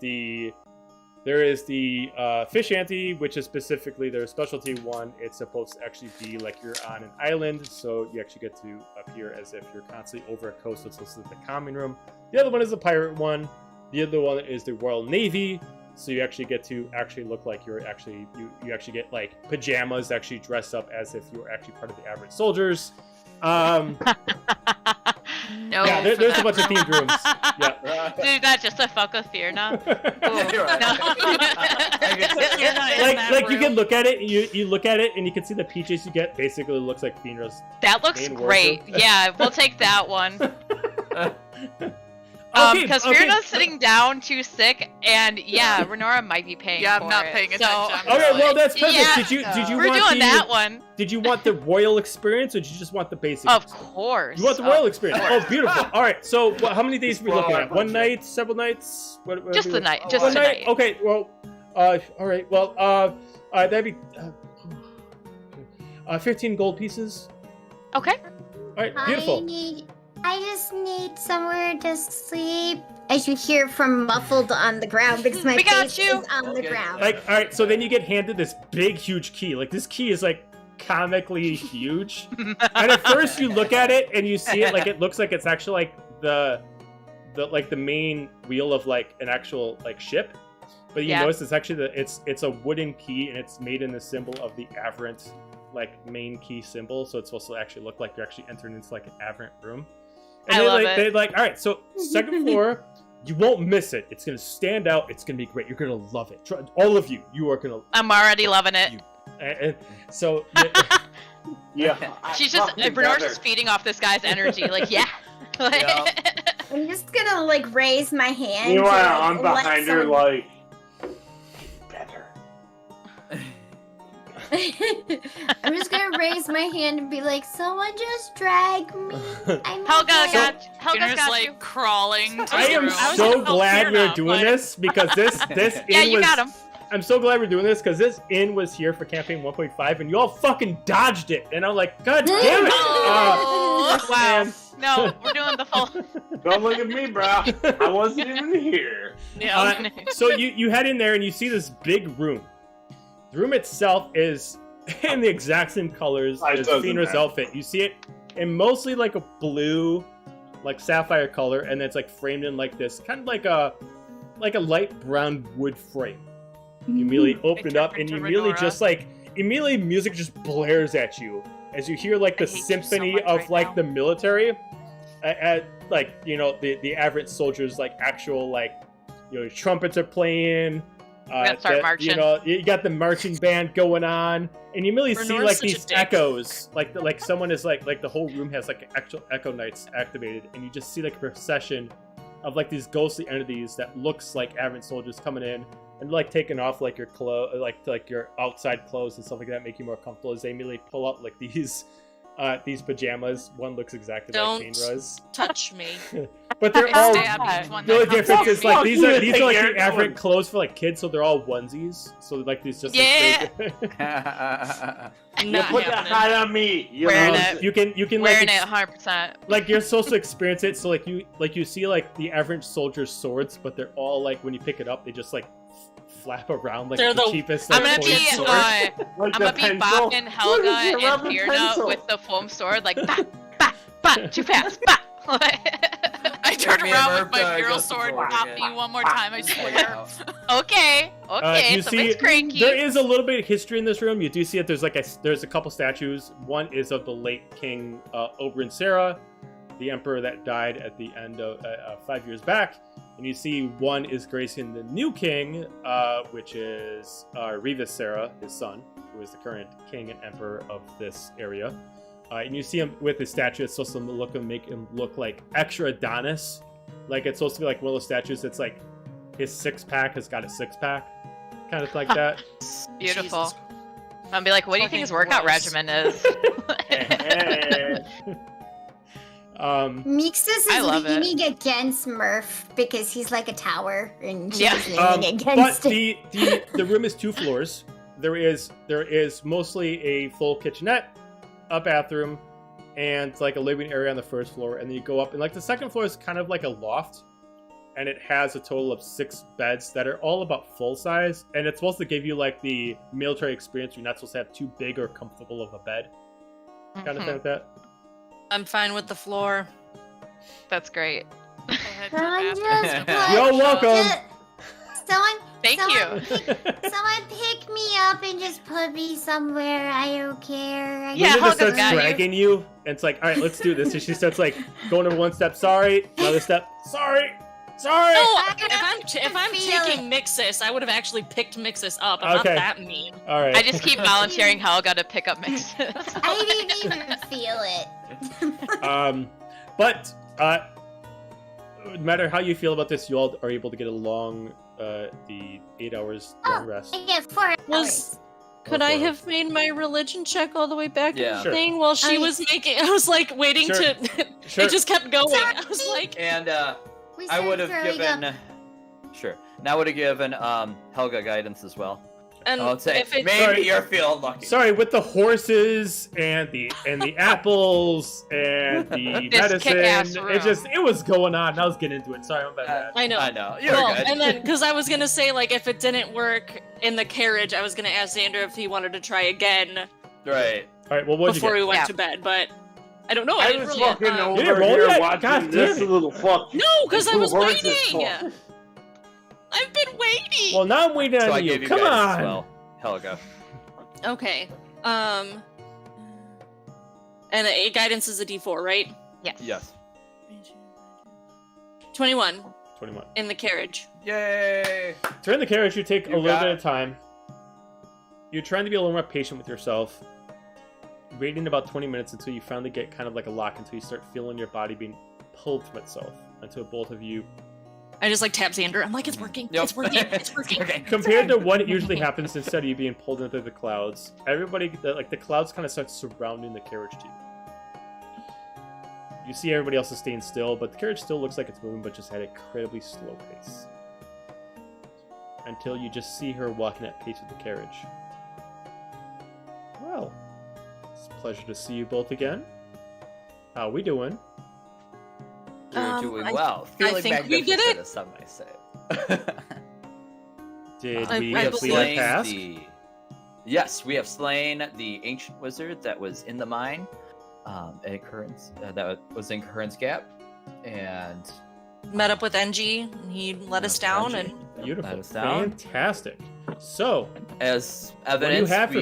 the fish ante, which is specifically their specialty one. It's supposed to actually be like you're on an island, so you actually get to appear as if you're constantly over a coast. So it's listed as the common room. The other one is the pirate one. The other one is the Royal Navy. So you actually get to look like you're actually you actually get like pajamas, actually dressed up as if you're actually part of the average soldiers. No. Yeah, there's a bunch of themed rooms. Yeah. Dude, that's just a fuck with fear now. You're right. like you can look at it, and you look at it, and you can see the peaches you get. Basically, looks like Fenrir's. That looks Main great. wardrobe. Yeah, we'll take that one. Okay, Because okay. Fierna's sitting down too sick, and yeah, Renora might be paying Yeah, for I'm not it. paying So, attention. Okay, well that's perfect. Yeah, did you we're want doing that one. Did you want the royal experience, or did you just want the basic? Of course. You want the royal experience? Oh, beautiful. All right. So, how many days are we Well, looking our at? One budget. night? Several nights? What Just the night. Just One the night? night. Okay. Well, all right. Well, that'd be 15 gold pieces. Okay. right, beautiful. I just need somewhere to sleep. As you hear from muffled on the ground because my We got face you. is on the ground. Like, all right, so then you get handed this big, huge key. Like, this key is like comically huge. And at first, you look at it and you see it like it looks like it's actually like the main wheel of like an actual like ship. But you notice it's actually it's a wooden key and it's made in the symbol of the Aberrant like main key symbol. So it's supposed to actually look like you're actually entering into like an Aberrant room. And I love it. They're like, all right, so second floor. You won't miss it. It's gonna stand out. It's gonna be great. You're gonna love it. All of you, you are gonna. I'm already loving it. And so, Yeah. She's just Bernor's just feeding off this guy's energy. Like, yeah. I'm just gonna like raise my hand. Meanwhile, to, I'm like, behind her like, better. I'm just gonna raise my hand and be like, "Someone just drag me." I'm Helga's okay." got like you. crawling. To I the am room. so glad we're doing this because this Yeah, inn you was. got him. I'm so glad we're doing this because this inn was here for campaign 1.5 and you all fucking dodged it, and I'm like, God damn it! Oh, wow. man. No, we're doing the full. Don't look at me, bro. I wasn't even here. Yeah. So you head in there and you see this big room. The room itself is in the exact same colors as Fenrir's outfit. You see it in mostly like a blue, like sapphire color, and it's like framed in like this kind of like a light brown wood frame. You immediately open it up and you immediately just like music just blares at you as you hear like the I hate you so symphony much of right like now. the military, at like the average soldiers like actual like trumpets are playing. Let's start marching. You got the marching band going on, and you immediately see Renor's like such a these dick. echoes, like someone is like the whole room has like actual echo knights activated, and you just see like a procession of like these ghostly entities that looks like average soldiers coming in and like taking off like your clothes, like your outside clothes and stuff like that, make you more comfortable. As they immediately pull out like these pajamas. One looks exactly like Fenrir's. Touch me. But they're I all. stab each one The only that comes difference near is me. like these are like the You're average going. clothes for like kids, so they're all onesies. So like these just Yeah. like, You Not put that happening. hat on me. You Wearing know? it. you can Wearing like it 100%. like you're supposed to experience it. So like you see like the average soldier's swords, but they're all like when you pick it up, they just like flap around like They're the the- cheapest. I'm like, gonna be toy sword. Like I'm the gonna be pencil. bopping Helga Look, it's your and rubber Fierna pencil. with the foam sword, like bop, bop, bop, too fast, bop. I turn Me and around Murph, with my mural goes to sword. sword Pop again. me one more time, I swear. Okay, You somebody's see, cranky. there is a little bit of history in this room. You do see that there's there's a couple statues. One is of the late King Oberyn Sarah, the emperor that died at the end of 5 years back. And you see one is gracing the new king, which is Revis Sarah, his son, who is the current king and emperor of this area. And you see him with his statue. It's supposed to make him look like extra Adonis. Like it's supposed to be like one of those statues that's like his six-pack has got a six-pack. Kind of like that. Beautiful. Jesus. I'll be like, what do you think his workout Fucking gross. regimen is? Mixus I is love it. leaning against Murph because he's like a tower and she's Yeah. leaning But against it. the room is 2 floors. There is mostly a full kitchenette, a bathroom, and like a living area on the first floor. And then you go up, and like the second floor is kind of like a loft, and it has a total of 6 beds that are all about full size. And it's supposed to give you like the military experience. You're not supposed to have too big or comfortable of a bed, kind of thing like that. I'm fine with the floor. That's great. Go ahead, Someone Jeff, just after put- You're welcome. Thank Someone you. Someone pick me up and just put me somewhere. I don't care. I Yeah, Luna don't just starts Helga's got you. dragging you, and it's like, all right, let's do this. And she starts like going over 1 step, sorry, another step, sorry. No, if I'm feel taking Mixus, I would have actually picked Mixus up. I'm Okay. not that mean. All right. I just keep volunteering Helga to pick up mixes. I didn't even feel it. But no matter how you feel about this, you all are able to get along the 8 hours long rest. I get 4 hours. Could I have made my religion check all the way back Yeah. in the Sure. thing while she was making? I was like waiting Sure. to. Sure. It just kept going. I was like, And We I started would have throwing given. up. Sure. And I would have given Helga guidance as well. And I'll say if it, maybe Sorry. you're feeling lucky. Sorry, with the horses and the apples and the This kick-ass medicine, it was going on. I was getting into it. Sorry, I'm bad. I know. I know. You're Well, good. and then because I was gonna say like if it didn't work in the carriage, I was gonna ask Xander if he wanted to try again Right. All right, well, what'd before you we went Yeah. to bed, but I don't know. I I didn't was really. fucking You over didn't roll here yet? watching God this damn it. little fuck. No, because I Two was horses waiting. fuck. I've been waiting. get? Well, now I'm waiting So on I you. gave you Come guys on. as well. Helga. Okay. And guidance is a D4, right? Yes. Yes. 21 21. in the carriage. Yay! During the carriage, you take a You little got bit it. of time. You're trying to be a little more patient with yourself. Waiting about 20 minutes until you finally get kind of like a lock, until you start feeling your body being pulled from itself. Until both of you, I just like tap Xander. I'm like, it's working. Yep. It's working. It's working. Okay. compared to what usually happens instead of you being pulled into the clouds, the clouds kind of start surrounding the carriage to you. You see everybody else is staying still, but the carriage still looks like it's moving, but just at an incredibly slow pace. Until you just see her walking at pace with the carriage. Well, it's a pleasure to see you both again. How we doing? You're doing I well. Feeling think we did magnificent, it. as some might say. Did I- we I complete believe- our slain task? Yes, we have slain the ancient wizard that was in the mine, at Curran's, that was in Curran's Gap, and Met up with NG, and he let us down, and Beautiful. Let us down. Fantastic. So, As do you evidence, have for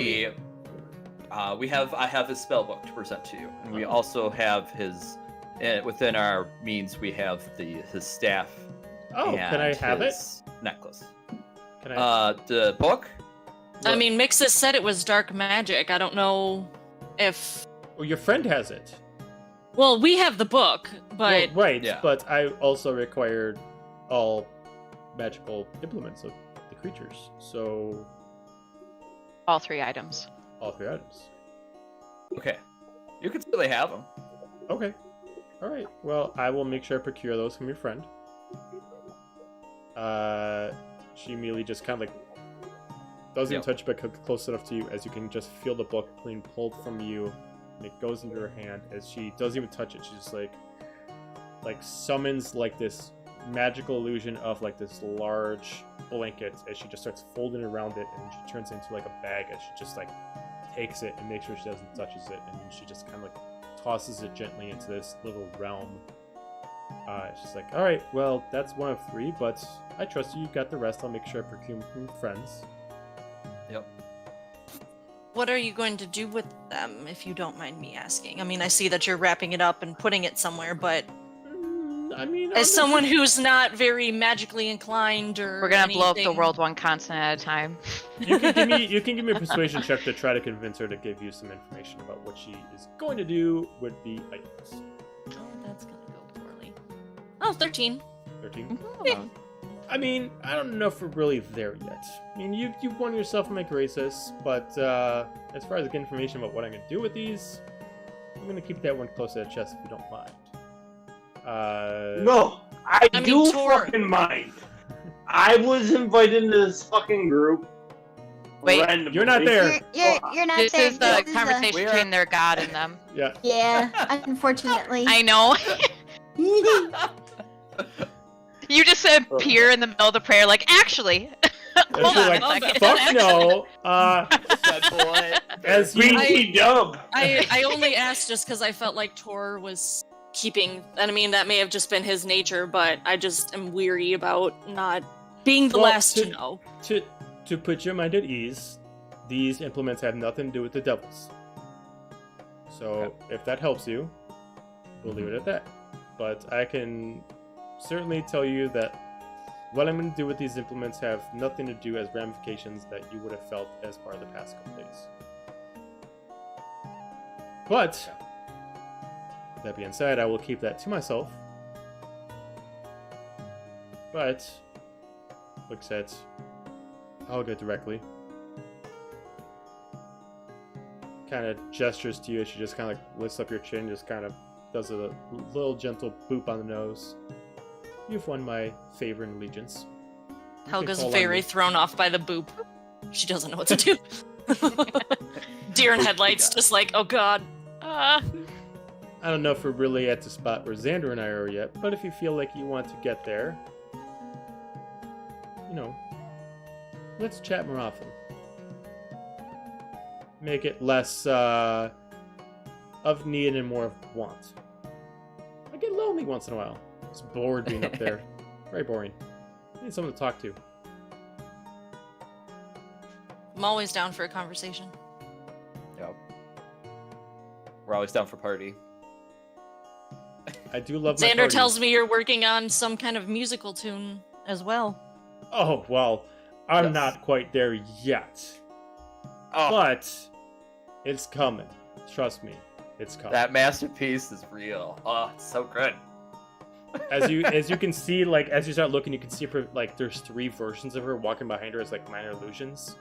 I have his spell book to present to you, and we also have his. Within our means, we have his staff. oh, and can I have it? his necklace. Can I? The book. I mean, Mixus said it was dark magic. I don't know if. Well, your friend has it. Well, we have the book, but Well, right, Yeah. but I also required all magical implements of the creatures. So, All 3 items. all 3 items. Okay, you can still have them. Okay. Alright. Well, I will make sure I procure those from your friend. She immediately just kind of like doesn't even Yep. touch, but close enough to you as you can just feel the book being pulled from you, and it goes into her hand. As she doesn't even touch it, she just like summons like this magical illusion of like this large blanket as she just starts folding around it, and she turns it into like a bag as she just like takes it and makes sure she doesn't touches it, and then she just kind of like tosses it gently into this little realm. She's like, all right, well, that's 1 of 3, but I trust you. You got the rest. I'll make sure I procure them from friends. Yep. what are you going to do with them, if you don't mind me asking? I mean, I see that you're wrapping it up and putting it somewhere, but I mean, as someone who's not very magically inclined or We're gonna blow up the anything- world one continent at a time. you can give me a persuasion check to try to convince her to give you some information about what she is going to do with the items. Oh, that's gonna go poorly. Oh, 13. 13. Oh. I mean, I don't know if we're really there yet. I mean, you've won yourself my graces, but as far as getting information about what I'm going to do with these, I'm going to keep that one close to the chest if you don't mind. No, I mean, do Tor- fucking mind. I was invited into this fucking group. Wait, randomly. you're not there. You're not This there. is the This is conversation We are- between their god and them. Yeah. Yeah, unfortunately. I know. You just said peer in the middle of the prayer, like, actually. And Hold she's on like, a second. fuck no. Said boy. As you BT dub. I only asked just because I felt like Tor was keeping, and I mean, that may have just been his nature, but I just am weary about not being the Well, last to know. to put your mind at ease, these implements have nothing to do with the devils. So if that helps you, we'll leave it at that. But I can certainly tell you that what I'm going to do with these implements have nothing to do as ramifications that you would have felt as part of the past couple days. But that being said, I will keep that to myself. But looks at Helga directly. Kind of gestures to you as she just kind of like lifts up your chin, just kind of does a little gentle boop on the nose. You've won my favor and allegiance. You can Helga's call on very me. thrown off by the boop. She doesn't know what to do. Deer in headlights, just like, oh god. I don't know if we're really at the spot where Xander and I are yet, but if you feel like you want to get there, you know, let's chat more often. Make it less of need and more of want. I get lonely once in a while. It's bored being up there. Very boring. I need someone to talk to. I'm always down for a conversation. Yep. We're always down for party. I do love my Xander parties. tells me you're working on some kind of musical tune as well. Oh, well, I'm Yes. not quite there yet. Oh, But it's coming. Trust me, it's coming. that masterpiece is real. Oh, it's so good. As you can see, like as you start looking, you can see her, like there's 3 versions of her walking behind her as like minor illusions.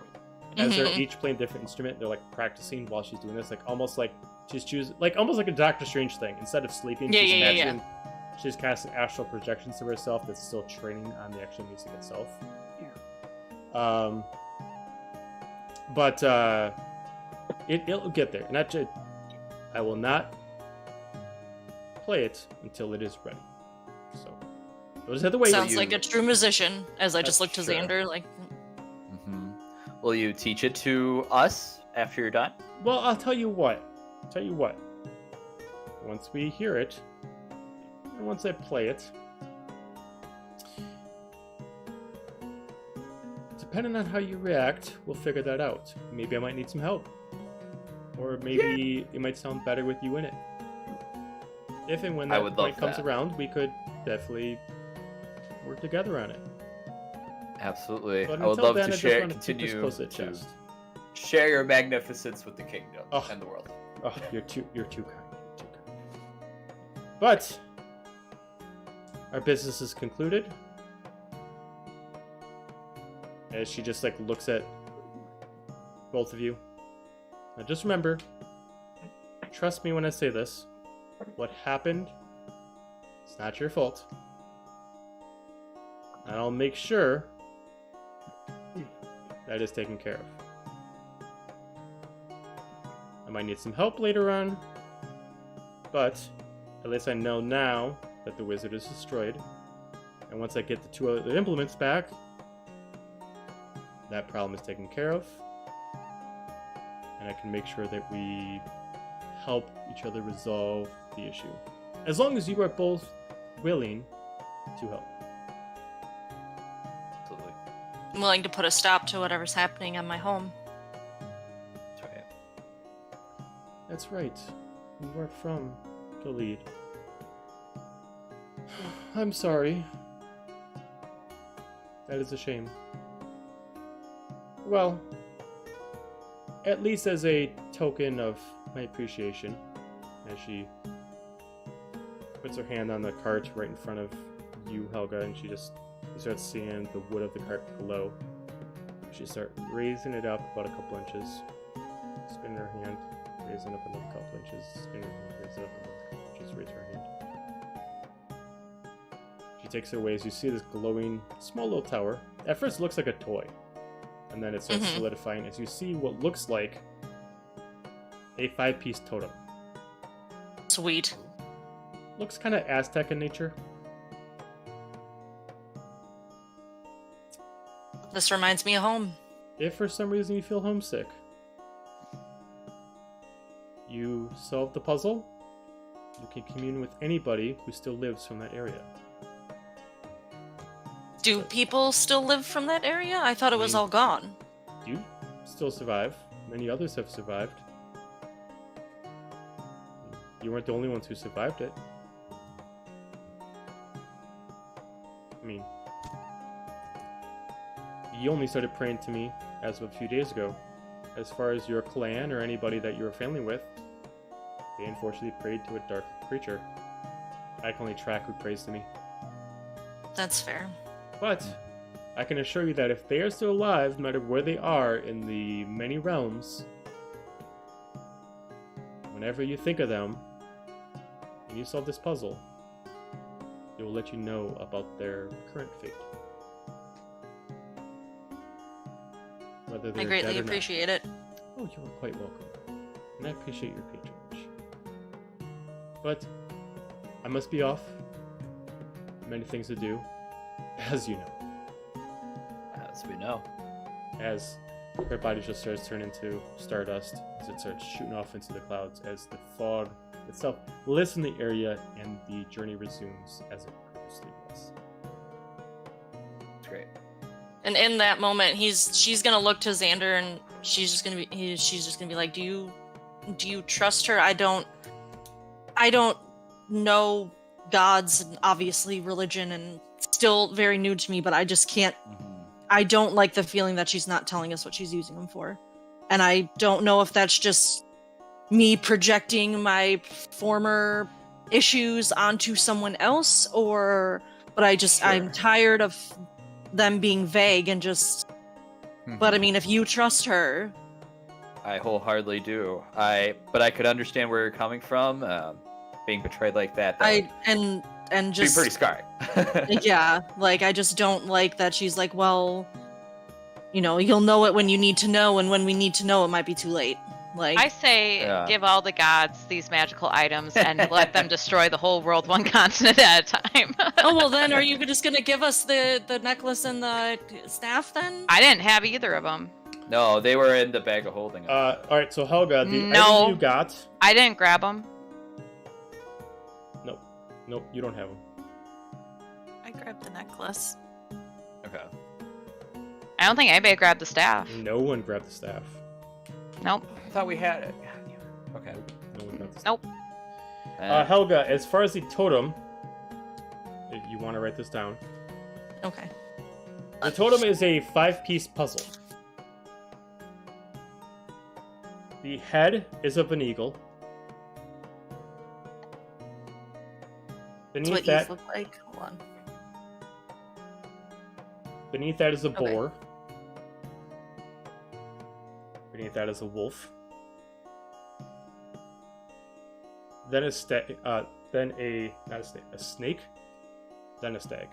As they're each playing a different instrument, they're like practicing while she's doing this, like almost like she's choosing, like almost like a Doctor Strange thing. Instead of sleeping, she's imagining she's casting astral projections of herself that's still training on the actual music itself. But it'll get there, and I will not play it until it is ready. So we'll just have to wait. Sounds like a true musician, as I just looked to Sure. Xander, like... Mm-hmm. Will you teach it to us after you're done? Well, I'll tell you what. Once we hear it, and once I play it, depending on how you react, we'll figure that out. Maybe I might need some help. Or maybe it might sound better with you in it. If and when I that would point love comes that. around, we could definitely work together on it. Absolutely. But I would until love then, to I just share, want to keep this continue close to to chest. share your magnificence with the kingdom Oh. and the world. Oh, you're too kind. You're too kind. But our business is concluded. As she just like looks at both of you. Now just remember, trust me when I say this. What happened, it's not your fault. And I'll make sure that is taken care of. I might need some help later on, but at least I know now that the wizard is destroyed. And once I get the 2 other implements back, that problem is taken care of. And I can make sure that we help each other resolve the issue. As long as you are both willing to help. Absolutely. I'm willing to put a stop to whatever's happening on my home. That's right. That's right. You are from Gilead. I'm sorry. That is a shame. Well, at least as a token of my appreciation, as she puts her hand on the cart right in front of you, Helga, and you starts seeing the wood of the cart below. She starts raising it up about a couple inches, spinning her hand, raising up another couple inches, spinning her hand, raise it up another couple inches, raise her hand. She takes it away as you see this glowing, small little tower. At first it looks like a toy, and then it starts solidifying as you see what looks like a 5-piece totem. Sweet. Looks kind of Aztec in nature. This reminds me of home. If for some reason you feel homesick, you solve the puzzle, you can commune with anybody who still lives from that area. Do people still live from that area? I thought it was all gone. You still survive. Many others have survived. You weren't the only ones who survived it. I mean, you only started praying to me as of a few days ago. As far as your clan or anybody that you were family with, they unfortunately prayed to a dark creature. I can only track who prays to me. That's fair. But I can assure you that if they are still alive, no matter where they are in the many realms, whenever you think of them, and you solve this puzzle, it will let you know about their current fate. whether I they're greatly dead or not. appreciate it. Oh, you are quite welcome. And I appreciate your patronage. But I must be off. Many things to do, as you know. As we know. As her body just starts turning into stardust, as it starts shooting off into the clouds, as the fog itself lifts in the area, and the journey resumes as it previously was. It's great. And in that moment, she's gonna look to Xander, and she's just gonna be like, "Do you trust her? I don't know gods, and obviously religion, and still very new to me, but I just can't. I don't like the feeling that she's not telling us what she's using them for, and I don't know if that's just me projecting my former issues onto someone else, but I'm tired of them being vague and just. But I mean, if you trust her, I wholeheartedly do. But I could understand where you're coming from. Being betrayed like that. And just be pretty scarring. Yeah, like I just don't like that she's like, well, you'll know it when you need to know, and when we need to know, it might be too late. Like I say, give all the gods these magical items and let them destroy the whole world one continent at a time. Oh well, then are you just gonna give us the necklace and the staff then? I didn't have either of them. No, they were in the bag of holding. All right, so Helga, the items you got. I didn't grab them. Nope, you don't have them. I grabbed the necklace. Okay. I don't think anybody grabbed the staff. No one grabbed the staff. Nope. I thought we had it. Okay. No one grabbed the staff. Nope. Helga, as far as the totem, if you want to write this down. Okay. The totem is a 5-piece puzzle. The head is of an eagle. That's Beneath what that, these look like. Hold on. beneath that is a Okay. boar. Beneath that is a wolf. Then a snake. A snake. Then a stag.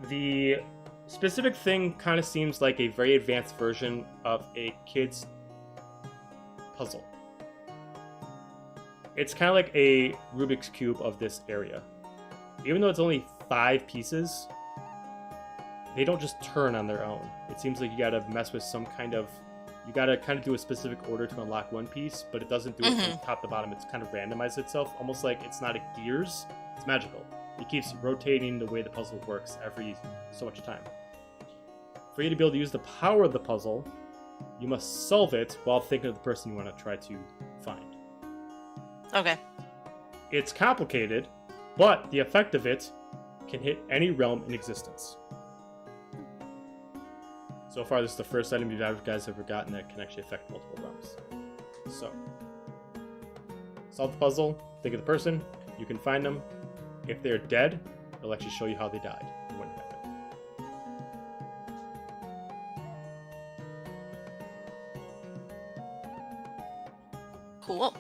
The specific thing kind of seems like a very advanced version of a kid's puzzle. It's kind of like a Rubik's Cube of this area. Even though it's only 5 pieces, they don't just turn on their own. It seems like you gotta mess with some kind of... You gotta kind of do a specific order to unlock one piece, but it doesn't do it from top to bottom. It's kind of randomized itself, almost like it's not a gears, it's magical. It keeps rotating the way the puzzle works every so much time. For you to be able to use the power of the puzzle, you must solve it while thinking of the person you want to try to find. Okay. It's complicated, but the effect of it can hit any realm in existence. So far, this is the first item you guys have ever gotten that can actually affect multiple realms. So, solve the puzzle, think of the person, you can find them. If they're dead, it'll actually show you how they died and what happened. Cool.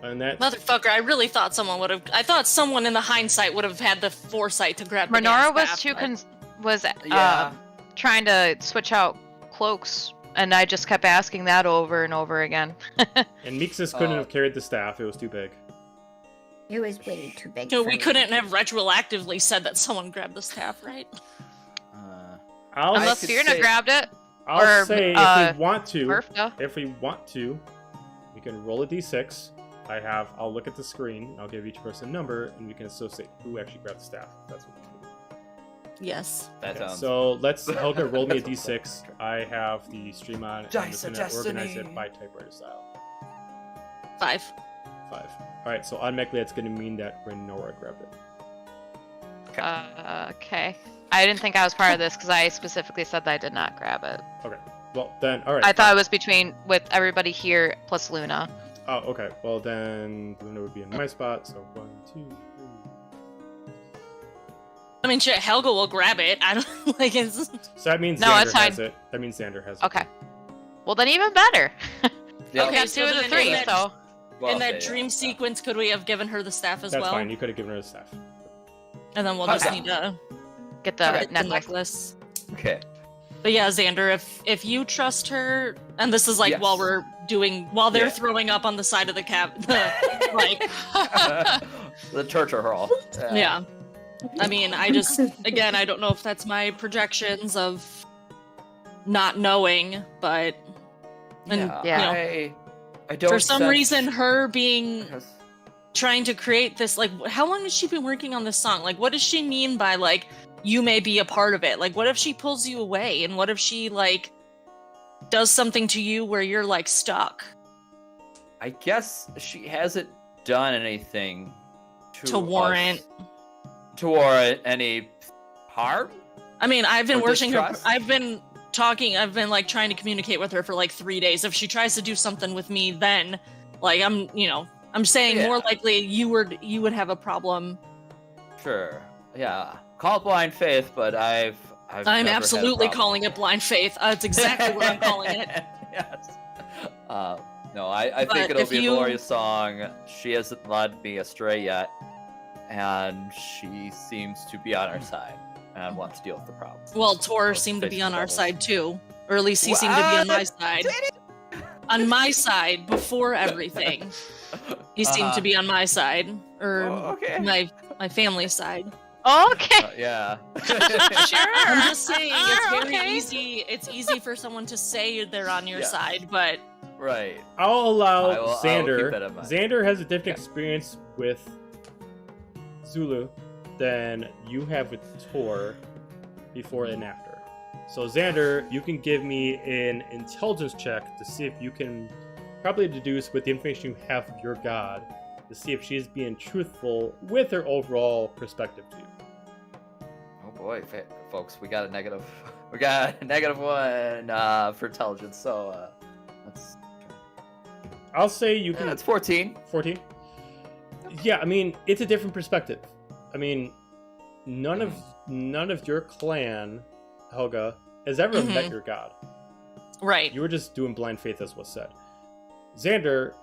And that's... Motherfucker, I really thought someone would have. I thought someone in the hindsight would have had the foresight to grab the Renora damn was staff, Yeah. trying to switch out cloaks, and I just kept asking that over and over again. And Mixus couldn't have carried the staff, it was too big. It was way too big. So for we me. couldn't have retroactively said that someone grabbed the staff, right? Unless could Fiona say- grabbed it. I'll or, say uh, if we want to, Murph, we can roll a d6. I'll look at the screen, I'll give each person a number, and we can associate who actually grabbed the staff. That's what we do. Yes. That Okay, sounds. so let's Helga roll me a That sounds d6. I have the stream on, and I'm Dice just of gonna organize Destiny. it by typewriter style. 5. 5. Alright, so automatically that's gonna mean that Renora grabbed it. Okay. I didn't think I was part of this because I specifically said that I did not grab it. Okay. Well then, alright. I thought it was with everybody here plus Luna. Oh, okay. Well then, Luna would be in my spot, so 1, 2, 3. I mean, shit, Helga will grab it. I don't like it's. So that means No, Xander it's fine. has it. That means Xander has it. Okay. Well, then even better. Yeah. I got so 2 of the then 3, you're so... Well, in that yeah, dream yeah. sequence, could we have given her the staff as That's well? fine. You could have given her the staff. And then we'll just Okay. need to Get the get the necklace. necklace. Okay. But yeah, Xander, if you trust her, and this is like Yes. while they're Yeah. throwing up on the side of the cab, like The torture hall. yeah. I mean, I don't know if that's my projections of not knowing, but and Yeah. you know, I don't. for some sense- reason, her being Yes. trying to create this, like, how long has she been working on this song? Like, what does she mean by like you may be a part of it? Like, what if she pulls you away, and what if she like does something to you where you're like stuck I guess she hasn't done anything to warrant? to warrant any harm. I mean, I've been Or working her. distrust? I've been like trying to communicate with her for like 3 days. If she tries to do something with me, then like I'm saying Yeah. more likely you would have a problem. Sure. Yeah. Call it blind faith, but I've I'm never had a absolutely problem. calling it blind faith. That's exactly what I'm calling it. Yes. No, I But think it'll if be you- a glorious song. She hasn't led me astray yet, and she seems to be on our side and wants to deal with the problem. Well, Tor Let's seemed to face be the on our devils. side too, or at least he seemed to be on my side. On my side before everything, he seemed to be on my side, or Oh, okay. my family's side. Okay. Yeah. Sure. I'm just saying it's very Okay. easy. It's easy for someone to say they're on your Yes. side, but Right. I'll allow I will Xander. keep that in mind. Xander has a different Okay. experience with Zulu than you have with Tor before and after. So Xander, you can give me an intelligence check to see if you can probably deduce with the information you have of your god to see if she's being truthful with her overall perspective to you. Oh boy, folks, we got a negative. We got a -1 for intelligence. So that's I'll say you can. that's 14. 14. Yeah, I mean it's a different perspective. I mean, none of your clan, Helga, has ever Mhm. met your god. right. You were just doing blind faith, as was said. Xander,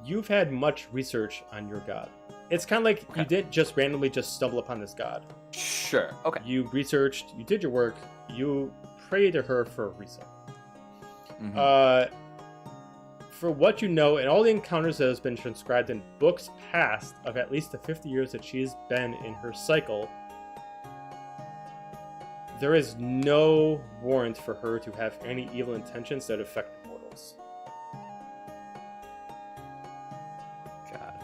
you've had much research on your god. It's kind of like Okay. you didn't just randomly just stumble upon this god. Sure. Okay. You researched, you did your work, you prayed to her for a reason. Mhm. For what you know, and all the encounters that has been transcribed in books past of at least the 50 years that she's been in her cycle, there is no warrant for her to have any evil intentions that affect mortals. God.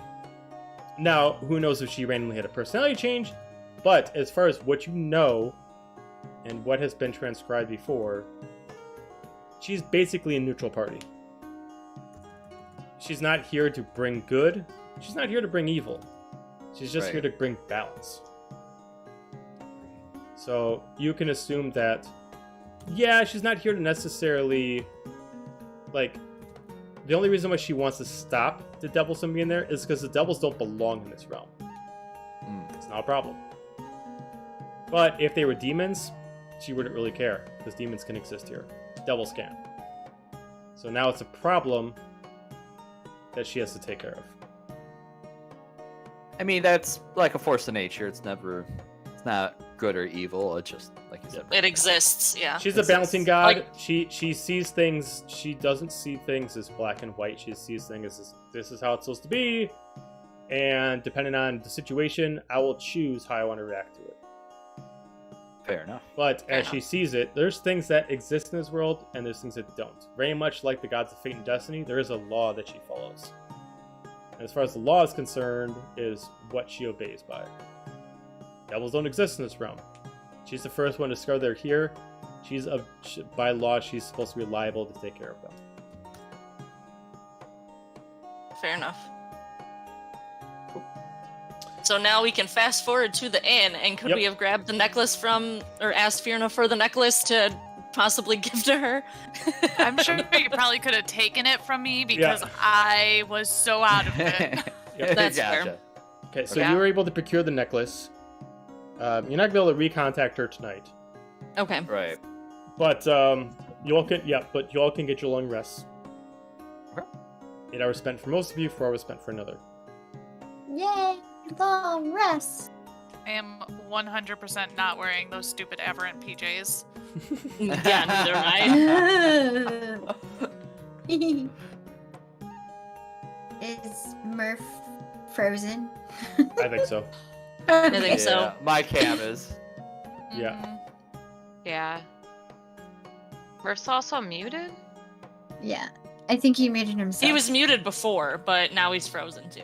Now, who knows if she randomly had a personality change, but as far as what you know and what has been transcribed before, she's basically a neutral party. She's not here to bring good, she's not here to bring evil. She's just Right. here to bring balance. So you can assume that, yeah, she's not here to necessarily, like, the only reason why she wants to stop the devils from being there is because the devils don't belong in this realm. Mm. It's not a problem. But if they were demons, she wouldn't really care, because demons can exist here. Devils can't. So now it's a problem that she has to take care of. I mean, that's like a force of nature. It's not good or evil. It's just like you said. It exists. Yeah. She's a It's- balancing god. like- She sees things. She doesn't see things as black and white. She sees things as this is how it's supposed to be, and depending on the situation, I will choose how I want to react to it. Fair enough. But Fair as she sees it, there's things that exist in this world, and there's things that don't. Very much like the gods of fate and destiny, there is a law that she follows. And as far as the law is concerned, is what she obeys by. Devils don't exist in this realm. She's the first one to discover they're here. By law, she's supposed to be liable to take care of them. Fair enough. So now we can fast forward to the inn, and could Yep. we have grabbed the necklace from, or asked Fiona for the necklace to possibly give to her? I'm sure you probably could have taken it from me because Yeah. I was so out of it. That's Gotcha. fair. Okay, so Okay. you were able to procure the necklace. You're not gonna be able to recontact her tonight, Okay. Right. but you all can get your long rests. Okay. 8 hours spent for most of you, 4 hours spent for another. Yay! Long rest. I am 100% not wearing those stupid aberrant PJs. Yeah, neither am I. Is Murph frozen? I think so. I think so. My cam is. Yeah. Mhm. Yeah. Murph's also muted? Yeah. I think he muted himself. He was muted before, but now he's frozen too.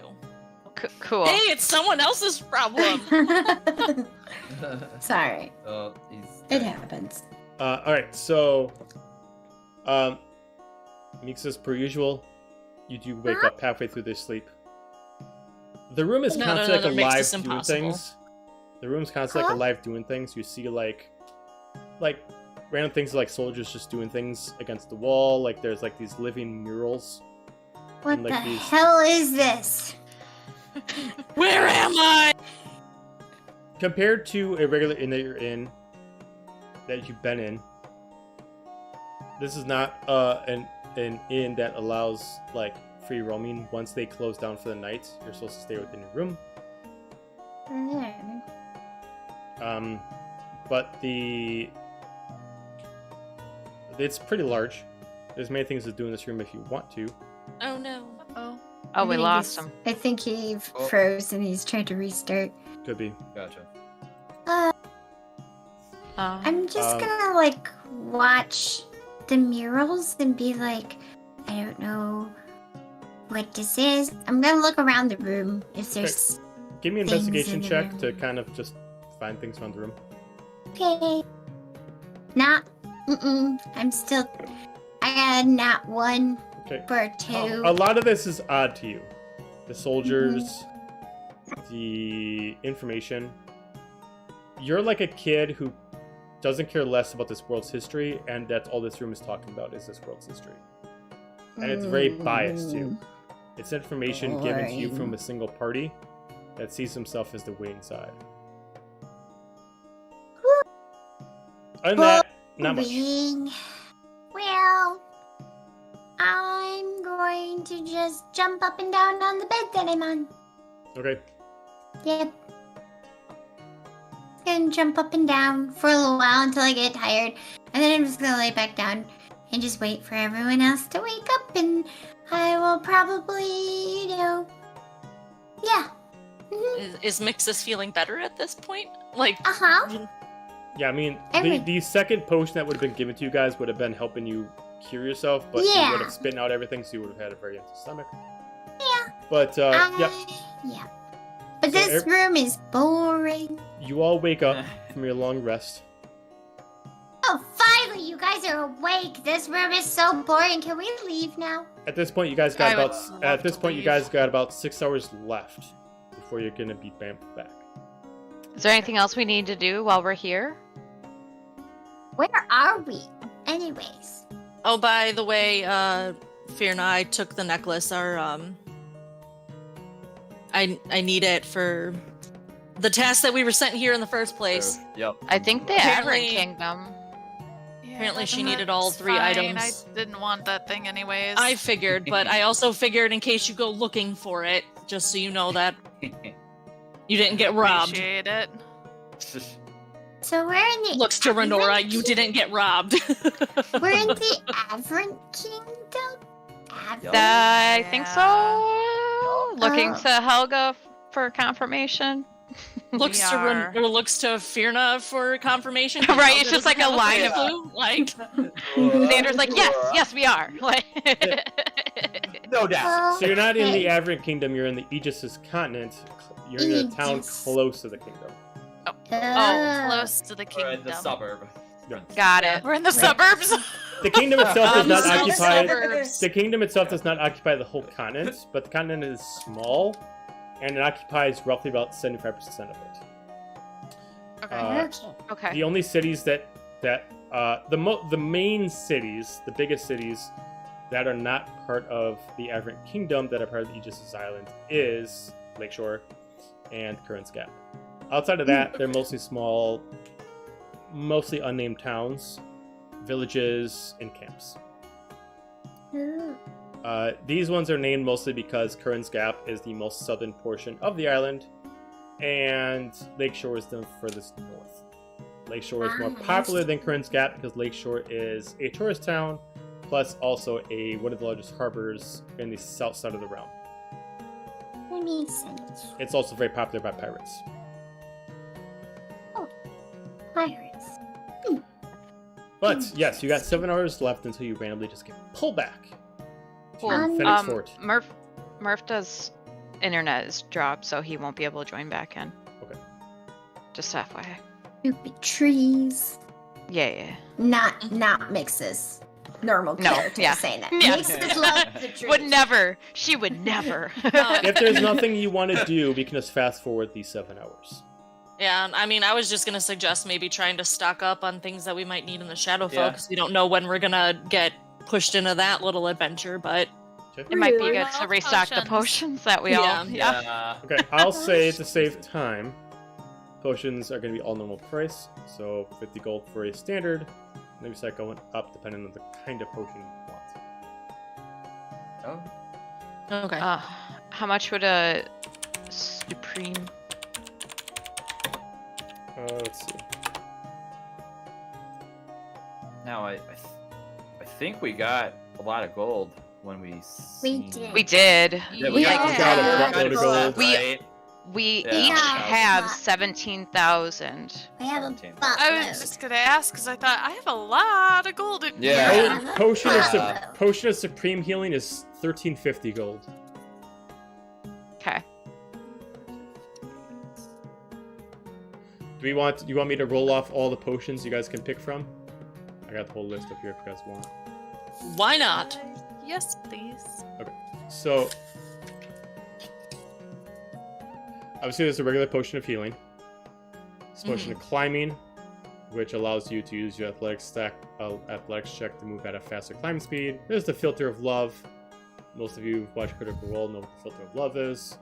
Cool. Hey, it's someone else's problem. Sorry. Oh, he's It happens. Alright, so Meeks, as per usual, you do wake up halfway through this sleep. The room is No, constantly that makes alive this doing impossible. things. The room's constantly alive doing things. You see like random things like soldiers just doing things against the wall. Like there's like these living murals. What And, like, the these- hell is this? Where am I? Compared to a regular inn that you're in, that you've been in, this is not an inn that allows like free roaming. Once they close down for the night, you're supposed to stay within your room. But it's pretty large. There's many things to do in this room if you want to. Oh no. Oh. Oh, we I think lost he's- him. I think he Oh. froze and he's trying to restart. Could be. Gotcha. I'm just Um, gonna like watch the murals and be like, I don't know what this is. I'm gonna look around the room if there's Give me an things investigation in the check to room. kind of just find things around the room. okay. Not. I'm still. I got a nat 1 Okay. for a 2. A lot of this is odd to you. The soldiers, the information. You're like a kid who doesn't care less about this world's history, and that's all this room is talking about is this world's history. And it's very biased too. It's information given to you from a single party that sees himself as the winning side. Other than that, not much. Boring. Well, I'm going to just jump up and down on the bed that I'm on. Okay. Yep. Gonna jump up and down for a little while until I get tired, and then I'm just gonna lay back down and just wait for everyone else to wake up, and I will probably, yeah. Is Mixus feeling better at this point? Like, Uh-huh. Yeah, I mean, Every- the second potion that would have been given to you guys would have been helping you cure yourself, but you Yeah. would have spit out everything, so you would have had a very empty stomach. Yeah. But, yeah, Yeah. But So this room is boring. you all wake up from your long rest. Oh, finally, you guys are awake. This room is so boring. Can we leave now? At this point, you guys got I would about love at this to point you leave. guys got about 6 hours left before you're gonna be bamped back. Is there anything else we need to do while we're here? Where are we? Anyways. oh, by the way, Fear and I took the necklace. I need it for the task that we were sent here in the first place. Yep. I think the Apparently- Aberrant Kingdom. Yeah, Apparently she that's needed all 3 fine. items. I didn't want that thing anyways. I figured, but I also figured in case you go looking for it, just so you know that you didn't get robbed. appreciate it. So we're in the Looks to Renora, you didn't get robbed. We're in the Aberrant Kingdom? I think so. Looking Oh. to Helga for confirmation. looks We to are. or looks to Firna for confirmation. Right, Helga it's just doesn't like a have line of- clue. Like, Xander's like, yes, we are. Like, No doubt. So you're not in the Okay. Aberrant Kingdom, you're in the Aegis' continent. You're in a town Aegis. close to the kingdom. Oh, Oh. close to the Or kingdom. in the suburb. got it. We're in the suburbs. The kingdom itself does not south occupy suburbs. the kingdom itself does not occupy the whole continent, but the continent is small and it occupies roughly about 75% of it. Okay. Uh, Okay. The only cities the main cities, the biggest cities that are not part of the Aberrant Kingdom, that are part of the Aegis Island, is Lakeshore and Current's Gap. Outside of that, they're mostly small, mostly unnamed towns, villages, and camps. Ooh. These ones are named mostly because Curran's Gap is the most southern portion of the island, and Lakeshore is the furthest north. Lakeshore is more popular than Curran's Gap because Lakeshore is a tourist town, plus also one of the largest harbors in the south side of the realm. That makes sense. It's also very popular by pirates. Pirates. But yes, you got 7 hours left until you randomly just get pulled back. Cool. Phoenix Fort. Murph does internet is dropped, so he won't be able to join back in. Okay. Just FYI. Stupid trees. Yeah. Not Mixes. Normal No, character yeah. saying that. Yeah. Mixes love the trees. Would never. She would never. If there's nothing you want to do, we can just fast forward these 7 hours. Yeah, I mean, I was just gonna suggest maybe trying to stock up on things that we might need in the Shadowfell, Yeah. because we don't know when we're gonna get pushed into that little adventure, but... It might be Really? good to restock the potions that we all. Yeah. Okay, I'll say to save time, potions are going to be all normal price. So 50 gold for a standard. Maybe start going up depending on the kind of potion you want. Oh. Okay. How much would a supreme? Let's see. Now I think we got a lot of gold when we. did. We did. Yeah, we got a buttload of gold. We Yeah. each Yeah. have 17,000. I have a 17. I was buttload. just gonna ask because I thought I have a lot of gold in Yeah. here. Yeah. Potion of Supreme Healing is 1350 gold. Okay. You want me to roll off all the potions you guys can pick from? I got the whole list up here if you guys want. Why not? Yes, please. So, obviously there's a regular potion of healing. There's a potion of climbing, which allows you to use your athletics check to move at a faster climb speed. There's the filter of love. Most of you who've watched Critical Role know what the filter of love is.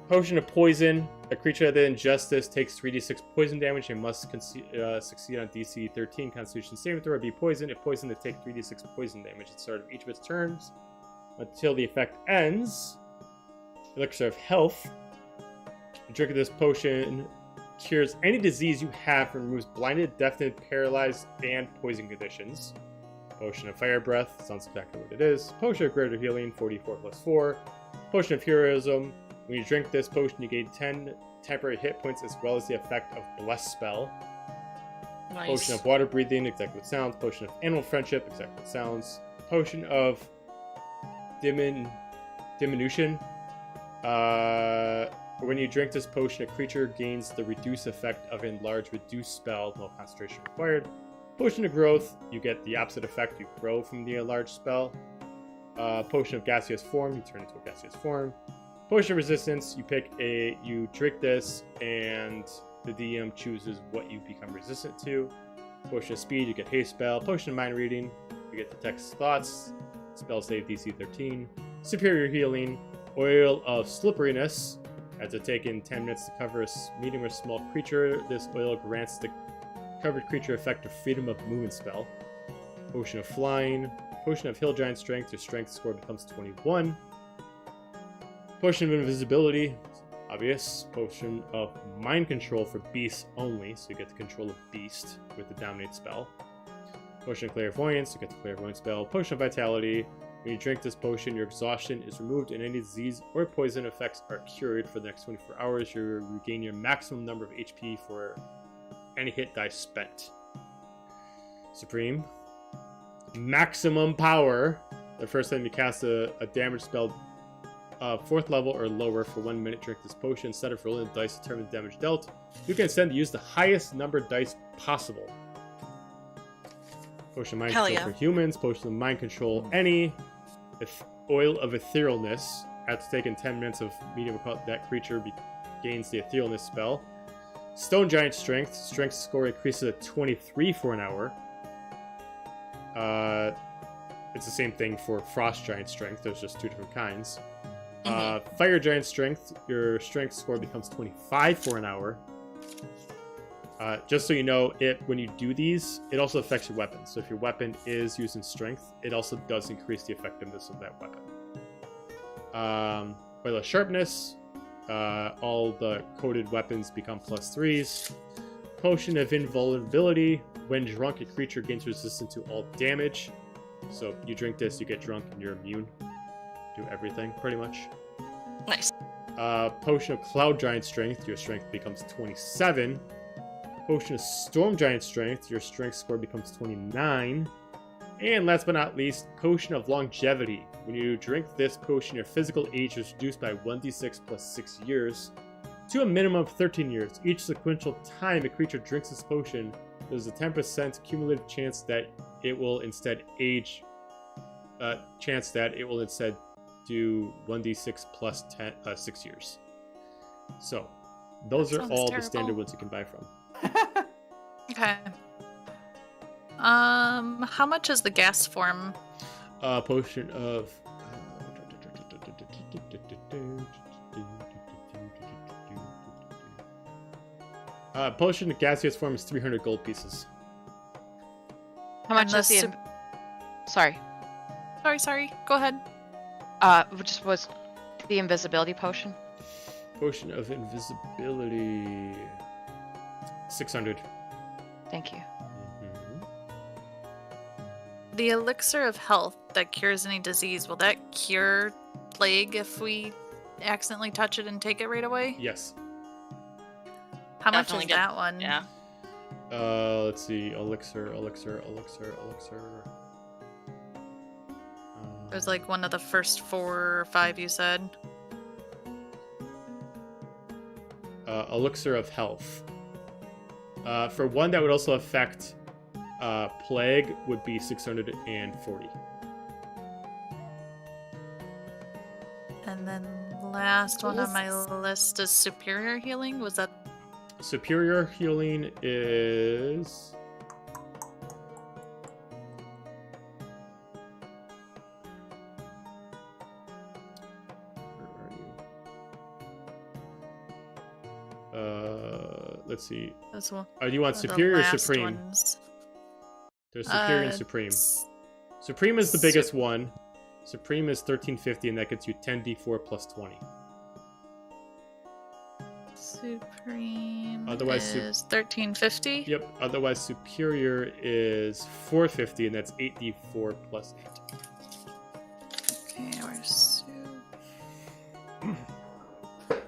Potion of poison. A creature that ingests this takes 3d6 poison damage and must succeed on DC 13 Constitution saving throw or be poisoned. If poisoned, they take 3d6 poison damage at the start of each of its turns until the effect ends. Elixir of Health. The drink of this potion cures any disease you have and removes blinded, deafened, paralyzed, and poison conditions. Potion of Fire Breath. Sounds exactly what it is. Potion of Greater Healing, 44 plus 4. Potion of Heroism. When you drink this potion, you gain 10 temporary hit points as well as the effect of Bless Spell. Nice. Potion of Water Breathing, exactly what it sounds. Potion of Animal Friendship, exactly what it sounds. Potion of Diminution. When you drink this potion, a creature gains the reduce effect of enlarge reduce spell, no concentration required. Potion of Growth, you get the opposite effect, you grow from the enlarged spell. Potion of Gaseous Form, you turn into a gaseous form. Potion of Resistance, you drink this, and the DM chooses what you become resistant to. Potion of Speed, you get Haste Spell. Potion of Mind Reading, you get Detect Thoughts. Spell save DC 13. Superior Healing. Oil of Slipperiness. As it taken 10 minutes to cover a medium or small creature, this oil grants the covered creature effect of Freedom of Movement spell. Potion of Flying. Potion of Hill Giant Strength, your strength score becomes 21. Potion of Invisibility, obvious. Potion of Mind Control for beasts only, so you get the control of beast with the Dominate spell. Potion of Clairvoyance, you get the Clairvoyance spell. Potion of Vitality, when you drink this potion, your exhaustion is removed and any disease or poison effects are cured for the next 24 hours. You regain your maximum number of HP for any hit die spent. Supreme. Maximum Power. The first time you cast a damage spell 4th level or lower for 1 minute, drink this potion. Instead of rolling the dice to determine the damage dealt, you can use the highest numbered dice possible. Potion of Mind Hell Control yeah. for humans. Potion of Mind Control any. Oil of Etherealness. After taking 10 minutes of medium, that creature gains the Etherealness spell. Stone Giant Strength. Strength score increases at 23 for an hour. It's the same thing for Frost Giant Strength. There's just 2 different kinds. Fire Giant Strength. Your strength score becomes 25 for an hour. Just so you know, when you do these, it also affects your weapon. So if your weapon is using strength, it also does increase the effectiveness of that weapon. Oil of sharpness, all the coated weapons become +3s. Potion of invulnerability. When drunk, a creature gains resistance to all damage. So you drink this, you get drunk, and you're immune to everything, pretty much. Nice. Potion of Cloud Giant Strength, your strength becomes 27. Potion of Storm Giant Strength, your strength score becomes 29. And last but not least, Potion of Longevity. When you drink this potion, your physical age is reduced by 1d6 plus 6 years to a minimum of 13 years. Each sequential time a creature drinks this potion, there's a 10% cumulative chance that it will instead do 1d6 plus 6 years. So, those are all the standard ones you can buy from. Okay. How much is the gas form? Potion of... potion of gaseous form is 300 gold pieces. How much is the... Sorry. Sorry. Go ahead. Just was the invisibility potion? Potion of invisibility... 600. Thank you. The elixir of health that cures any disease, will that cure plague if we accidentally touch it and take it right away? Yes. How much Definitely is that one? Yeah. Let's see. Elixir. It was like one of the first 4 or 5 you said. Elixir of health. For one that would also affect plague would be 640. And then last one on my list is superior healing. Was that? Superior healing is... let's see. That's one. Do you want one of the superior or last supreme? ones. There's superior and supreme. Supreme is the biggest one. Supreme is 1350, and that gets you 10d4 plus 20. Supreme Otherwise, is 1350. Yep. Otherwise, superior is 450, and that's 8d4 plus 8. Okay, where's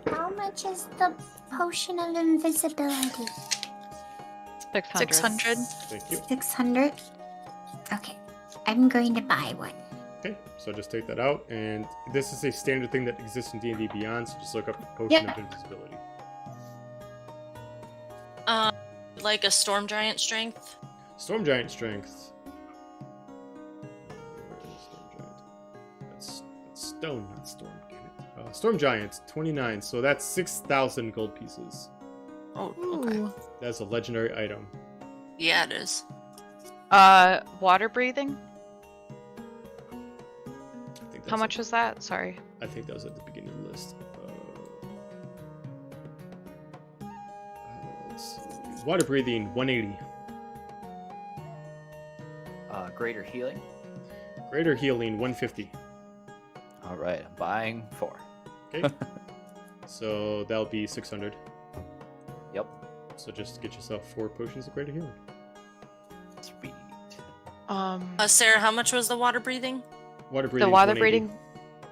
How much is the potion of invisibility? 600. 600. Thank you. 600? Okay. I'm going to buy one. Okay, so just take that out, and this is a standard thing that exists in D&D Beyond, so just look up the Potion of Invisibility. Like a Storm Giant Strength? Storm Giant Strength. Where is Storm Giant? That's stone, not storm. Damn it. Storm Giant, 29, so that's 6,000 gold pieces. Oh, okay. Ooh. That's a legendary item. Yeah, it is. Water breathing? I think How much was that? Sorry. I think that was at the beginning of the list. Let's see. Water breathing, 180. Greater healing. Greater healing, 150. All right, I'm buying 4. Okay. So that'll be 600. Yep. So just get yourself 4 potions of greater healing. Sweet. Sarah, how much was the water breathing? Water breathing. The water 180. breathing?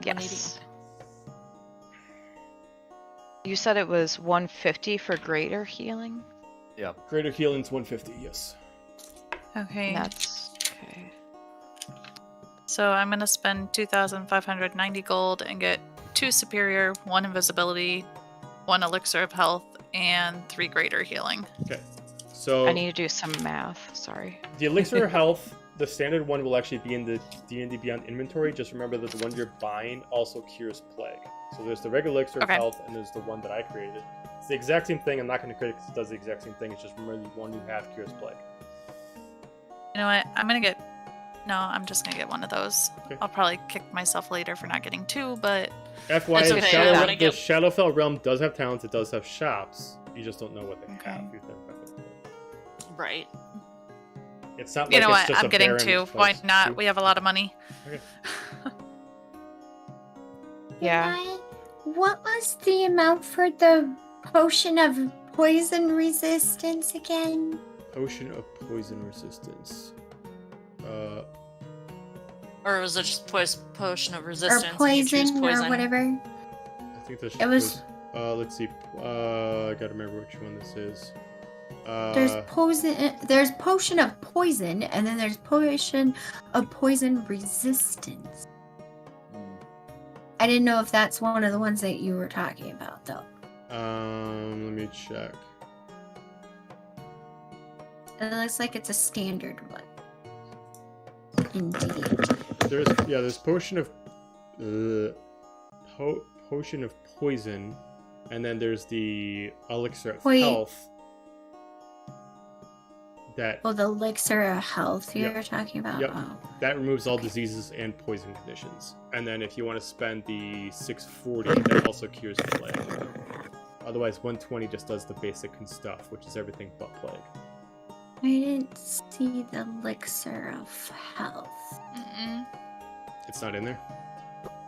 Yes. You said it was 150 for greater healing? Yep. Greater healing's 150. Yes. Okay. That's okay. So I'm gonna spend 2,590 gold and get 2 superior, 1 invisibility, 1 elixir of health, and 3 greater healing. Okay. So I need to do some math. Sorry. the elixir of health, the standard one will actually be in the D&D Beyond inventory. Just remember that the one you're buying also cures plague. So there's the regular elixir of health, and there's the one that I created. It's the exact same thing. I'm not going to create it because it does the exact same thing. It's just remember the one you have cures plague. You know what? I'm just gonna get one of those. Okay. I'll probably kick myself later for not getting 2, but FYI, That's okay, I wanna the get- Shadowfell realm does have talents. It does have shops. You just don't know what they Okay. have. You've never been before. Right. It's not like You know it's what? just I'm a getting Baron 2. plus Why not? 2. We have a lot of money. Okay. Yeah. What was the amount for the potion of poison resistance again? Potion of poison resistance. Or was it just potion of Or resistance? and you choose poison or whatever? I think that's It was- let's see. I gotta remember which one this is. There's potion of poison, and then there's potion of poison resistance. I didn't know if that's one of the ones that you were talking about, though. Let me check. It looks like it's a standard one. Indeed. There's potion of potion of poison, and then there's the elixir of health. That Oh, the elixir of health Yep. you're talking about? Yep. Oh. that removes all diseases and poison conditions. And then if you want to spend the 640, that also cures plague. Otherwise, 120 just does the basic stuff, which is everything but plague. I didn't see the elixir of health. Mm-mm. It's not in there.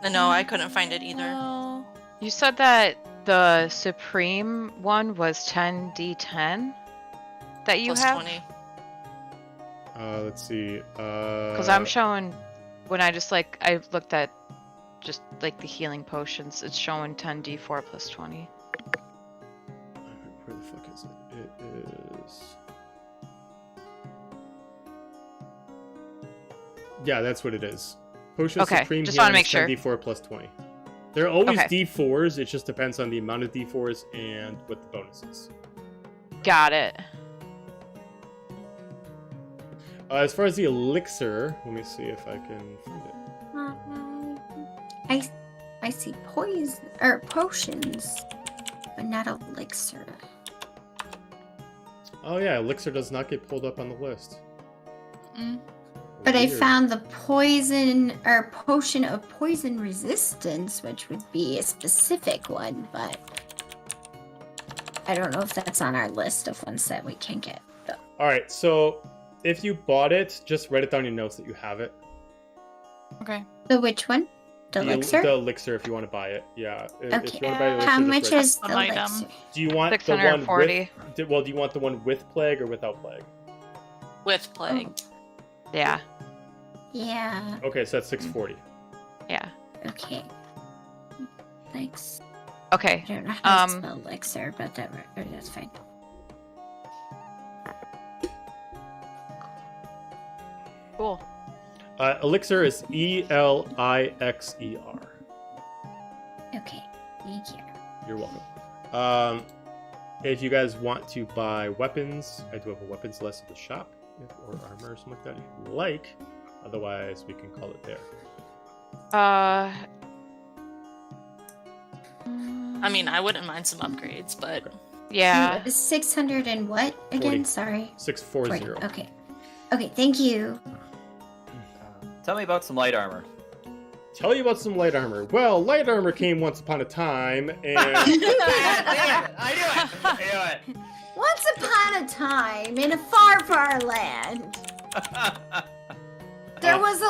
No, I couldn't find it either. No. You said that the Supreme one was 10d10 that you Plus have? 20. Let's see. Because I'm showing, when I looked at just like the healing potions, it's showing 10d4 plus 20. Where the fuck is it? It is. Yeah, that's what it is. Potion Okay, Supreme just wanna healing make is sure. 10d4 plus 20. There are always Okay. d4s. It just depends on the amount of d4s and what the bonus is. Got it. As far as the elixir, let me see if I can find it. I see poison or potions, but not elixir. Oh yeah, elixir does not get pulled up on the list. Mm. But I Weird. found the poison or potion of poison resistance, which would be a specific one, but I don't know if that's on our list of ones that we can get. Though. All right, so if you bought it, just write it down in your notes that you have it. Okay. The which one? The elixir? The elixir, if you want to buy it. Yeah. If Okay. you want to buy the elixir, How just much write it. is the An item. elixir? Do you want the one 640. with? Well, do you want the one with plague or without plague? With plague. Yeah. Yeah. Okay, so that's 640. Yeah. Okay. Thanks. Okay. I don't know how to Um, spell elixir, but that's fine. Cool. Elixir is ELIXER. Okay. Thank you. You're welcome. If you guys want to buy weapons, I do have a weapons list at the shop, or armor or something like that if you like. Otherwise, we can call it there. I mean, I wouldn't mind some upgrades, but Okay. Yeah. 600 and what again? 40. Sorry. 640. Okay. Okay, thank you. Tell me about some light armor. Tell you about some light armor. Well, light armor came once upon a time, and I knew it. Once upon a time, in a far, far land, there was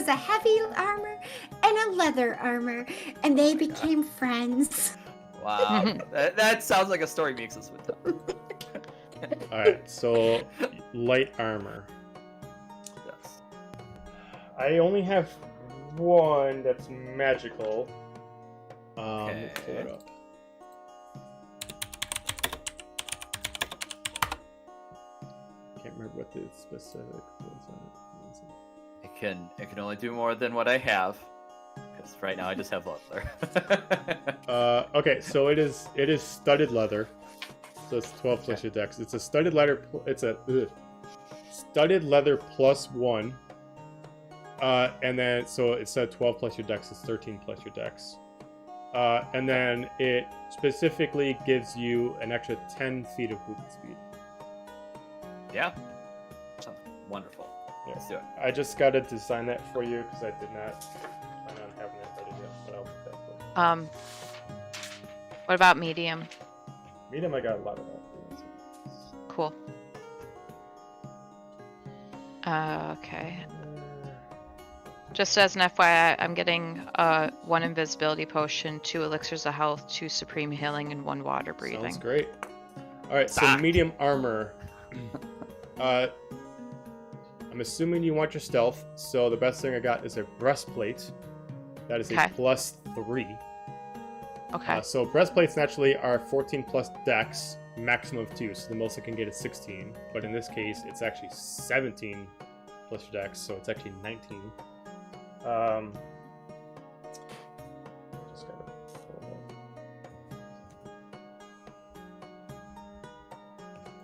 a heavy armor and a leather armor, and they became friends. Wow, that sounds like a story Mixus would tell. all right. So, light armor. Yes. I only have one that's magical. Let's pull it up. Can't remember what the specific was on it. It can only do more than what I have, because right now I just have leather. Okay, so it is studded leather. So it's 12 plus your dex. It's a studded leather. Studded leather plus 1. And then so it said 12 plus your dex is 13 plus your dex. And then it specifically gives you an extra 10 feet of movement speed. Yeah. Sounds wonderful. Yeah. Let's do it. I just got to design that for you because I did not plan on having that ready yet, but I'll put that for you. What about medium? Medium, I got a lot of that. Cool. Okay. Just as an FYI, I'm getting 1 invisibility potion, 2 elixirs of health, 2 supreme healing, and 1 water breathing. Sounds great. All right, so medium armor. I'm assuming you want your stealth, so the best thing I got is a breastplate. That is a +3. Okay. So breastplates naturally are 14 plus dex, maximum of 2, so the most I can get is 16. But in this case, it's actually 17 plus your dex, so it's actually 19. Just gotta pull it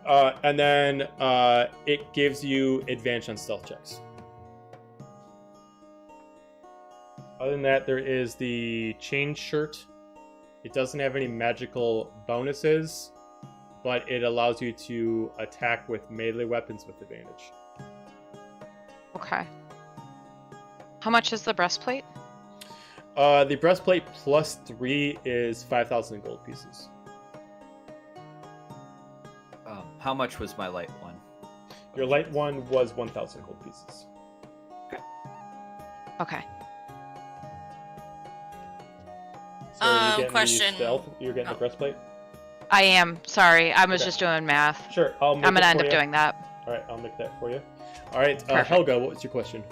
up. And then it gives you advantage on stealth checks. Other than that, there is the chain shirt. It doesn't have any magical bonuses, but it allows you to attack with melee weapons with advantage. Okay. How much is the breastplate? The breastplate +3 is 5,000 gold pieces. How much was my light one? Your light one was 1,000 gold pieces. Okay. So are you getting question. The stealth? You're getting the breastplate? I am. Sorry, I was Okay. just doing math. Sure, I'm gonna end up doing that. All right, I'll make that for you. All right, Perfect. Helga, what was your question?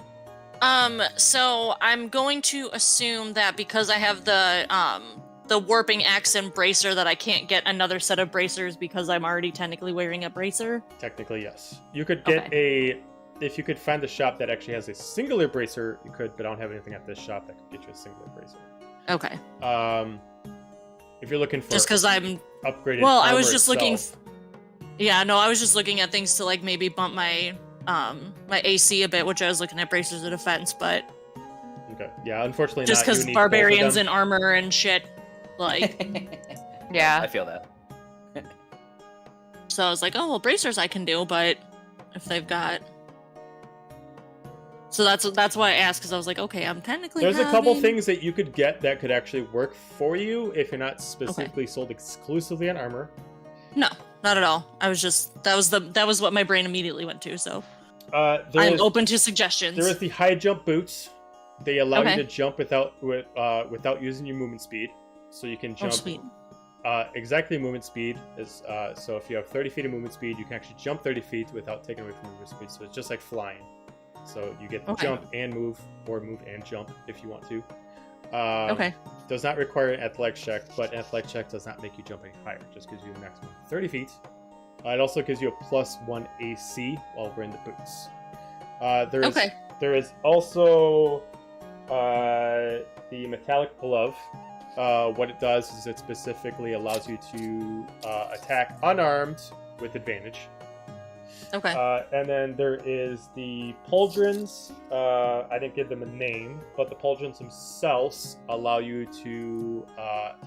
So I'm going to assume that because I have the warping axe and bracer that I can't get another set of bracers because I'm already technically wearing a bracer. Technically, yes. You could get if you could find a shop that actually has a singular bracer, you could, but I don't have anything at this shop that could get you a singular bracer. Okay. If you're looking for just because I'm upgraded, well, I armor was just looking. itself, Yeah, no, I was just looking at things to like maybe bump my my AC a bit, which I was looking at bracers of defense, but okay, yeah, unfortunately, just not. because You need barbarians both of in armor and shit, like. Yeah. I feel that. So I was like, oh well, bracers I can do, but if they've got. So that's why I asked, because I was like, okay, I'm technically. There's a couple things that you could get that could actually work for you if you're not specifically sold exclusively on armor. No, not at all. I was just that was what my brain immediately went to. So I'm open to suggestions. There is the high jump boots. They allow Okay. you to jump without using your movement speed, so you can jump. Oh, sweet. Exactly movement speed is so if you have 30 feet of movement speed, you can actually jump 30 feet without taking away from movement speed. So it's just like flying. So you get to Okay. jump and move, or move and jump if you want to. Okay. Does not require an athletics check, but an athletics check does not make you jump any higher. Just gives you a maximum of 30 feet. It also gives you a +1 AC while wearing the boots. There is also the metallic glove. What it does is it specifically allows you to attack unarmed with advantage. Okay. And then there is the pauldrons. I didn't give them a name, but the pauldrons themselves allow you to,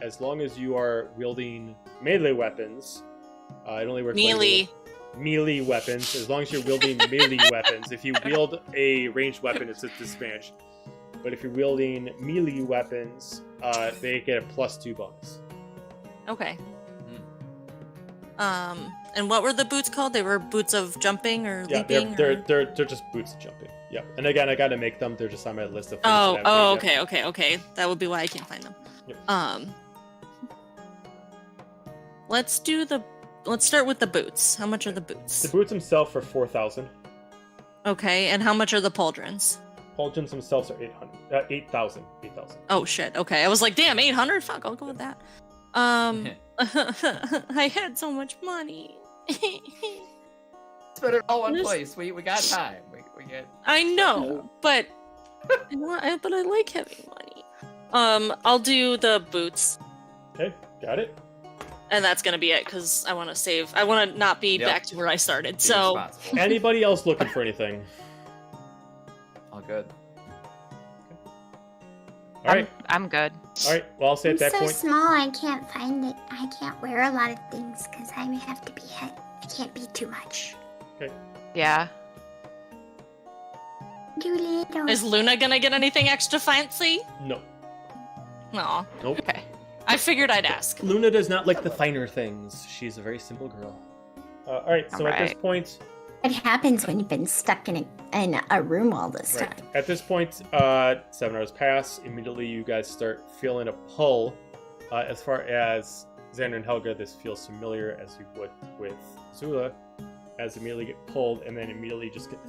as long as you are wielding melee weapons, it only works melee weapons. As long as you're wielding melee weapons, if you wield a ranged weapon, it's a disadvantage. But if you're wielding melee weapons, they get a +2 bonus. Okay. And what were the boots called? They were boots of jumping or leaping? They're just boots of jumping. Yep. And again, I gotta make them. They're just on my list of things. Okay. That would be why I can't find them. Yep. Let's start with the boots. How much are the boots? The boots themselves are 4,000. Okay, and how much are the pauldrons? Pauldrons themselves are 8,000. Oh shit. Okay, I was like, damn, 800. Fuck, I'll go with that. I had so much money. Put it all in place. We got time. We get. I know, but I like having money. I'll do the boots. Okay, got it. And that's gonna be it, because I want to save. I want to not be back to where I started. So, anybody else looking for anything? All good. All right. I'm good. All right. Well, I'll say at that I'm so point. small, I can't find it. I can't wear a lot of things because I have to be. I can't be too much. Okay. Yeah. Too little. is Luna gonna get anything extra fancy? No. No. Nope. Okay. I figured I'd ask. Luna does not like the finer things. She's a very simple girl. All right. So at this point, What happens when you've been stuck in a room all this Right. time? At this point, 7 hours pass. Immediately, you guys start feeling a pull. As far as Xander and Helga, this feels familiar as you would with Zula, as immediately get pulled and then immediately just get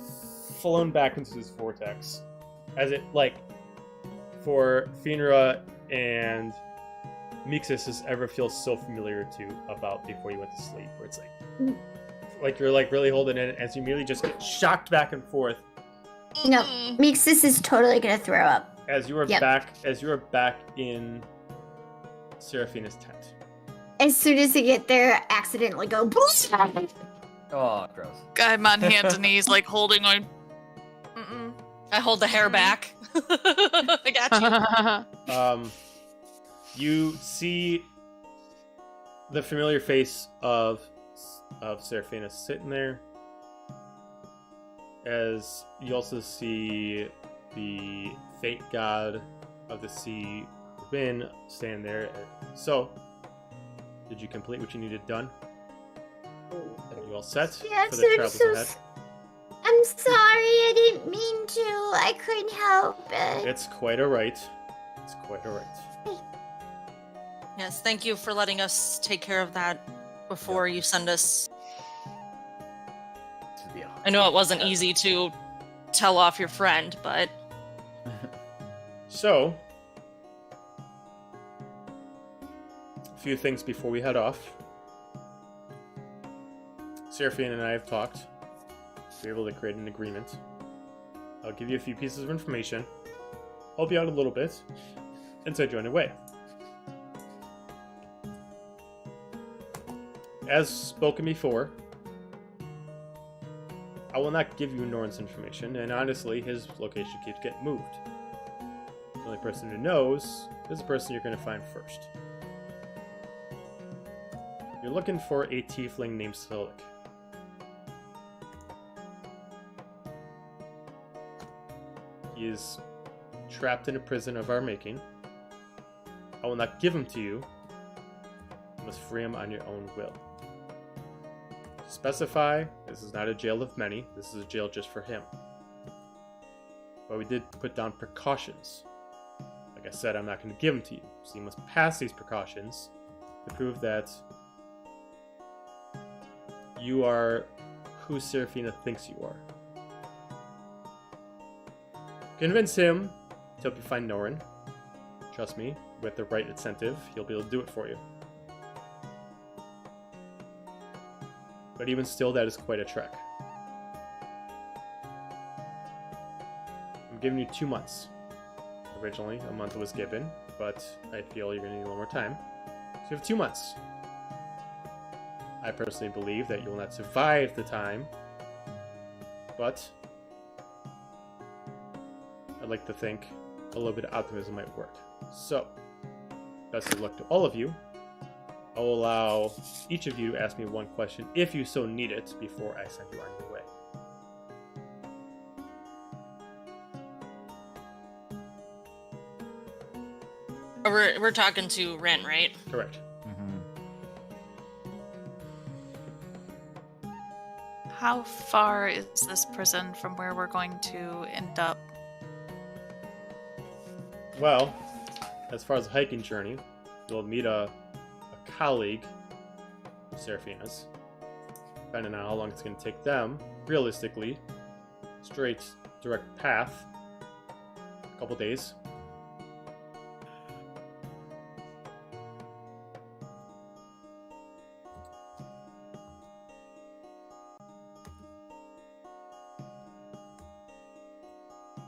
flown back into this vortex. As it, like, for Finra and Mixus, this ever feels so familiar to about before you went to sleep, where it's like you're like really holding in as you immediately just get shocked back and forth. No, Mixus is totally gonna throw up. As you are back in Seraphina's tent. As soon as you get there, accidentally go. Oh, gross. I'm on hands and knees, like holding my. I hold the hair back. I got you. You see the familiar face of Seraphina sitting there. As you also see the fate god of the sea, Rubin, stand there. So, did you complete what you needed done? Are you all set Yes, for the I'm travels so ahead? I'm sorry, I didn't mean to. I couldn't help it. It's quite alright. It's quite alright. Yes, thank you for letting us take care of that before you send us. I know it wasn't easy to tell off your friend, but... So, a few things before we head off. Seraphina and I have talked. We're able to create an agreement. I'll give you a few pieces of information, help you out a little bit, and send you on your way. As spoken before, I will not give you Norn's information, and honestly, his location keeps getting moved. The only person who knows is the person you're going to find first. You're looking for a tiefling named Silik. He is trapped in a prison of our making. I will not give him to you. You must free him on your own will. Specify, this is not a jail of many, this is a jail just for him. But we did put down precautions. Like I said, I'm not going to give them to you, so you must pass these precautions to prove that you are who Seraphina thinks you are. Convince him to help you find Norin. Trust me, with the right incentive, he'll be able to do it for you. But even still, that is quite a trek. I'm giving you 2 months. Originally, a month was given, but I feel you're going to need a little more time. So you have 2 months. I personally believe that you will not survive the time, but I'd like to think a little bit of optimism might work. So, best of luck to all of you. I will allow each of you to ask me one question, if you so need it, before I send you on your way. We're talking to Ren, right? Correct. How far is this prison from where we're going to end up? Well, as far as the hiking journey, you'll meet a colleague of Seraphina's. Depending on how long it's going to take them, realistically, straight, direct path, a couple days.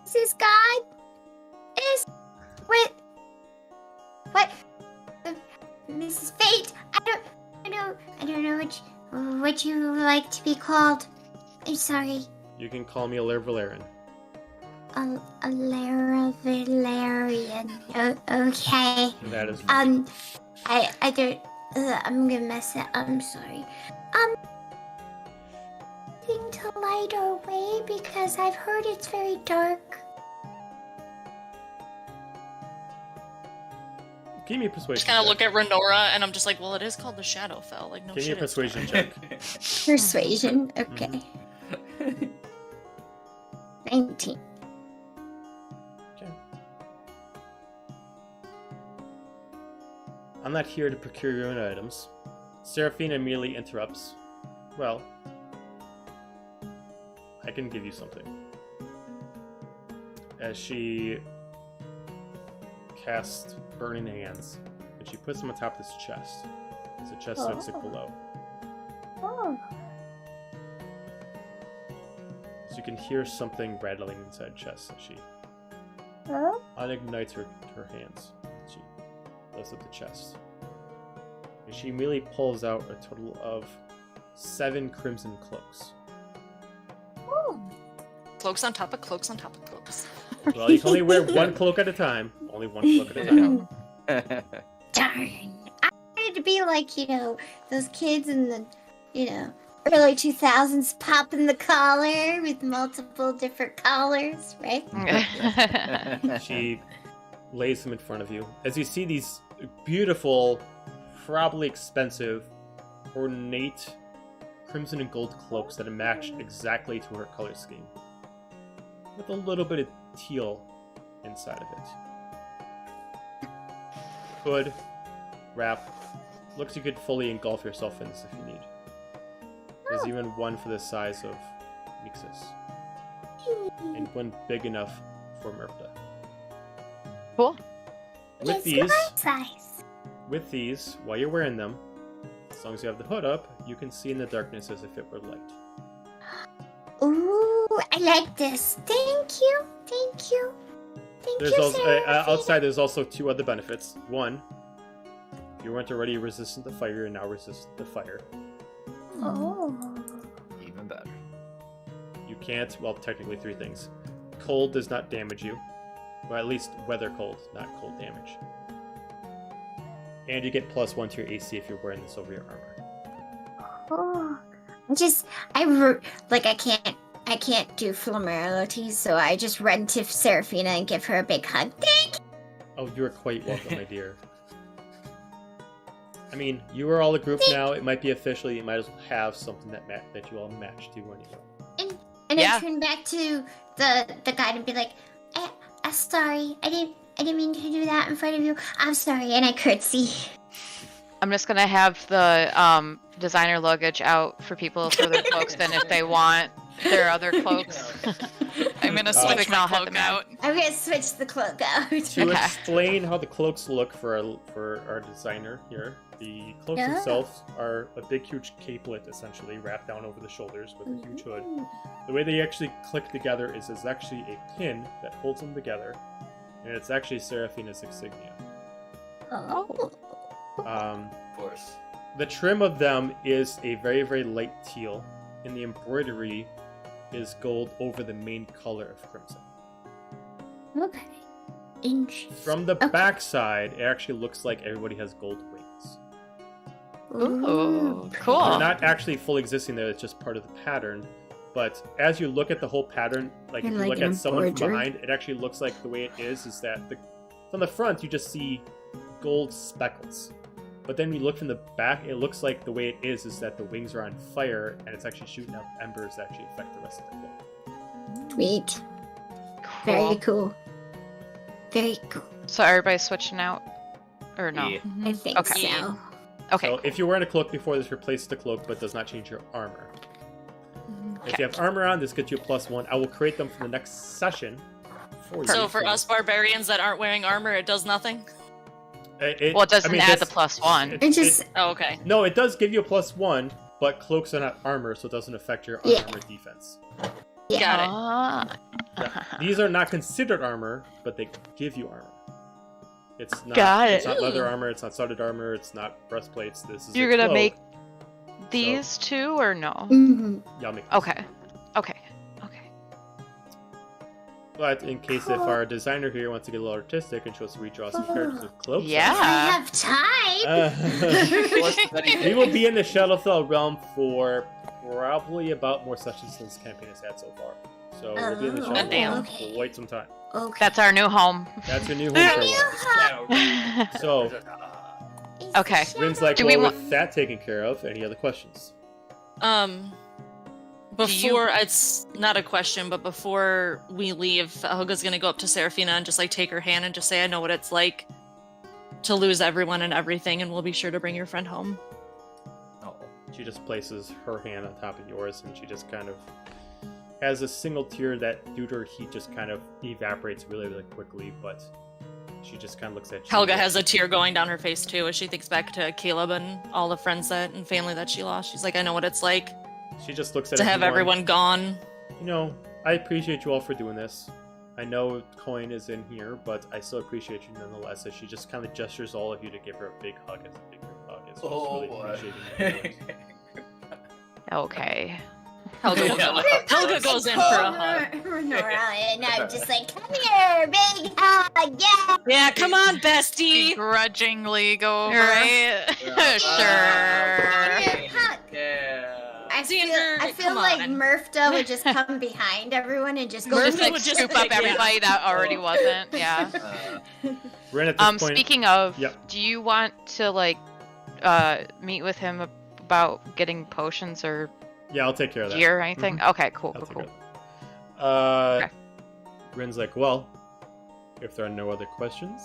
This is God. Is what? Mrs. Fate. I don't know what you like to be called. I'm sorry. You can call me Alair Valerian. Alair Valerian. Okay. That is I don't. I'm gonna mess it. I'm sorry. Thing to light our way because I've heard it's very dark. Give me a persuasion. Just kind of check. look at Renora, and I'm just like, well, it is called the Shadowfell. Like, no Give me shit. a persuasion check. Persuasion. Okay. 19. Okay. I'm not here to procure your own items. Seraphina immediately interrupts. Well, I can give you something. As she casts Burning Hands, and she puts them on top of this chest. As the chest looks like below. Oh. So you can hear something rattling inside the chest as she Oh. unignites her hands. She lifts up the chest. And she immediately pulls out a total of 7 crimson cloaks. Oh. Cloaks on top of cloaks on top of cloaks. Well, you can only wear one cloak at a time. Only one cloak at a time. Darn. I wanted to be like, those kids in the, early 2000s popping the collar with multiple different collars, right? She lays them in front of you. As you see these beautiful, probably expensive, ornate crimson and gold cloaks that are matched exactly to her color scheme. With a little bit of teal inside of it. Hood, wrap. Looks you could fully engulf yourself in this if you need. There's even one for the size of Mixus. And one big enough for Murpda. Cool. With It's these, my size. while you're wearing them, as long as you have the hood up, you can see in the darkness as if it were light. Ooh, I like this. Thank you. Thank you. Thank There's you, also Seraphina. outside. There's also 2 other benefits. One, if you weren't already resistant to fire, you're now resistant to fire. Oh. Even better. You can't. Well, technically 3 things. Cold does not damage you, or at least weather cold, not cold damage. And you get +1 to your AC if you're wearing this over your armor. Oh. I can't do flammability, so I just run to Seraphina and give her a big hug. Thank you. Oh, you're quite welcome, my dear. I mean, you are all a group now. It might be official. You might as well have something that you all match to anyway. And Yeah. I turn back to the guy and be like, I'm sorry. I didn't mean to do that in front of you. I'm sorry, and I curtsy. I'm just gonna have the designer luggage out for people for their cloaks. Then, if they want their other cloaks, I'm gonna Oh. switch my I'll have cloak them out. I'm gonna switch the cloak out. To Okay. explain how the cloaks look for our designer here, the cloaks Yeah. themselves are a big, huge capelet, essentially, wrapped down over the shoulders with a huge hood. The way they actually click together is there's actually a pin that holds them together, and it's actually Seraphina's insignia. Oh. Um, Of course. the trim of them is a very, very light teal, and the embroidery is gold over the main color of crimson. Okay. Interesting. From the Okay. back side, it actually looks like everybody has gold wings. Ooh, They're cool. not actually fully existing there, it's just part of the pattern. But as you look at the whole pattern, like if And you like look an at someone from embroidery. behind, it actually looks like the way it is that from the front you just see gold speckles. But then when you look from the back, it looks like the way it is that the wings are on fire and it's actually shooting out embers that actually affect the rest of the cloak. Sweet. Very Cool. cool. Very cool. So everybody's switching out, or no? Yeah. I think Okay. so. Okay. So if you're wearing a cloak before, this replaces the cloak but does not change your armor. If Okay. you have armor on, this gets you a +1. I will create them for the next session for you. So for us barbarians that aren't wearing armor, it does nothing? Well, it doesn't add the +1. It just Oh, okay. No, it does give you a +1, but cloaks are not armor, so it doesn't affect your Yeah. armor defense. yeah. Got it. Ah. These are not considered armor, but they give you armor. It's not. Got It's it. not leather armor. It's not studded armor. It's not breastplates. This is. You're a gonna cloak. make these two, or no? Mhm. Yeah, I'll make. Okay. Okay. Okay. But in case if Cool. our designer here wants to get a little artistic and shows us redraw some characters with cloaks. on Yeah. I have time. We will be in the Shadowfell realm for probably about more sessions than this campaign has had so far. So we'll be in the Oh, Shadowfell damn. realm for quite some time. Okay. That's our new home. That's your new home for a while. Yeah. So, It's Okay. the Wynn's like, Do well, we with that taken care of, any other questions? Before, it's not a question, but before we leave, Helga's gonna go up to Seraphina and just like take her hand and just say, I know what it's like to lose everyone and everything, and we'll be sure to bring your friend home. Oh. She just places her hand on top of yours, and she just kind of has a single tear that, due to her heat, just kind of evaporates really, really quickly, but she just kind of looks at you. Helga has a tear going down her face too as she thinks back to Caleb and all the friends and family that she lost. She's like, I know what it's like She just looks at to have everyone gone. You know, I appreciate you all for doing this. I know Coin is in here, but I still appreciate you nonetheless. As she just kind of gestures all of you to give her a big hug as a big hug. It's just really appreciating you doing it. Okay. Helga goes in for a hug. Nora, and I'm just like, come here, big hug, yeah. Yeah, come on, bestie. Begrudgingly go over. Right? Sure. Big hug. Yeah. I feel come like on. Murphda would just come behind everyone and just go. Just like would just scoop up pick- yeah. everybody that already wasn't. Yeah. Ren, at this point, Speaking of, Yep. do you want to like meet with him about getting potions or yeah, I'll take care of that. gear or anything? Mhm. Okay, cool, I'll cool, take cool. care of that. Okay. Ren's like, well, if there are no other questions,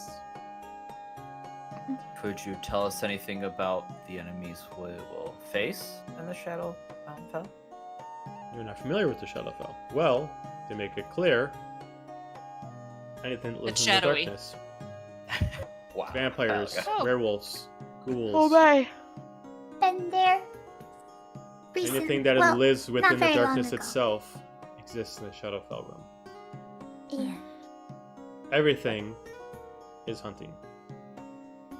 Could you tell us anything about the enemies we will face in the Shadow Fell? you're not familiar with the Shadowfell. Well, to make it clear, anything that lives It's in the shadowy. darkness. Wow. Vampires, Oh. werewolves, ghouls. Oh my! Been there. Anything that well, lives within the very long darkness ago. itself exists in the Shadowfell realm. Yeah. Everything is hunting.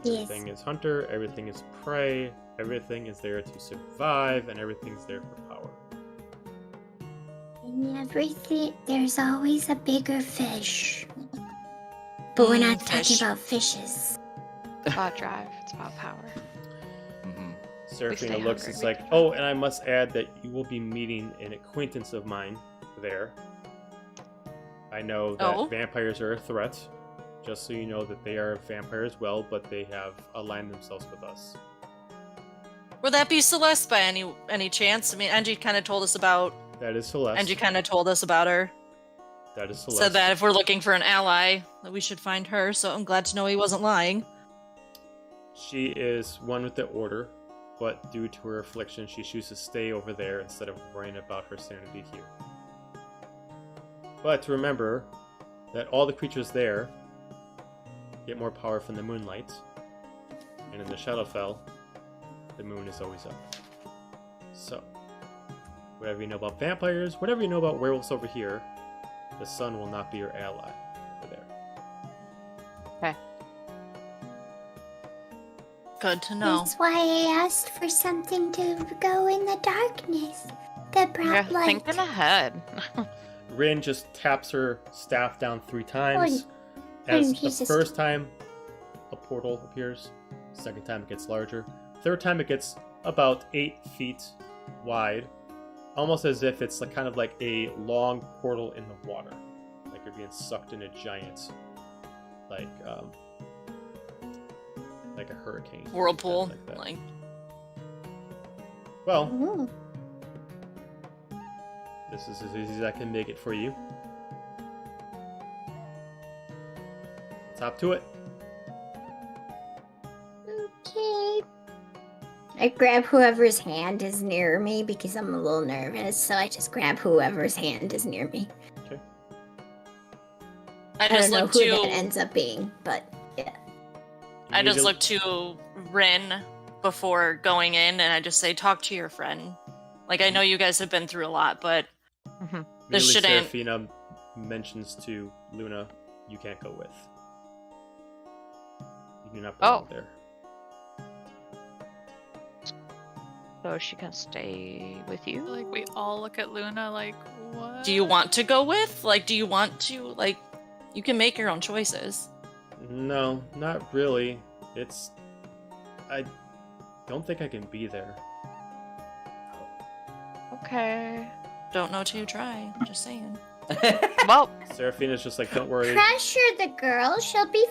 Yes. Everything is hunter, everything is prey, everything is there to survive, and everything's there for power. In everything, there's always a bigger fish. But we're not talking Fish. about fishes. It's about drive. It's about power. Mm-hmm. Seraphina stay looks, hungry, it's we like, can oh, and I must add that you will be meeting an acquaintance of mine there. I know that Oh. vampires are a threat, just so you know that they are a vampire as well, but they have aligned themselves with us. Would that be Celeste by any chance? I mean, Angie kind of told us about. That is Celeste. Angie kind of told us about her. That is Celeste. Said that if we're looking for an ally, that we should find her. So I'm glad to know he wasn't lying. She is one with the order, but due to her affliction, she chooses to stay over there instead of worrying about her sanity here. But remember that all the creatures there get more power from the moonlight, and in the Shadowfell, the moon is always up. So, whatever you know about vampires, whatever you know about werewolves over here, the sun will not be your ally over there. Okay. Good to know. That's why I asked for something to go in the darkness that You're brought light. thinking ahead. Rin just taps her staff down 3 times. Rin, As he's the just- first time, a portal appears. Second time, it gets larger. Third time, it gets about 8 feet wide. Almost as if it's like, kind of like a long portal in the water. Like you're being sucked in a giant, like a hurricane. Whirlpool. Like that. Like, Well, Ooh. this is as easy as I can make it for you. Top to it. Okay. I grab whoever's hand is near me because I'm a little nervous, so I just grab whoever's hand is near me. I I don't just know look who to. that ends up being, but yeah. I just Immediately- look to Rin before going in, and I just say, "Talk to your friend." Like I know you guys have been through a lot, but Mhm. this Immediately, shouldn't- Seraphina mentions to Luna, you can't go with. You do not belong there. So she can stay with you? Like we all look at Luna like, what? do you want to go with? Like, do you want to like? You can make your own choices. No, not really. I don't think I can be there. Okay. Don't know till you try. Just saying. Well, Seraphina's just like, don't worry, Pressure the girl, she'll be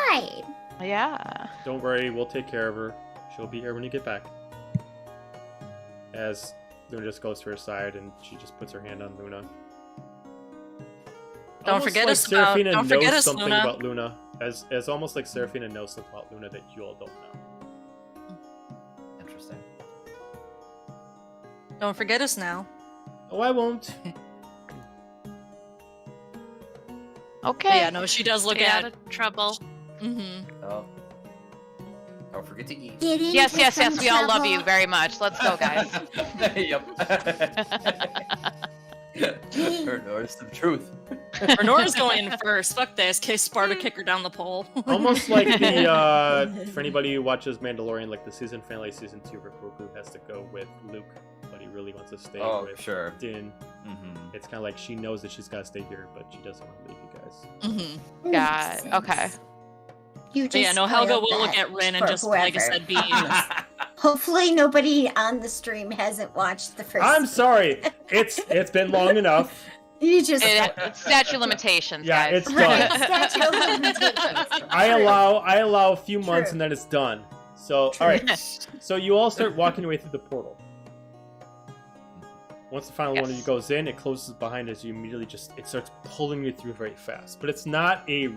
fine. yeah. don't worry, we'll take care of her. She'll be here when you get back. As Luna just goes to her side and she just puts her hand on Luna. Don't Almost forget like us about- Seraphina don't forget knows us, something Luna. about Luna, as almost like Seraphina knows something about Luna that you all don't know. Interesting. Don't forget us now. Oh, I won't. Okay. Yeah, no, she does look Stay out at. of trouble. Mm-hmm. Oh. Don't forget to eat. Get into Yes, yes, some yes. We all love you trouble. very much. Let's go, guys. Yep. Or knows the truth. Nora's going in first. Fuck this. Case Sparta kick her down the pole. Almost like the for anybody who watches Mandalorian, like the season finale, season 2, where Grogu has to go with Luke, but he really wants to stay Oh, with sure. Din. Mm-hmm. It's kind of like she knows that she's got to stay here, but she doesn't want to leave you guys. Mm-hmm. Got it. Okay. You But yeah, just no, Helga spoiled will look that at Rin and for just, like I whoever. said, be. Hopefully nobody on the stream hasn't watched the first. I'm sorry. It's been long enough. You just. It's statute of limitations, Yeah, guys. it's Right, done. statute of limitations. I allow a few months True. and then it's done. So all right. So you all start walking away through the portal. Once the final one of you Yes. goes in, it closes behind as you immediately it starts pulling you through very fast. But it's not a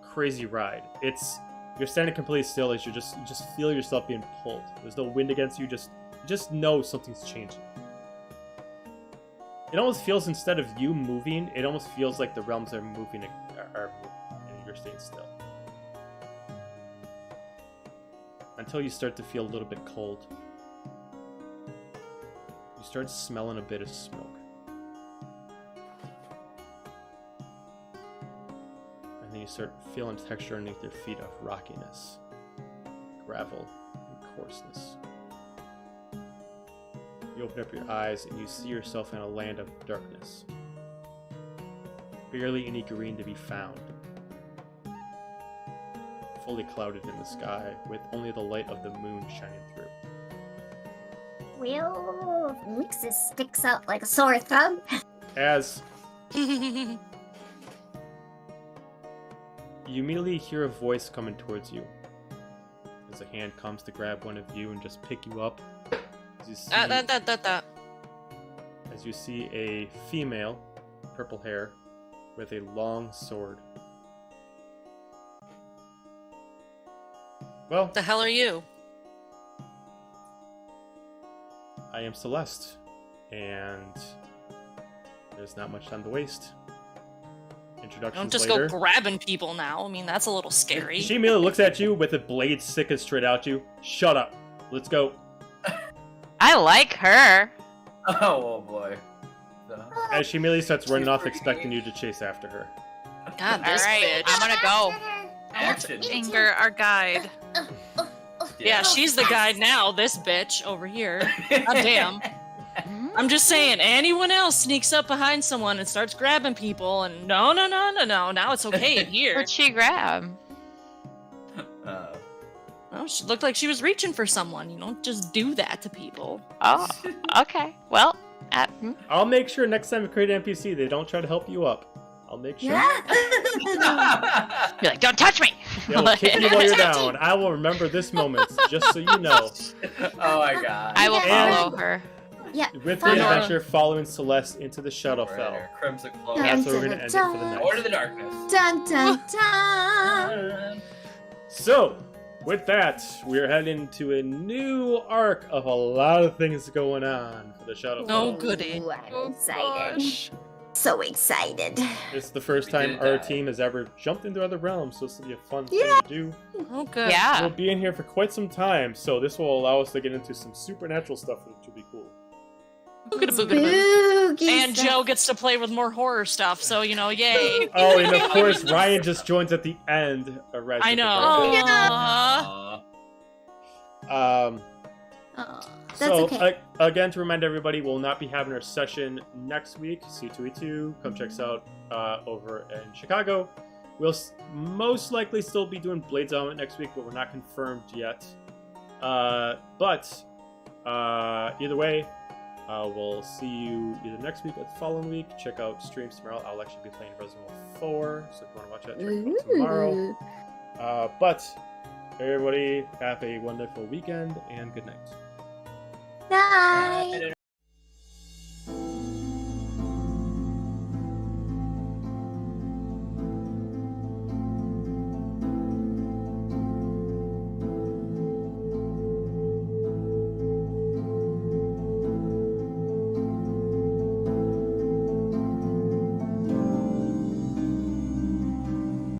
crazy ride. You're standing completely still as you just feel yourself being pulled. There's no wind against you. You just know something's changing. It almost feels, instead of you moving, it almost feels like the realms are moving, and you're staying still. Until you start to feel a little bit cold. You start smelling a bit of smoke. And then you start feeling texture underneath your feet of rockiness, gravel, and coarseness. You open up your eyes and you see yourself in a land of darkness. Barely any green to be found. Fully clouded in the sky, with only the light of the moon shining through. Well, Mixus sticks out like a sore thumb. As you immediately hear a voice coming towards you. As a hand comes to grab one of you and just pick you up. As you see, as you see a female, purple hair, with a long sword. Well, The hell are you? I am Celeste, and there's not much time to waste. Introductions Don't just later. go grabbing people now. I mean, that's a little scary. She immediately looks at you with a blade sicking straight at you. Shut up. Let's go. I like her. Oh boy. As she immediately starts running off, expecting you to chase after her. God, All this right, bitch. I'm gonna go. Action. Inger, our guide. Yeah, she's the guide now. This bitch over here. God damn. I'm just saying, anyone else sneaks up behind someone and starts grabbing people, and no. Now it's okay in here. What'd she grab? Oh, she looked like she was reaching for someone. You don't just do that to people. Oh, okay. Well, I'll make sure next time you create an NPC, they don't try to help you up. I'll make sure. be like, don't touch me. They'll kick you while you're down. I will remember this moment, just so you know. Oh my god. I will And- follow her. Yeah. With the follow. adventure following Celeste into the Shadowfell. Crimson cloak. That's where we're going to end it for the night. Or to the darkness. Dun dun dun. So, with that, we're heading to a new arc of a lot of things going on for the Shadowfell. Oh, goody. Ooh, I'm Oh, excited. gosh. So excited. It's the first We time did our that. team has ever jumped into other realms, so this will be a fun Yeah. thing to do. Oh, good. We'll Yeah. be in here for quite some time, so this will allow us to get into some supernatural stuff, which will be cool. Boogada-boogada-boo. Spooky And stuff. Joe gets to play with more horror stuff, so, you know, yay. Oh, and of course, Ryan just joins at the end. Of Rise I of the know. Virgin. Aw. Oh, that's So, okay. again, to remind everybody, we'll not be having our session next week. C2E2, come check us out over in Chicago. We'll most likely still be doing Blades Element next week, but we're not confirmed yet. But either way, we'll see you either next week or the following week. Check out streams tomorrow. I'll actually be playing Resident Evil 4, so if you want to watch that, check it out tomorrow. But everybody, have a wonderful weekend and good night. Night.